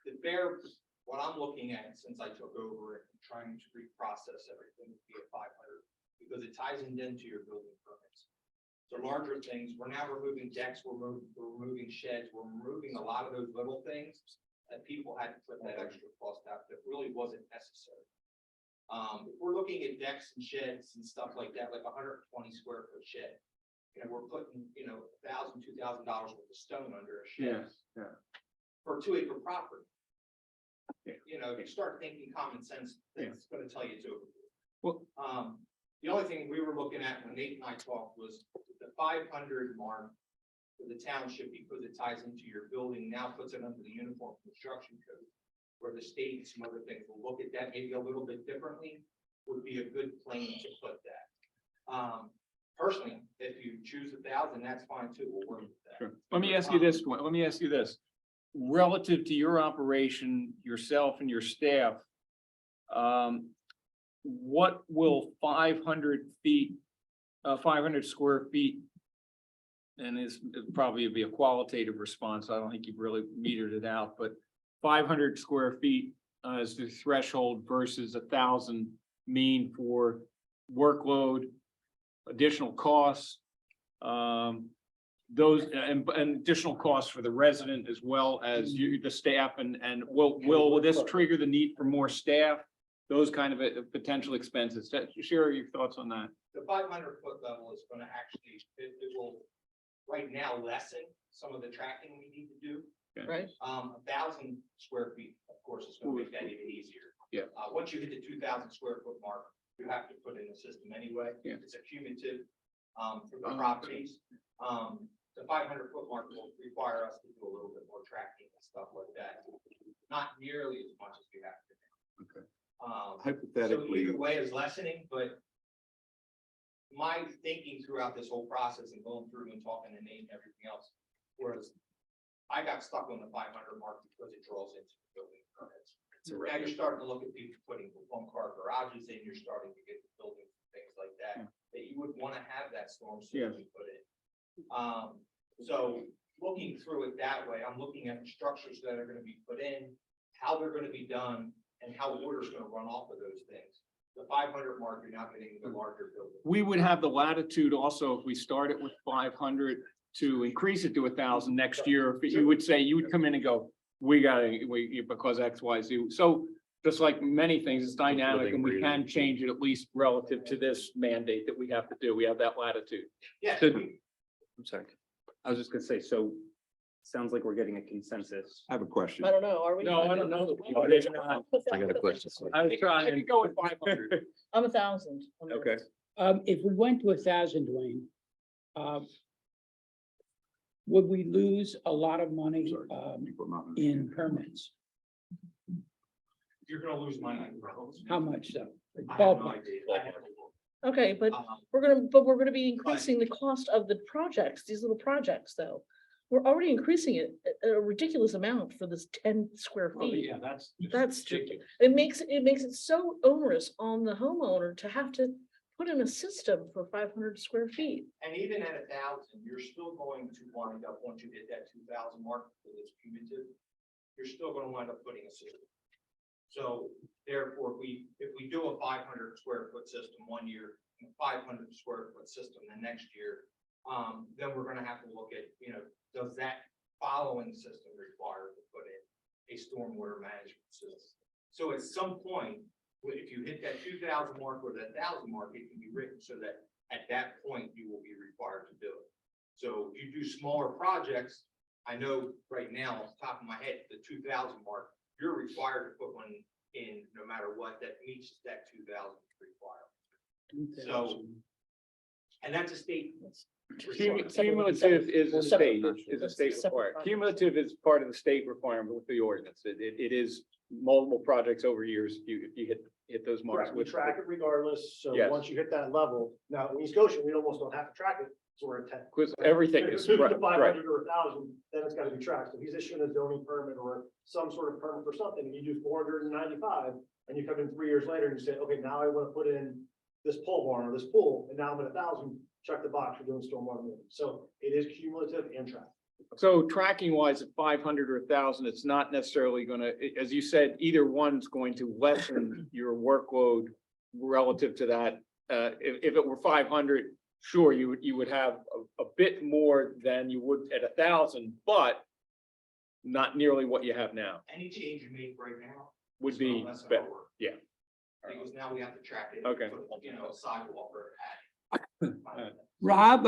The fair, what I'm looking at since I took over and trying to reprocess everything would be at 500, because it ties into your building permits. So larger things, we're now removing decks, we're removing sheds, we're removing a lot of those little things that people had to put that extra cost out that really wasn't necessary. If we're looking at decks and sheds and stuff like that, like 120 square foot shed, we're putting, $1,000, $2,000 worth of stone under a shed Yeah. for a 2-acre property. Yeah. You start thinking common sense, that's gonna tell you to. Well, The only thing we were looking at when Nate and I talked was the 500 mark for the township, because it ties into your building, now puts it under the Uniform Construction Code, where the state and some other things will look at that maybe a little bit differently, would be a good plane to put that. Personally, if you choose 1,000, that's fine too, we'll work with that. Sure. Let me ask you this, relative to your operation, yourself and your staff, what will 500 square feet, and it'd probably be a qualitative response, I don't think you've really metered it out, but 500 square feet as the threshold versus 1,000 mean for workload, additional costs, those and additional costs for the resident as well as you, the staff, and will this trigger the need for more staff? Those kind of potential expenses. Share your thoughts on that. The 500-foot level is gonna actually, it will right now lessen some of the tracking we need to do. Okay. Right. 1,000 square feet, of course, is gonna make that even easier. Yeah. Once you hit the 2,000 square foot mark, you have to put in a system anyway. Yeah. It's a cumulative, for the properties. The 500-foot mark will require us to do a little bit more tracking and stuff like that. Not nearly as much as we have to. Okay. So Hypothetically, either way is lessening, but my thinking throughout this whole process and going through and talking to Nate and everything else was I got stuck on the 500 mark because it draws into the building permits. Now you're starting to look at people putting one-car garages in, you're starting to get the buildings, things like that, that you would want to have that storm system put in. So looking through it that way, I'm looking at the structures that are going to be put in, how they're going to be done, and how water's going to run off of those things. the 500 mark, you're not getting the larger building. We would have the latitude also if we started with 500 to increase it to 1,000 next year. If you would say, you would come in and go, because X, Y, Z. So just like many things, it's dynamic and we can change it at least relative to this mandate that we have to do. We have that latitude. Yes, So- I'm sorry. I was just gonna say, so sounds like we're getting a consensus. I have a question. I don't know, are we? No, I don't know. I got a question. I was trying to go with 500. I'm 1,000. Okay. If we went to 1,000, Dwayne, would we lose a lot of money, in permits? you're gonna lose money. How much so? I have no Ballpark. idea. Okay, but we're gonna be increasing the cost of the projects, these little projects, though. We're already increasing it at a ridiculous amount for this 10 square Oh, feet. yeah, that's. That's ridiculous. It makes it so onerous on the homeowner to have to put in a system for 500 square feet. And even at 1,000, you're still going to wind up, once you hit that 2,000 mark, because it's cumulative, you're still gonna wind up putting a system. So therefore, if we do a 500 square foot system one year, and a 500 square foot system the next year, then we're gonna have to look at, does that following system require to put in a stormwater management system? So at some point, if you hit that 2,000 mark or that 1,000 mark, it can be written so that at that point you will be required to do it. So if you do smaller projects, I know right now, off the top of my head, the 2,000 mark, you're required to put one in no matter what that meets that 2,000 requirement. So, and that's a state. Cumulative is a state, is a state Separate requirement. project. Cumulative is part of the state requirement with the ordinance. It is multiple projects over years if you hit those marks. Correct, we with- track it regardless, so Yes. once you hit that level, now in East Goshen, we almost don't have to track it, so we're at 10. Because everything If is, it's right, 500 or 1,000, then it's gotta be tracked, so he's issuing a zoning permit or some sort of permit for something, and you do 495, and you come in 3 years later and you say, okay, now I wanna put in this pole barn or this pool, and now I'm at 1,000, check the box, we're doing stormwater management, so it is cumulative and tracked. So tracking wise, at 500 or 1,000, it's not necessarily gonna, as you said, either one's going to lessen your workload relative to that. If it were 500, sure, you would have a bit more than you would at 1,000, but not nearly what you have now Any change you make right now would is be less of better. our work. Yeah. Because now we have to track it. Okay. put, a sidewalk or Rob,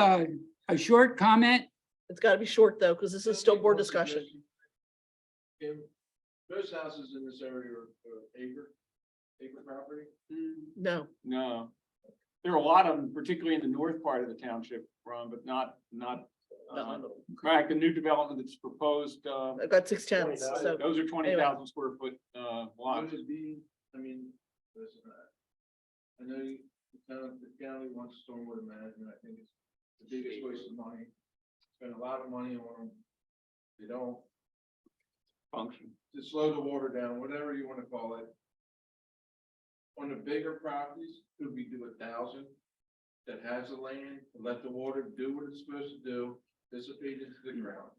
a short comment? It's gotta be short, though, because this is still board discussion. Most houses in this area are acre property. No, No. There are a lot of them, particularly in the north part of the township, Ron, but not. Correct, the new development that's proposed, I've got 610, so. those are 20,000 square foot, lots. Would it be, listen, I know the county wants stormwater management. I think it's the biggest waste of money. Spend a lot of money on them. They don't Function. to slow the water down, whatever you want to call it. On the bigger properties, could we do 1,000 that has the land, and let the water do what it's supposed to do, dissipate into the ground?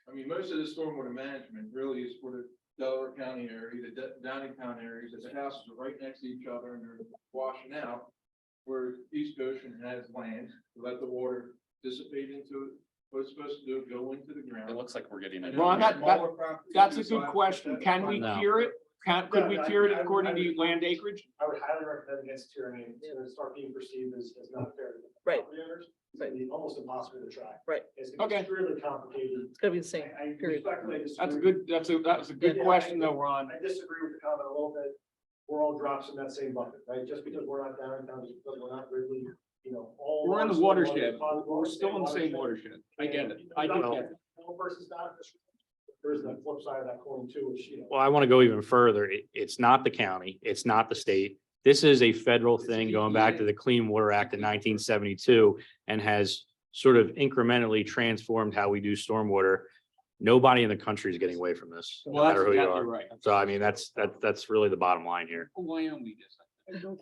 I mean, most of the stormwater management really is for the Delaware County area, the Downingtown areas, the houses are right next to each other and they're washing out. Where East Goshen has land, to let the water dissipate into what it's supposed to do, go into the ground. It looks like we're getting. Ron, that's a good question. Can we No. tier it? Could we tier it according to land acreage? I would highly recommend against tyranny, it's gonna start being perceived as not fair to the Right. property owners. It's gonna be almost impossible to track. Right. It's gonna be Okay. extremely complicated. It's gonna be the same, I period. respectfully disagree. That's a good Yeah, question though, Ron. I disagree with the comment a little bit. We're all drops in that same bucket, right? Just because we're not downtown, just because we're not Ridley, all. We're in the our watershed. stormwater- We're still in the same watershed. I get it. I do get it. One person's not. There is the flip side of that coin too, which, Well, I want to go even further. It's not the county, it's not the state. This is a federal thing going back to the Clean Water Act of 1972 and has sort of incrementally transformed how we do stormwater. Nobody in the country is getting away from this, no Well, that's matter who you exactly are. right. So I mean, that's really the bottom line here. Wyoming is. Yeah. So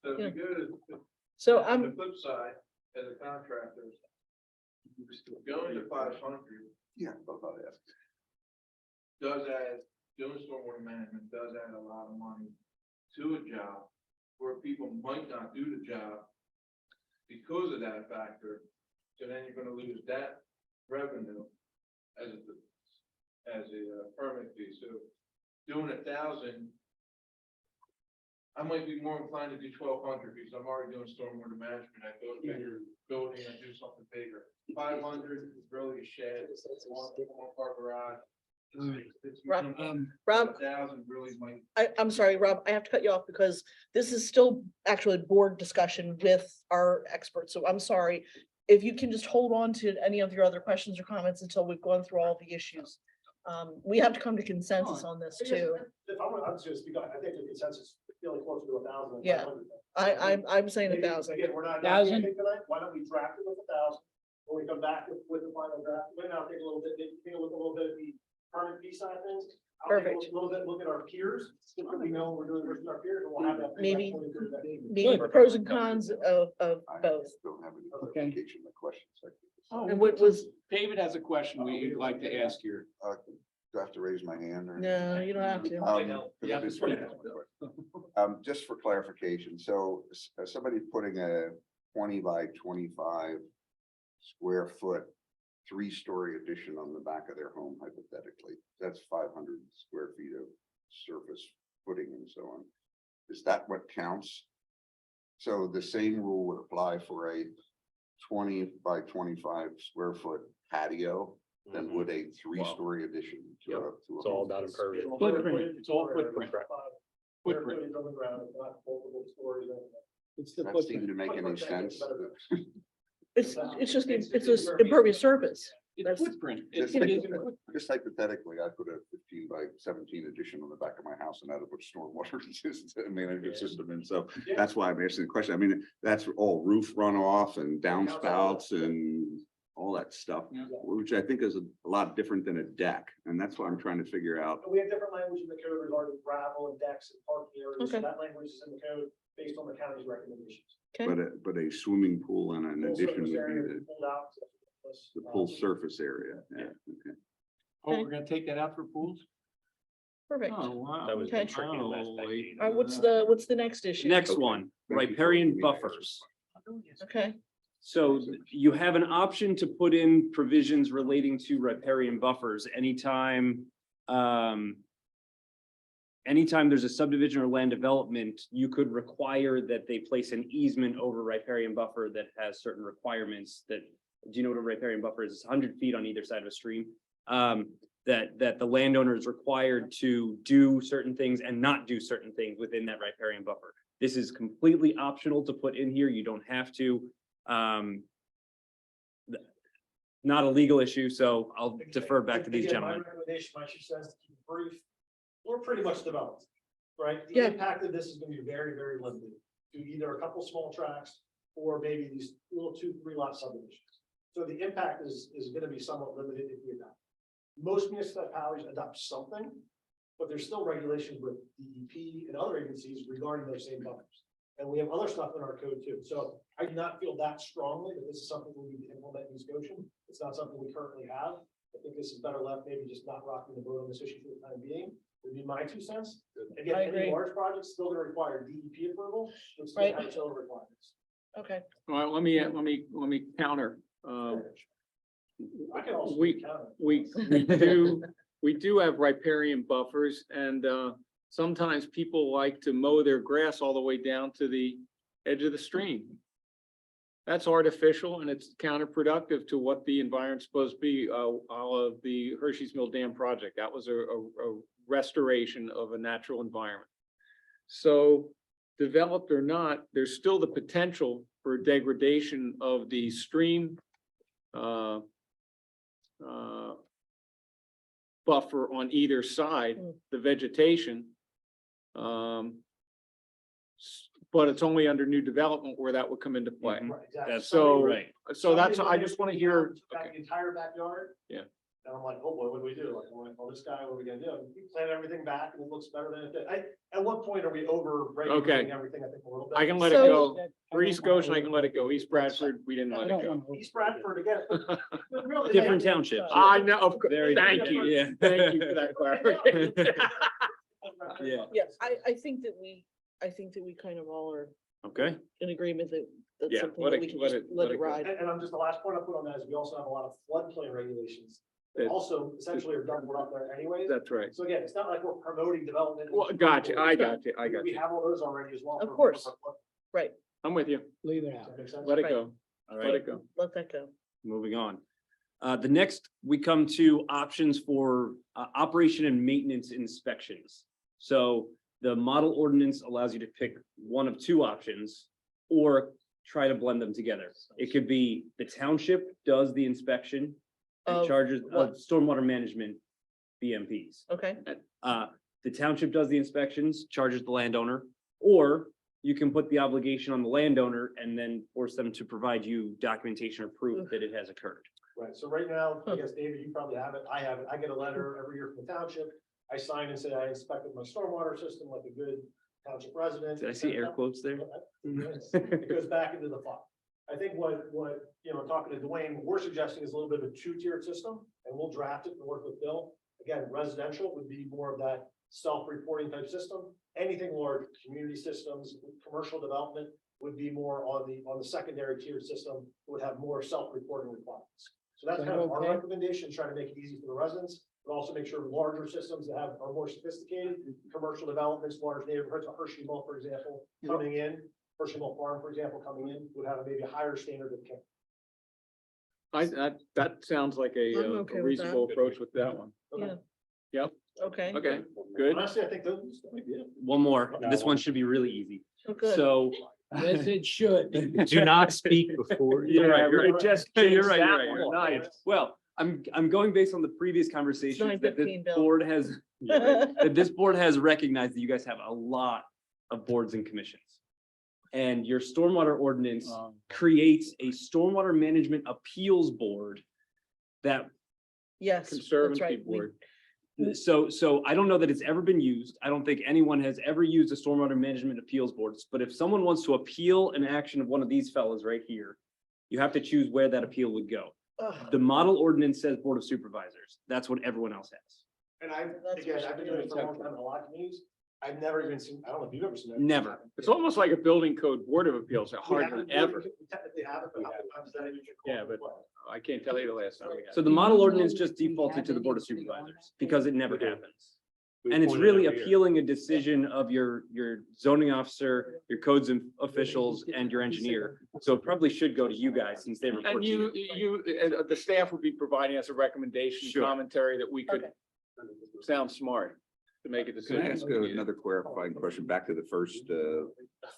if you go to So on the I'm, flip side, as a contractor, going to 500. Yeah. Does add, doing stormwater management does add a lot of money to a job where people might not do the job because of that factor. So then you're gonna lose that revenue as a permit fee. So doing 1,000, I might be more inclined to do 1,200 because I'm already doing stormwater management. I build a bigger building, I do something bigger. 500 is really a shed, it's one car garage. Rob, 1,000 really might. I'm sorry, Rob, I have to cut you off because this is still actually board discussion with our experts. So I'm sorry. If you can just hold on to any of your other questions or comments until we've gone through all the issues. We have to come to consensus on this too. If I'm just gonna speak on, I think the consensus is feeling closer to 1,000. Yeah. I'm saying 1,000. Again, we're not. 1,000? Tonight, why don't we draft it with 1,000? When we come back with the final draft, then I'll take a little bit, take a look a little bit at the permit fee side of things. I'll take Perfect. a little bit, look at our peers, see what we know we're doing versus our peers, and we'll have that. Maybe- feedback when we do that. Maybe pros and cons of I both. don't have any Okay. clarification, the questions. And what was, David has a question we'd like to ask here. Do I have to raise my hand or? no, you don't have to. Yeah, that's right. Just for clarification, so somebody putting a 20 by 25 square foot, 3-story addition on the back of their home hypothetically, that's 500 square feet of surface footing and so on. Is that what counts? So the same rule would apply for a 20 by 25 square foot patio than would a 3-story addition to a. It's all about impervious. Footprint. It's all footprint. Footprint is on the ground, it's not multiple stories. It's the That footprint. seemed to make any sense. It's just, it's just impervious surface. That's- It's footprint. Just It is. just hypothetically, I put a 15 by 17 addition on the back of my house and I had to put stormwater management system in. So that's why I'm asking the question. I mean, that's all roof runoff and downspouts and all that stuff, Yeah. which I think is a lot different than a deck. And that's why I'm trying to figure out. We have different language in the code regarding gravel and decks and parking areas, so Okay. that language is in the code based on the county's recommendations. Okay. But a swimming pool and an Full addition surface would area be pulled out, so it's, the full surface area. Yeah, okay. Oh, we're gonna take that out for pools? Perfect. Oh, wow. That was Okay. tricky last decade. All right, what's the next issue? Next Okay. one, Thank you for riparian letting me ask. buffers. Okay, So you have an option to put in provisions relating to riparian buffers anytime. Anytime there's a subdivision or land development, you could require that they place an easement over riparian buffer that has certain requirements that, do you know what a riparian buffer is? It's 100 feet on either side of a stream. That the landowner is required to do certain things and not do certain things within that riparian buffer. This is completely optional to put in here. You don't have to. Not a legal issue, so I'll defer back to these Again, gentlemen. My recommendation, my 2 cents, to keep it brief, we're pretty much developed, right? The Yeah. impact of this is gonna be very, very limited to either a couple small tracks or maybe these little 2-3 lot subdivisions. So the impact is gonna be somewhat limited if we adopt. Most municipalities adopt something, but there's still regulations with DEP and other agencies regarding those same buffers. And we have other stuff in our code too. So I do not feel that strongly that this is something we need to implement in Scotian. It's not something we currently have. I think this is better left, maybe just not rocking the boat on this issue for the time being, would be my 2 cents. Again, I any agree. large project's still gonna require DEP approval, but still Right. have its own requirements. okay. All right, let me counter. I can also we- count it. We do have riparian buffers and sometimes people like to mow their grass all the way down to the edge of the stream. That's artificial and it's counterproductive to what the environment's supposed to be, all of the Hershey's Mill Dam project. That was a restoration of a natural environment. So developed or not, there's still the potential for degradation of the stream buffer on either side, the vegetation. But it's only under new development where that would come into play. Right, exactly. That's So- right. So that's, Somebody I just want to hear, back the entire backyard. Yeah. And I'm like, oh boy, what do we do? Like, well, this guy, what are we gonna do? We plant everything back and it looks better than it did. At what point are we over regulating everything? I think a little bit. I can let it So- go. For East Goshen, I can let it go. East Bradford, we didn't let it go. East Bradford again. Really, Different they- townships. I know, of course. Very Thank different. you. Yeah. Thank you for that clarification. Yeah. Yes, I think that we I think that we kind of all are Okay, in agreement that that's Yeah, something let that it- we can let just it- let let it it go. ride. And I'm just, the last point I put on that is we also have a lot of floodplain regulations. that It- Also essentially are done, we're up there anyways. that's right. So again, it's not like we're promoting development. Well, gotcha, I got you, I got We you. have all those already as well. Of for- course. for- Right, I'm with you. Leave it Does out. that make sense? Let it Right. go. All Let right, it go. let that go. Moving on. The next, we come to options for operation and maintenance inspections. So the model ordinance allows you to pick one of two options or try to blend them together. It could be the township does the inspection and Of charges what? of stormwater management BMPs. Okay, The township does the inspections, charges the landowner, or you can put the obligation on the landowner and then force them to provide you documentation or proof that it has occurred. Right, so right now, I guess, David, you probably have it, I have it, I get a letter every year from the township. I sign and say I inspected my stormwater system like a good township resident. Did I see air quotes there? It goes back into the file. I think talking to Dwayne, what we're suggesting is a little bit of a two-tiered system, and we'll draft it and work with Bill. Again, residential would be more of that self-reporting type system. Anything large, community systems, commercial development would be more on the secondary tier system, would have more self-reporting requirements. So that's kind of our Okay. recommendation, try to make it easy for the residents, but also make sure larger systems that are more sophisticated, commercial developments, large neighborhoods, Hershey Mill, for example, coming in, Hershey Mill Farm, for example, coming in, would have maybe a higher standard of care. That sounds like I'm okay with reasonable that. approach with that one. yeah. Yep. Okay. Okay, good. Honestly, I think those might be it. One more. This one should be really easy. Oh, good. So. Yes, it should. Do not speak before. You're right, you're right. Just You're change right, that you're right, you're one. nice. Well, I'm going based on the previous conversations that this 9:15, Bill. board has, that this board has recognized that you guys have a lot of boards and commissions. And your stormwater ordinance creates a stormwater management appeals board that Yes, that's Conservancy right. We- board. So I don't know that it's ever been used. I don't think anyone has ever used a stormwater management appeals boards, but if someone wants to appeal an action of one of these fellows right here, you have to choose where that appeal would go. Ugh, The model ordinance says Board of Supervisors. That's what everyone else has. And I've been doing it for a long time in a lot of communities. I've never even seen, I don't know if you've ever seen that. Never. It's almost like a building code board of appeals, hardly ever. We technically have it, but oftentimes that you can call Yeah, it but- what. I can't tell you the last time we had. So the model ordinance just defaulted to the Board of Supervisors because it never happens. And it's really appealing a decision of your zoning officer, your codes officials, and your engineer. So it probably should go to you guys since they report And to you, you. the staff would be providing us a recommation, Sure. commentary that we could Okay. sound smart to make a Can I decision. ask another clarifying question back to the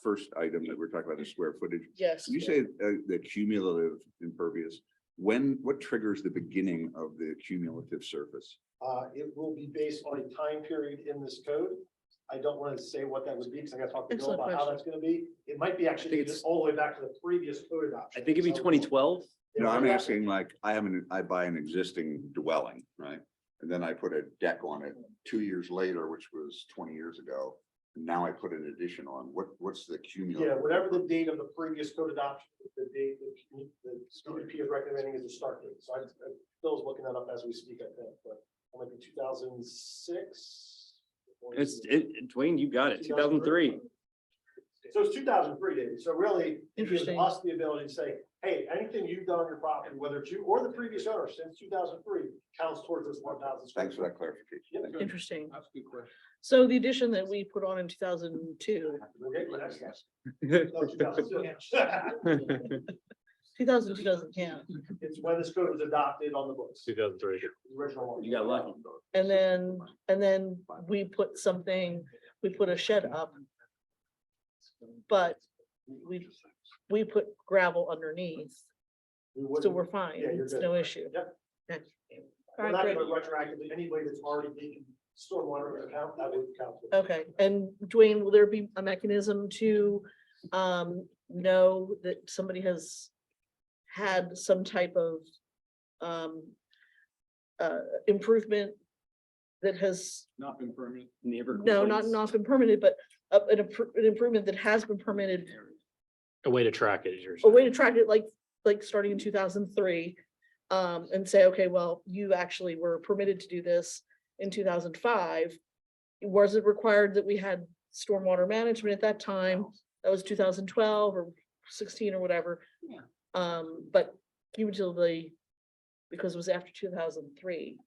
first item that we're talking about, the square footage? Yes. You say the cumulative impervious, what triggers the beginning of the cumulative surface? It will be based on a time period in this code. I don't want to say what that would be because I got to talk to Bill Excellent about how question. that's going to be. It might be actually it's- just all the way back to the previous code adoption. I think it'd be 2012. No, I'm asking like, I buy an existing dwelling, right? And then I put a deck on it 2 years later, which was 20 years ago. And now I put an addition on. What's the cumulative? Yeah, whatever the date of the previous code adoption, the date that the CDP is recommending is the start date. So Bill's looking that up as we speak, I think, but it might be 2006. Dwayne, you got it. 2003. So it's 2003, David. So really, it gives Interesting. us the ability to say, hey, anything you've done on your property, whether it's you or the previous owner since 2003, counts towards this 1,000. Thanks for that clarification. Yep. Thank you. Interesting. That's a good question. So the addition that we put on in 2002, We'll get to the next guess. No, 2002. 2002 doesn't count. It's when this code was adopted on the books, the 2003. original one. You got lucky. And then we put a shed up. But we put gravel underneath, We so wouldn't- we're fine. Yeah, you're It's good. no issue. Yep. Okay. We're All not right, gonna great. retroactively, anybody that's already taken stormwater account, that would count. Okay, and Dwayne, will there be a mechanism to know that somebody has had some type of improvement that has, Not been permanent. Neighbor no, not complaints. been permitted, but an improvement that has been permitted, A way to track it is yours. a way to track it, like starting in 2003, and say, okay, well, you actually were permitted to do this in 2005. Was it required that we had stormwater management at that time. That was 2012 or 16 or whatever. Yeah. But cumulatively, because it was after 2003.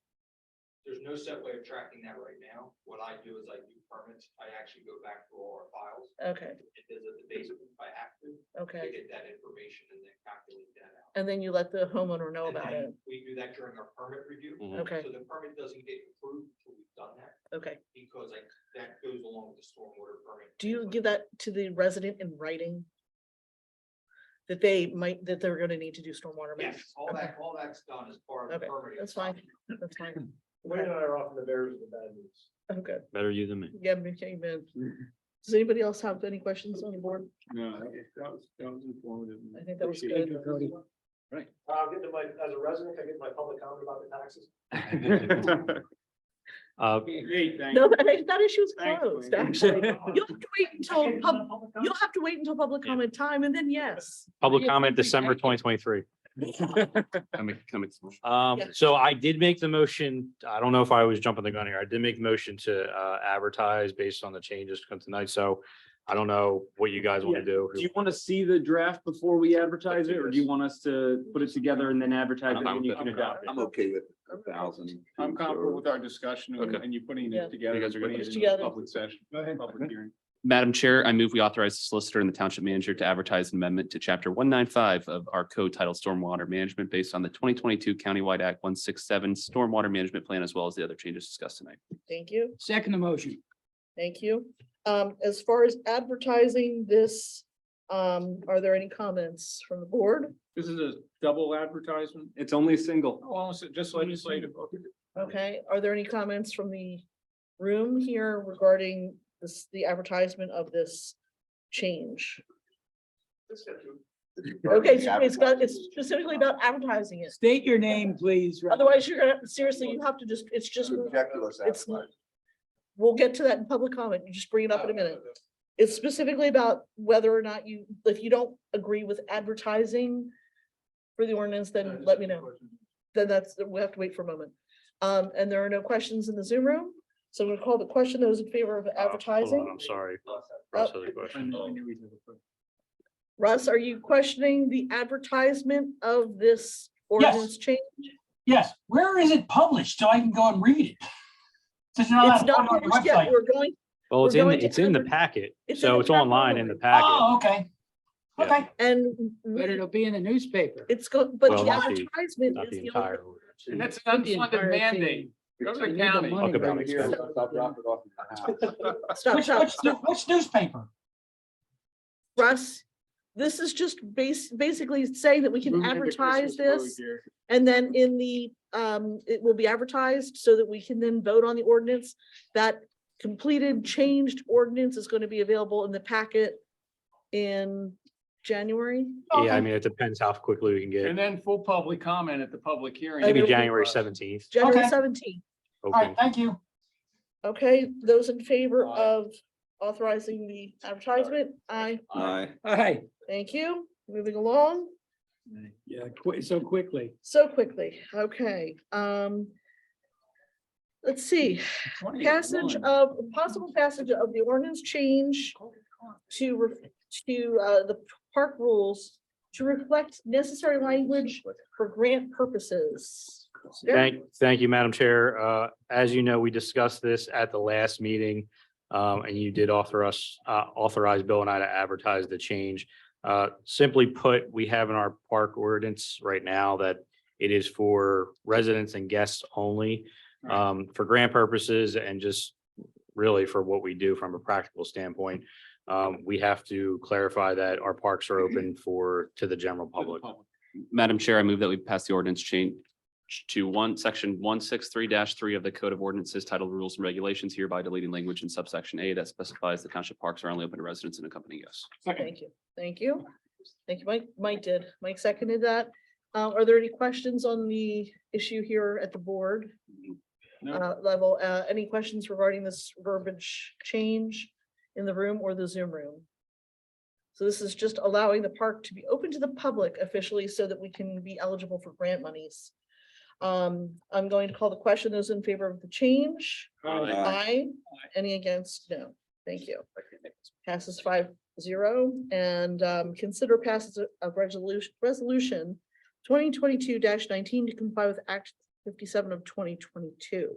There's no set way of tracking that right now. What I do is I do permits. I actually go back through all our files. Okay, It does at the basement if I have to okay. get that information and then calculate that out. And then you let the homeowner know And about then it. we do that during our permit review. Okay, So the permit doesn't get approved until we've done that, okay. because that goes along with the stormwater permit. Do you give that to the resident in writing? That they're gonna need to do stormwater Yes, management? all that's done as part of the Okay, permitting. that's fine, that's fine. Wayne and I are often the bearers of the bad news. Okay, Better you than me. yeah, okay, man. Does anybody else have any questions on the board? No, that was informative. I think that was Appreciate good. it, Cody. Right. I'll get to my, as a resident, I get my public comment about the taxes. Hey, thank No, that issue is Thanks, closed, Wayne. actually. You'll have to wait until, you'll have to wait until public Yeah. comment time and then yes. Public Yeah, comment please, December thank you. 2023. Can I make this motion? Yeah. So I did make the motion. I don't know if I was jumping the gun here. I did make the motion to advertise based on the changes come tonight. So I don't know what you guys want to do. Do you want to see the draft before we advertise it, or do you want us to put it together and then advertise it and you can adopt it? I'm okay with 1,000. I'm comfortable with our discussion Okay. and you putting Yeah. it together. You guys are good putting with it this? in a Together. Public session. Go ahead. Public hearing. Madam Chair, I move we authorize the solicitor and the township manager to advertise an amendment to chapter 195 of our code titled Stormwater Management based on the 2022 Countywide Act 167 Stormwater Management Plan, as well as the other changes discussed tonight. Thank you, Second the motion. thank you. As far as advertising this, are there any comments from the board? This is a double advertisement. It's only a single. Oh, is it just legislative? Okay. Okay, are there any comments from the room here regarding this, the advertisement of this change? Okay, so it's specifically about advertising it. State your name, please. Otherwise, you're gonna, seriously, you have to just, it's just, Ridiculous. it's, we'll get to that in public comment. You just bring it up in a minute. It's specifically about whether or not you, if you don't agree with advertising for the ordinance, then let me know. Then we have to wait for a moment. And there are no questions in the Zoom room. So I'm gonna call the question. Those in favor of Hold on, advertising? I'm sorry. Oh. Russ has a question. Russ, are you questioning the advertisement of this ordinance change? Yes, where is it published so I can go and read it? Since you're It's allowed to not put it on your published yet. website. We're going, Well, We're going to it's in the adver- packet. it's in So the it's online in the packet. packet. Oh, okay. Yeah. Okay, and But it'll be in the newspaper. it's but the Well, not the- advertisement Not is the the entire. only. And that's Not an the unfunded entire mandate. thing. Go to We the need the county. money. Talk about Right. expenses. Stop dropping it off in the house. Stop, stop. which newspaper? Russ, this is just basically saying that we can Moving into advertise Christmas mode this. here. And then in the, it will be advertised so that we can then vote on the ordinance. That completed changed ordinance is going to be available in the packet in January. Yeah, I mean, it depends how quickly we can And get, then full public comment at the public hearing. And maybe it'll be- January 17th. January Okay. 17th. All right, Open. thank you. Okay, those in favor of authorizing the advertisement? Aye. Aye. Hi. Thank you. Moving along Yeah, so quickly. so quickly. Okay, let's see. Passage of, possible passage of the ordinance change to the park rules to reflect necessary language for grant purposes. Thank you, Madam Chair. As you know, we discussed this at the last meeting. And you did authorize Bill and I to advertise the change. Simply put, we have in our park ordinance right now that it is for residents and guests only. For grant purposes and just really for what we do from a practical standpoint. We have to clarify that our parks are open to the general public. Madam Chair, I move that we pass the ordinance change to section 163-3 of the Code of Ordinances titled Rules and Regulations, hereby deleting language in subsection A that specifies the township parks are only open to residents and accompanying guests. Thank you. Thank you. Thank you, Mike. Mike seconded that. Are there any questions on the issue here at the board level? Any questions regarding this verbiage change in the room or the Zoom room? So this is just allowing the park to be open to the public officially so that we can be eligible for grant monies. I'm going to call the question. Those in favor of the change? Aye. Aye. Any against? No. Thank you. Passes 5-0 and consider passes of resolution 2022-19 to comply with Act 57 of 2022.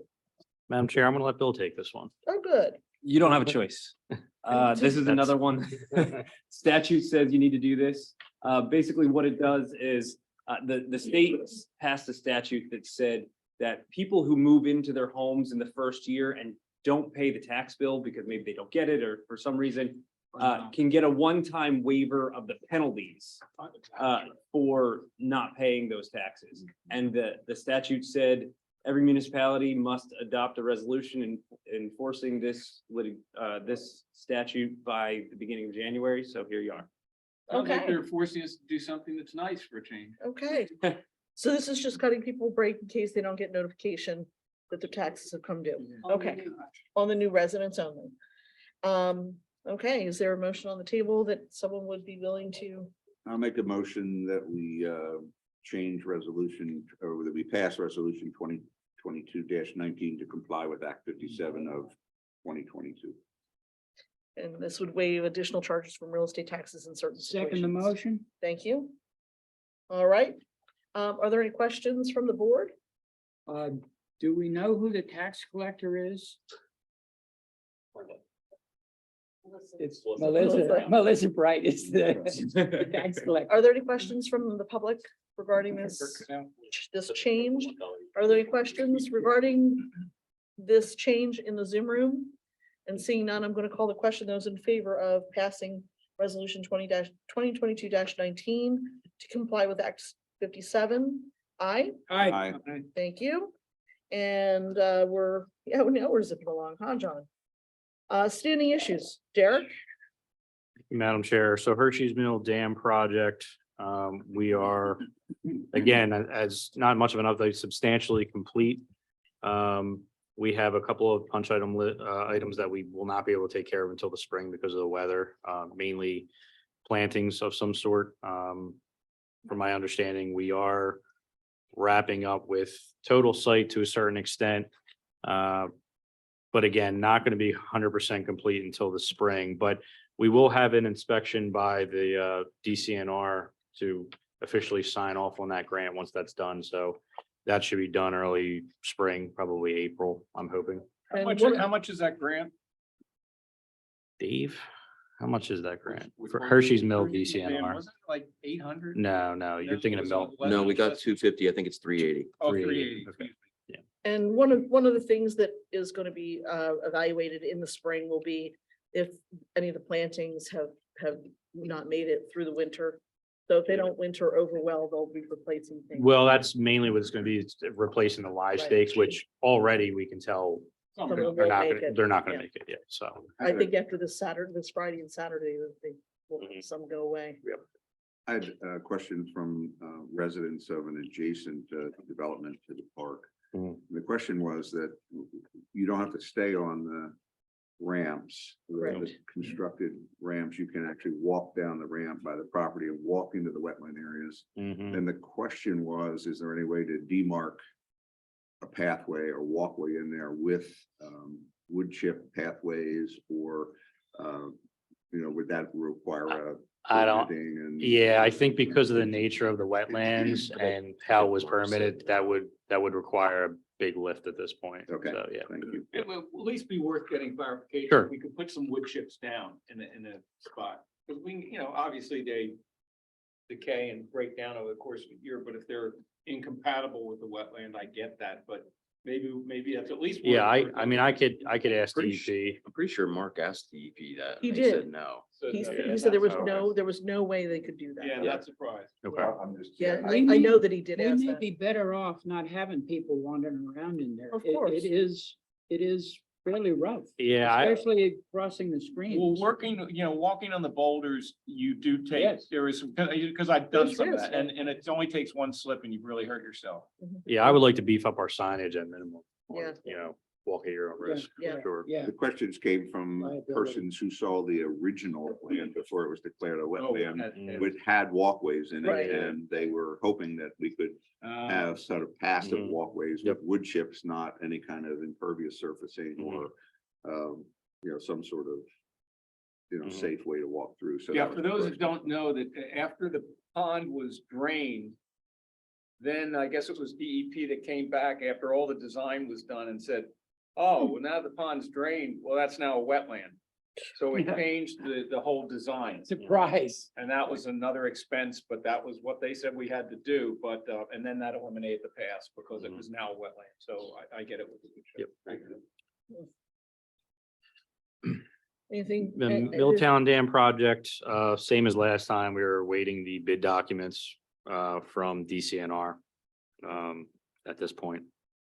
Madam Chair, I'm gonna let Bill take this one. Oh, good. You don't have a choice. This is another one. Statute says you need to do this. Basically what it does is, the state passed a statute that said that people who move into their homes in the first year and don't pay the tax bill because maybe they don't get it or for some reason, can get a one-time waiver of the penalties for not paying those taxes. And the statute said every municipality must adopt a resolution enforcing this statute by the beginning of January. So here you are. Sounds like Okay. they're forcing us to do something that's nice for a change. Okay. So this is just cutting people a break in case they don't get notification that their taxes have come due. Okay. On the new residents only. Okay, is there a motion on the table that someone would be willing to? I'll make a motion that we change resolution, or that we pass resolution 2022-19 to comply with Act 57 of 2022. And this would waive additional charges from real estate taxes in certain situations. Second the motion. Thank you. All right. Are there any questions from the board? Do we know who the tax collector is? It's Melissa Bright is the tax collector. Are there any questions from the public regarding this change? Are there any questions regarding this change in the Zoom room? And seeing none, I'm going to call the question. Those in favor of passing resolution 2022-19 to comply with Act 57. Aye. Aye. Thank you. And now we're zipping along, huh, John? Standing issues, Derek? Madam Chair, so Hershey's Mill Dam project, we are, again, as not much of an update, substantially complete. We have a couple of punch items that we will not be able to take care of until the spring because of the weather, mainly plantings of some sort. From my understanding, we are wrapping up with total site to a certain extent. But again, not going to be 100% complete until the spring, but we will have an inspection by the DCNR to officially sign off on that grant once that's done. So that should be done early spring, probably April, I'm hoping. How much is that grant? Dave, how much is that grant for Hershey's Mill DCNR? Wasn't it like 800? No, you're thinking of Mill. No, we got 250. I think it's 380. Oh, 380. 380. Okay. And one of the things that is going to be evaluated in the spring will be if any of the plantings have not made it through the winter. So if they don't winter over well, they'll be replacing things. Well, that's mainly what it's going to be, it's replacing the live Right. stakes, which already we can tell Some of them they're won't not make gonna, it. they're not gonna Yeah. make it yet, so. I think after this Friday and Saturday, that they will Mhm. some go away. I had a question from residents of an adjacent development to the park. Mhm. The question was that you don't have to stay on the ramps, the Correct. constructed ramps. You can actually walk down the ramp by the property and walk into the wetland areas. Mhm. And the question was, is there any way to demarc a pathway or walkway in there with wood chip pathways, or would that require a I don't, permitting and- yeah, I think because of the nature of the wetlands and how it was permitted, that would require a big lift at this point. Okay. So, yeah. Thank you. It will at least be worth getting clarification. Sure. We could put some wood chips down in a spot, because obviously they decay and break down over the course of a year, but if they're incompatible with the wetland, I get that, but maybe that's at least. Yeah, worth I mean, I could ask Pretty DEP. I'm pretty sure Mark asked DEP that. He and they did. said no. He Yeah, said there was that's no way they could do that. Yeah, not surprised. Okay. I'm just. Yeah, We I may- know that he did We ask may that. be better off not having people wandering around in there. Of It course. it is fairly rough. Yeah, Especially crossing the streams. Well, walking on the boulders, you do take, Yes. there is some, because I've done There's some of risk, that, and it only takes one slip and you've really hurt yourself. yeah, I would like to beef up our signage at minimum. Yeah. Walk at your own risk, Yeah. sure. Yeah. The questions came from Liability. persons who saw the original plan before it was declared a wetland, Mm. which had walkways in Right. it, and they were hoping that we could have sort of passive Mhm. walkways with wood chips, not any kind of impervious surfacing Mhm. or some sort of safe way to walk through. So Yeah, that for was the those who first- don't know that after the pond was drained, then I guess it was DEP that came back after all the design was done and said, oh, well, now the pond's drained. Well, that's now a wetland. So it Yeah. changed the whole design. Surprise. And that was another expense, but that was what they said we had to do. But, and then that eliminated the pass because it was now a wetland. So I get it with the. Yep. Thank you. Anything? The Milltown Dam project, same as last time, we were awaiting the bid documents from DCNR at this point,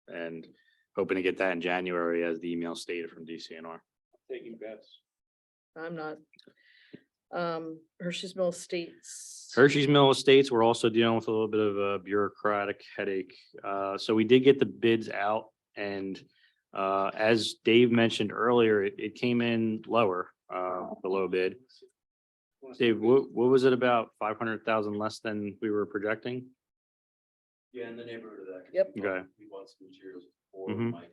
and hoping to get that in January, as the email stated from DCNR. Taking bets. I'm not. Hershey's Mill Estates. Hershey's Mill Estates, we're also dealing with a little bit of a bureaucratic headache. So we did get the bids out, and as Dave mentioned earlier, it came in lower, the low bid. Dave, what was it, about 500,000 less than we were projecting? Yeah, in the neighborhood of that. Yep. Okay. We bought some materials before, Mhm. Mike,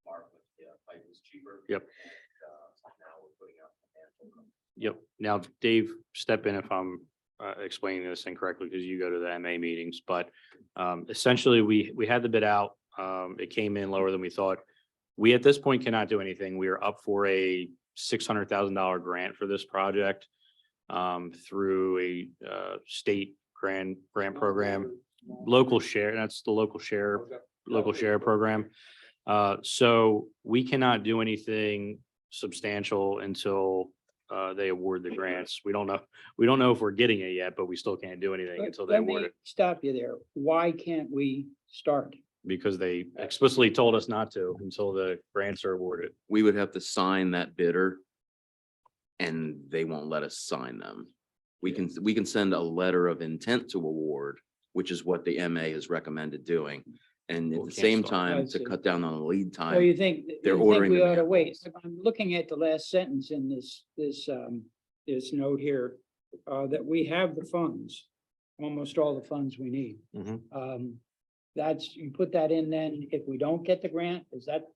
Mark, but yeah, pipe was cheaper. Yep. Now we're putting out. Yep. Now, Dave, step in if I'm explaining this incorrectly, because you go to the MA meetings, but essentially, we had the bid out. It came in lower than we thought. We, at this point, cannot do anything. We are up for a $600,000 grant for this project through a state grant program, local share. That's the local share program. So we cannot do anything substantial until they award the grants. We don't know if we're getting it yet, but we still can't do anything until they Let award me it, stop you there. Why can't we start? because they explicitly told us not to until the grants are awarded. We would have to sign that bidder, and they won't let us sign them. We can send a letter of intent to award, which is what the MA has recommended doing. And Well, at we the can't same start. time, I to see. cut down on the lead So time. you think, they're you think ordering we them ought to now. wait? I'm looking at the last sentence in this note here, that we have the funds, almost all the funds we need. Mhm. That's, you put that in then, if we don't get the grant, is that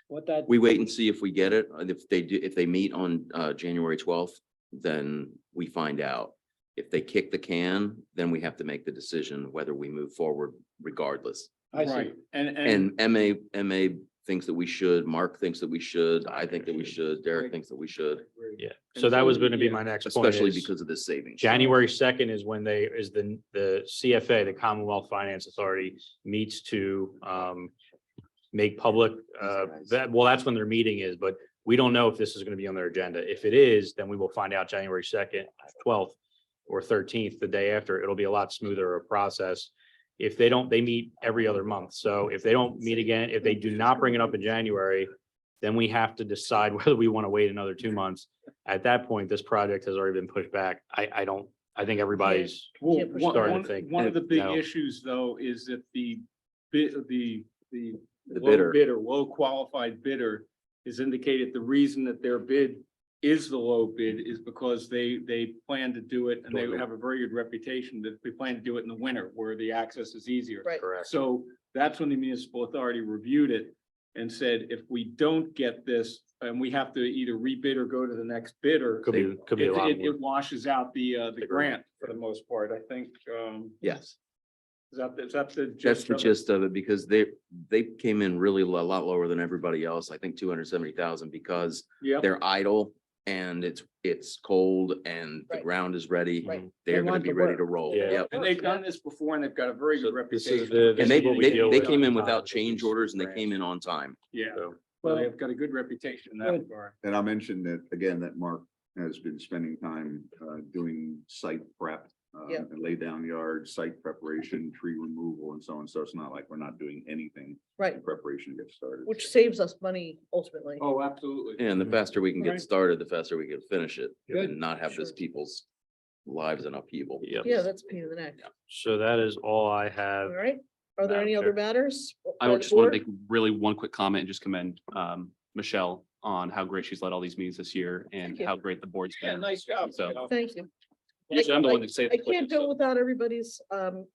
what that? We wait and see if we get it. And if they do, if they meet on January 12th, then we find out. If they kick the can, then we have to make the decision whether we move forward regardless. I see. Right. And And MA thinks that we should, Mark thinks that we should, I think that we should, Derek thinks that we should, Yeah. So that was going to be my next point. especially is because of the savings. January 2nd is when the CFA, the Commonwealth Finance Authority, meets to make public, that's when their meeting is, but we don't know if this is going to be on their agenda. If it is, then we will find out January 2nd, 12th, or 13th, the day after. It'll be a lot smoother of a process. If they don't, they meet every other month. So if they don't meet again, if they do not bring it up in January, then we have to decide whether we want to wait another 2 months. At that point, this project has already been pushed back. I think everybody's Well, Can't push starting to think. one of the big no. issues, though, is that the low bidder. bidder, low qualified bidder is indicated the reason that their bid is the low bid is because they plan to do it, and they have a very good reputation that they plan to do it in the winter where the access is easier. Right. Correct. So that's when the municipal authority reviewed it and said, if we don't get this, and we have to either rebid or go to the next bidder, Could be a lot more. it washes out the grant for the most part, I think. Yes, Is that the? that's gist the of it? gist of it, because they came in really a lot lower than everybody else. I think 270,000, because Yeah. they're idle and it's cold and the Right. ground is ready. Right. They're They gonna want be to ready work. to roll. Yeah. Yep. And they've done this before, and they've got a very good So this is reputation. the- And this they, is what we they, deal they with came all in the without time, change these orders and they grants. came in on time. Yeah, So, well, they've got a good reputation in that Good. regard. And I'll mention that, again, that Mark has been spending time doing site prep. Yeah. And lay down yard, site preparation, tree removal and so on. So it's not like we're not doing anything. Right, in Preparation to get started. which saves us money ultimately. Oh, absolutely. And the faster we can Right. get started, the faster we can finish it Good. and not have this Sure. people's lives in upheaval. Yep. Yeah, that's a pain in the neck. So that is all I All have. right. Are there Madam any other Chair. matters? I by would the just want board? to make really one quick comment and just commend Michelle on how great she's led all these meetings this year and Thank you. how great the board's Yeah, been. nice job. So- you know. Thank you. Usually I'm the one that say. I can't go without everybody's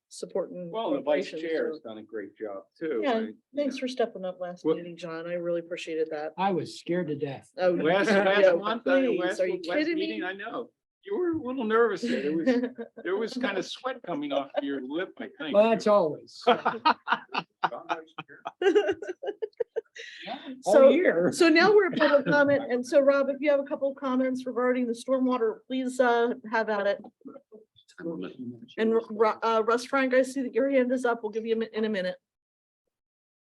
support and. Well, the vice cooperation, chair so- has done a great job too. Yeah, right? thanks for stepping up last What- meeting, John. I really appreciated that. I was scared to death. Oh, Last yeah, month, please, last are you last kidding meeting, me? I know. You were a little nervous there. There was kind of sweat coming off your lip, I think. Well, that's always. All So, year. so now we're at public comment. And so Rob, if you have a couple of comments regarding the stormwater, please have at it. And Russ Frank, I see that your hand is up. We'll give you in a minute.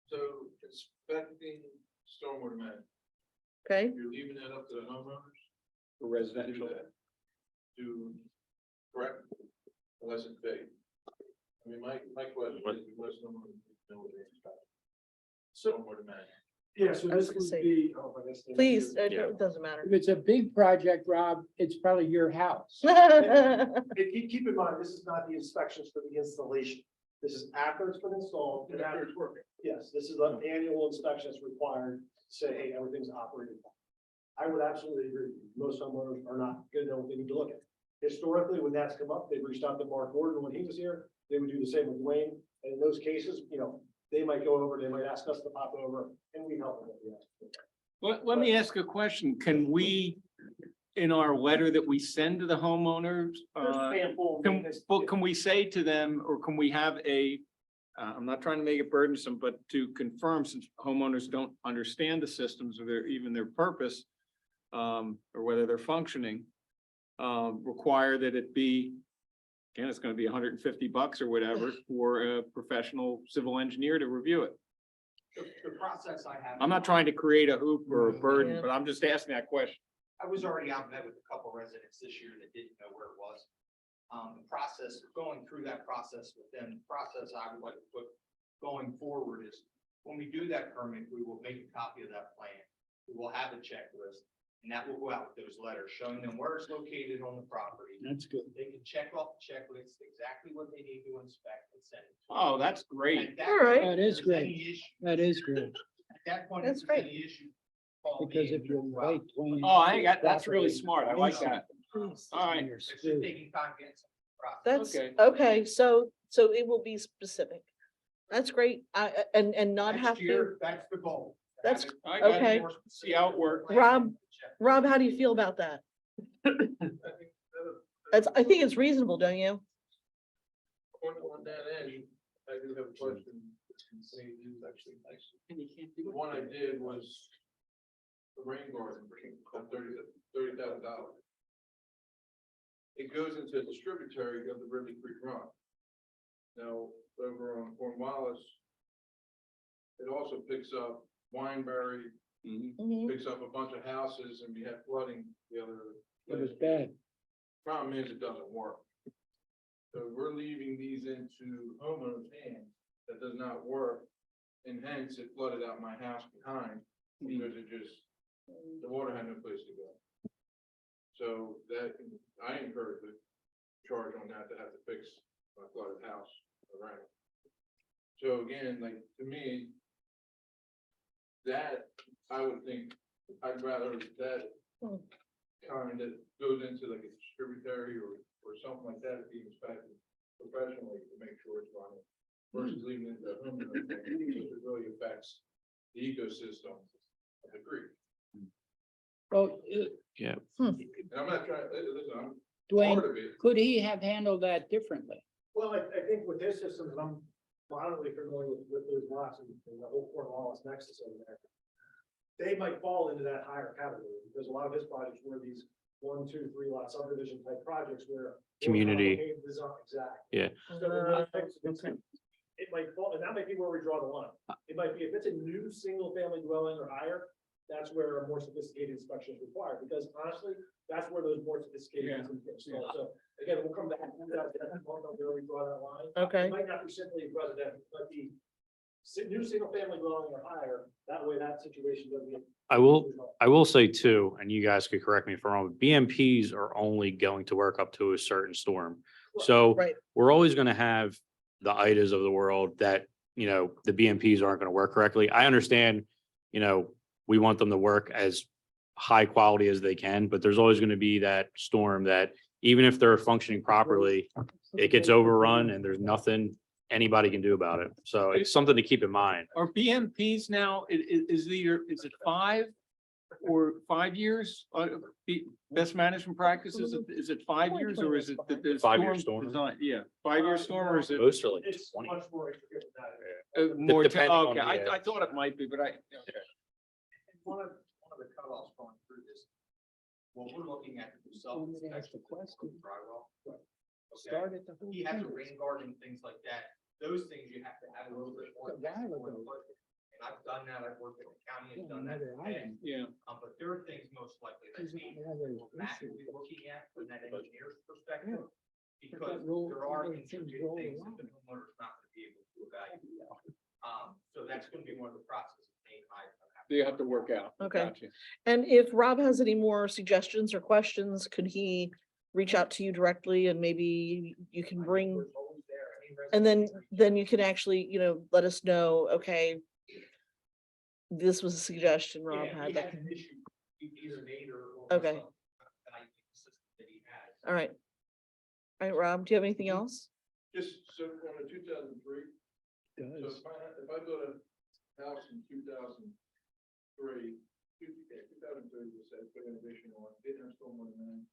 So inspecting stormwater management, Okay? you're leaving that up to the homeowners? For residential. To correct unless it's big. I mean, my question is, most homeowners know what they expect. Stormwater management. Yeah, so I was this gonna would say, be, oh, I guess. Please, Yeah. it doesn't matter. If it's a big project, Rob, it's probably your house. Keep in mind, this is not the inspections for the installation. This is after it's been installed. And after it's working. Yes, this is an annual inspection that's required, to say, hey, everything's operating. I would absolutely agree. Most homeowners are not gonna know what they need to look at. Historically, when that's come up, they've reached out to Mark Gordon when he was here. They would do the same with Wayne. And in those cases, they might go over, they might ask us to pop over, and we help them. if we ask them. Let me ask a question. Can we, in our letter that we send to the homeowners, can we say to them, or can we have I'm not trying to make it burdensome, but to confirm, since homeowners don't understand the systems or even their purpose, or whether they're functioning, require that it be, again, it's gonna be $150 or whatever for a professional civil engineer to review it. The process I have. I'm not trying to create a hoop or a burden, Yeah. but I'm just asking that question. I was already out and met with a couple residents this year that didn't know where it was. The process, going through that process with them, the process I would like to put going forward is when we do that permit, we will make a copy of that plan. We will have a checklist, and that will go out with those letters showing them where it's located on the property. That's good. They can check off the checklist, exactly what they need to inspect and send it. Oh, that's great. At that All right. point, That is if there's great. any issue- That is good. At that point, That's if there's great. any issue, call me Because and if you we'll go out. invite Dwayne. Oh, I got, that's really smart. I like that. Please. All right. You're It's just screwed. taking time to get some process. That's, Okay. okay, so it will be specific. That's great. And not Next have to, year, that's the goal. That's- Have it I got it. okay. more See how it works. Rob, check. Rob, how do you feel about that? I think I think it's reasonable, don't you? on that end, I do have a question. Say it is actually nice. The one I did was the rain garden, for $30,000. It goes into a distributary of the Ridley Creek Run. Now, over on Cornwallis, it also picks up Wineberry, Mhm. picks up a bunch of houses, and we had flooding the other. It was bad. Problem is, it doesn't work. So we're leaving these into homeowners' hands. That does not work. And hence it flooded out my house behind because it just, the water had no place to go. So that, I incurred the charge on that to have to fix my flooded house around. So again, like, to me, that, I would think, I'd rather that kind that goes into like a distributary or something like that to be inspected professionally to make sure it's running versus leaving it to the homeowner, because it really affects the ecosystem of the creek. Well, Yeah. And I'm not trying, listen, I'm Dwayne, part of it. could he have handled that differently? Well, I think with his systems, and I'm moderately familiar with those lots and the whole Cornwallis nexus over there. They might fall into that higher category because a lot of his projects were these 1, 2, 3 lot subdivision type projects where. Community. Exactly. Yeah. So in those types of Okay. it might fall, and that might be where we draw the line. It might be, if it's a new single family dwelling or higher, that's where a more sophisticated inspection is required, because honestly, that's where those more sophisticated. Yeah. ones get installed. So again, we'll come back to that, where we draw that line. Okay. It might not be simply residential, but the new single family dwelling or higher, that way that situation doesn't get. I will say too, and you guys could correct me if I'm wrong, but BMPs are only going to work up to a certain storm. So Right. we're always gonna have the IDAs of the world that, the BMPs aren't gonna work correctly. I understand, we want them to work as high quality as they can, but there's always gonna be that storm that even if they're functioning properly, it gets overrun and there's nothing anybody can do about it. So it's something to keep in mind. Are BMPs now, is it 5 years? Best management practices, is it 5 years or is it? the 5-year storm? design? Yeah, 5-year storm or is it? Most are like It's 20. much more intricate than that. More, depending on okay, the, I thought it might be, but I. One of the cutoffs going through this, what we're looking at to do self-inspection. Drywall. Okay. He has a rain garden and things like that. Those things you have to have a little bit more. And I've done that. I've worked in the county and done that. Yeah. But there are things most likely that need massively looking at from that engineer's perspective. Because there are intricate things that the homeowner's not gonna be able to evaluate. So that's gonna be one of the processes. You have to work out. Okay. Gotcha. And if Rob has any more suggestions or questions, could he reach out to you directly and maybe you can bring, and then you can actually, let us know, okay, this was a suggestion Rob had. That can- Okay. All right. All right, Rob, do you have anything else? Just so on the 2003. So if I build a house in 2003, 2003, you said put an addition on, didn't install one then.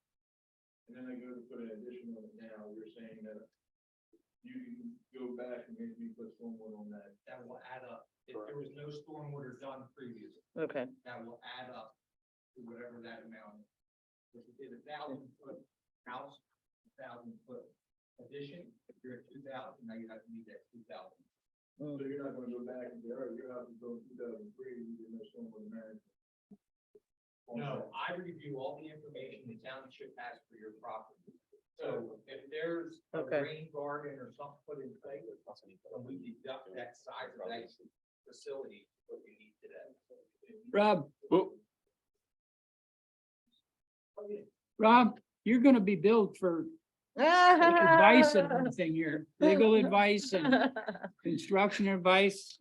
And then I go to put an addition on it now, you're saying that you can go back and maybe put stormwater on that. That will add up. If there was no stormwater done previously, Okay. that will add up to whatever that amount is. If you did 1,000-foot house, 1,000-foot addition, if you're at 2,000, now you have to meet that 2,000. So you're not gonna go back and say, all right, your house is built in 2003, you did no stormwater management. No, I review all the information the township has for your property. So if there's a Okay. rain garden or something put in place, then we deduct that size of that facility, what you need today. Rob. Rob, you're gonna be billed for advice and everything here, legal advice and construction advice.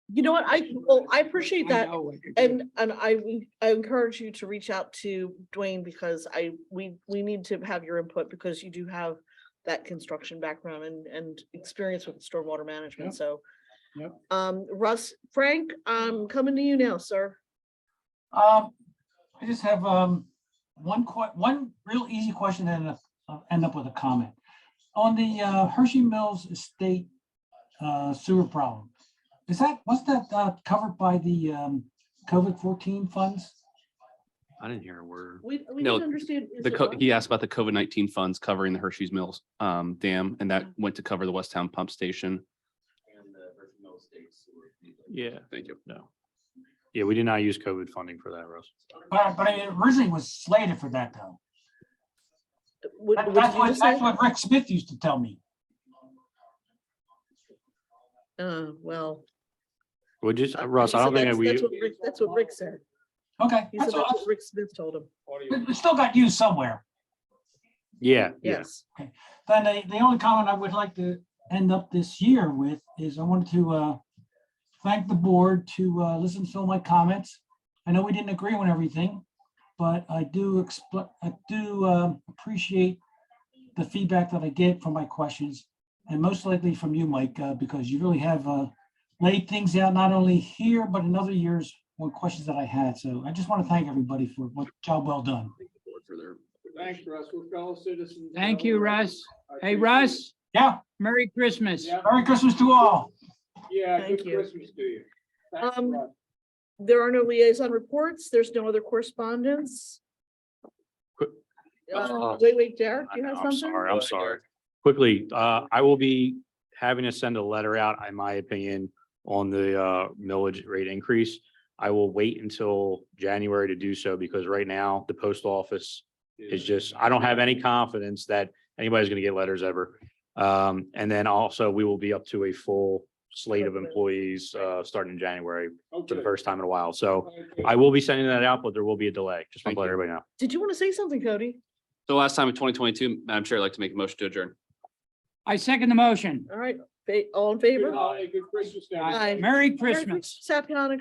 You know what? I appreciate I that. know what you're doing. And I encourage you to reach out to Dwayne because we need to have your input because you do have that construction background and experience with stormwater management, Yep. so. Yep. Russ, Frank, I'm coming to you now, sir. I just have one real easy question and I'll end up with a comment. On the Hershey Mills Estate sewer problem, was that covered by the COVID-14 funds? I didn't hear a word. We No, didn't understand. is it what? He asked about the COVID-19 funds covering the Hershey's Mills dam, and that went to cover the Westtown pump station. And the Hershey Mills State Sewer. Yeah. Thank you. No. Yeah, we did not use COVID funding for that, Russ. But it originally was slated for that though. What did That's you just say? what Rick Smith used to tell me. Well. Would you, Russ, I don't think that we. That's what Rick said. Okay. He said That's that's all. what Rick Smith told him. It still got used somewhere. Yeah, yeah. Yes. Then the only comment I would like to end up this year with is I wanted to thank the board to listen to all my comments. I know we didn't agree on everything, but I do appreciate the feedback that I get from my questions, and most likely from you, Mike, because you really have laid things out not only here but in other years on questions that I had. So I just want to thank everybody for what job well done. Thanks, Russ. We're fellow citizens. Thank you, Russ. I Hey, appreciate Russ, Yeah. Merry Christmas. Yeah. Merry Christmas to all. Yeah, Thank good you. Christmas to you. Thanks, Russ. There are no liaison reports. There's no other correspondence. Quick- Wait, Derek, do you have I'm something? sorry, I'm sorry. Quickly, I will be having to send a letter out, in my opinion, on the millage rate increase. I will wait until January to do so because right now the post office is just, I don't have any confidence that anybody's gonna get letters ever. And then also we will be up to a full slate of employees starting in January for the Okay. first time in a while. So Okay. I will be sending that out, but there will be a delay. Just want Thank to let you. everybody know. Did you want to say something, Cody? The last time in 2022, Madam Chair, I'd like to make a motion to adjourn. I second the motion. All right, all in favor? Good holiday, good Christmas. to everybody. Aye. Merry Merry Christmas. Happy Hanukkah.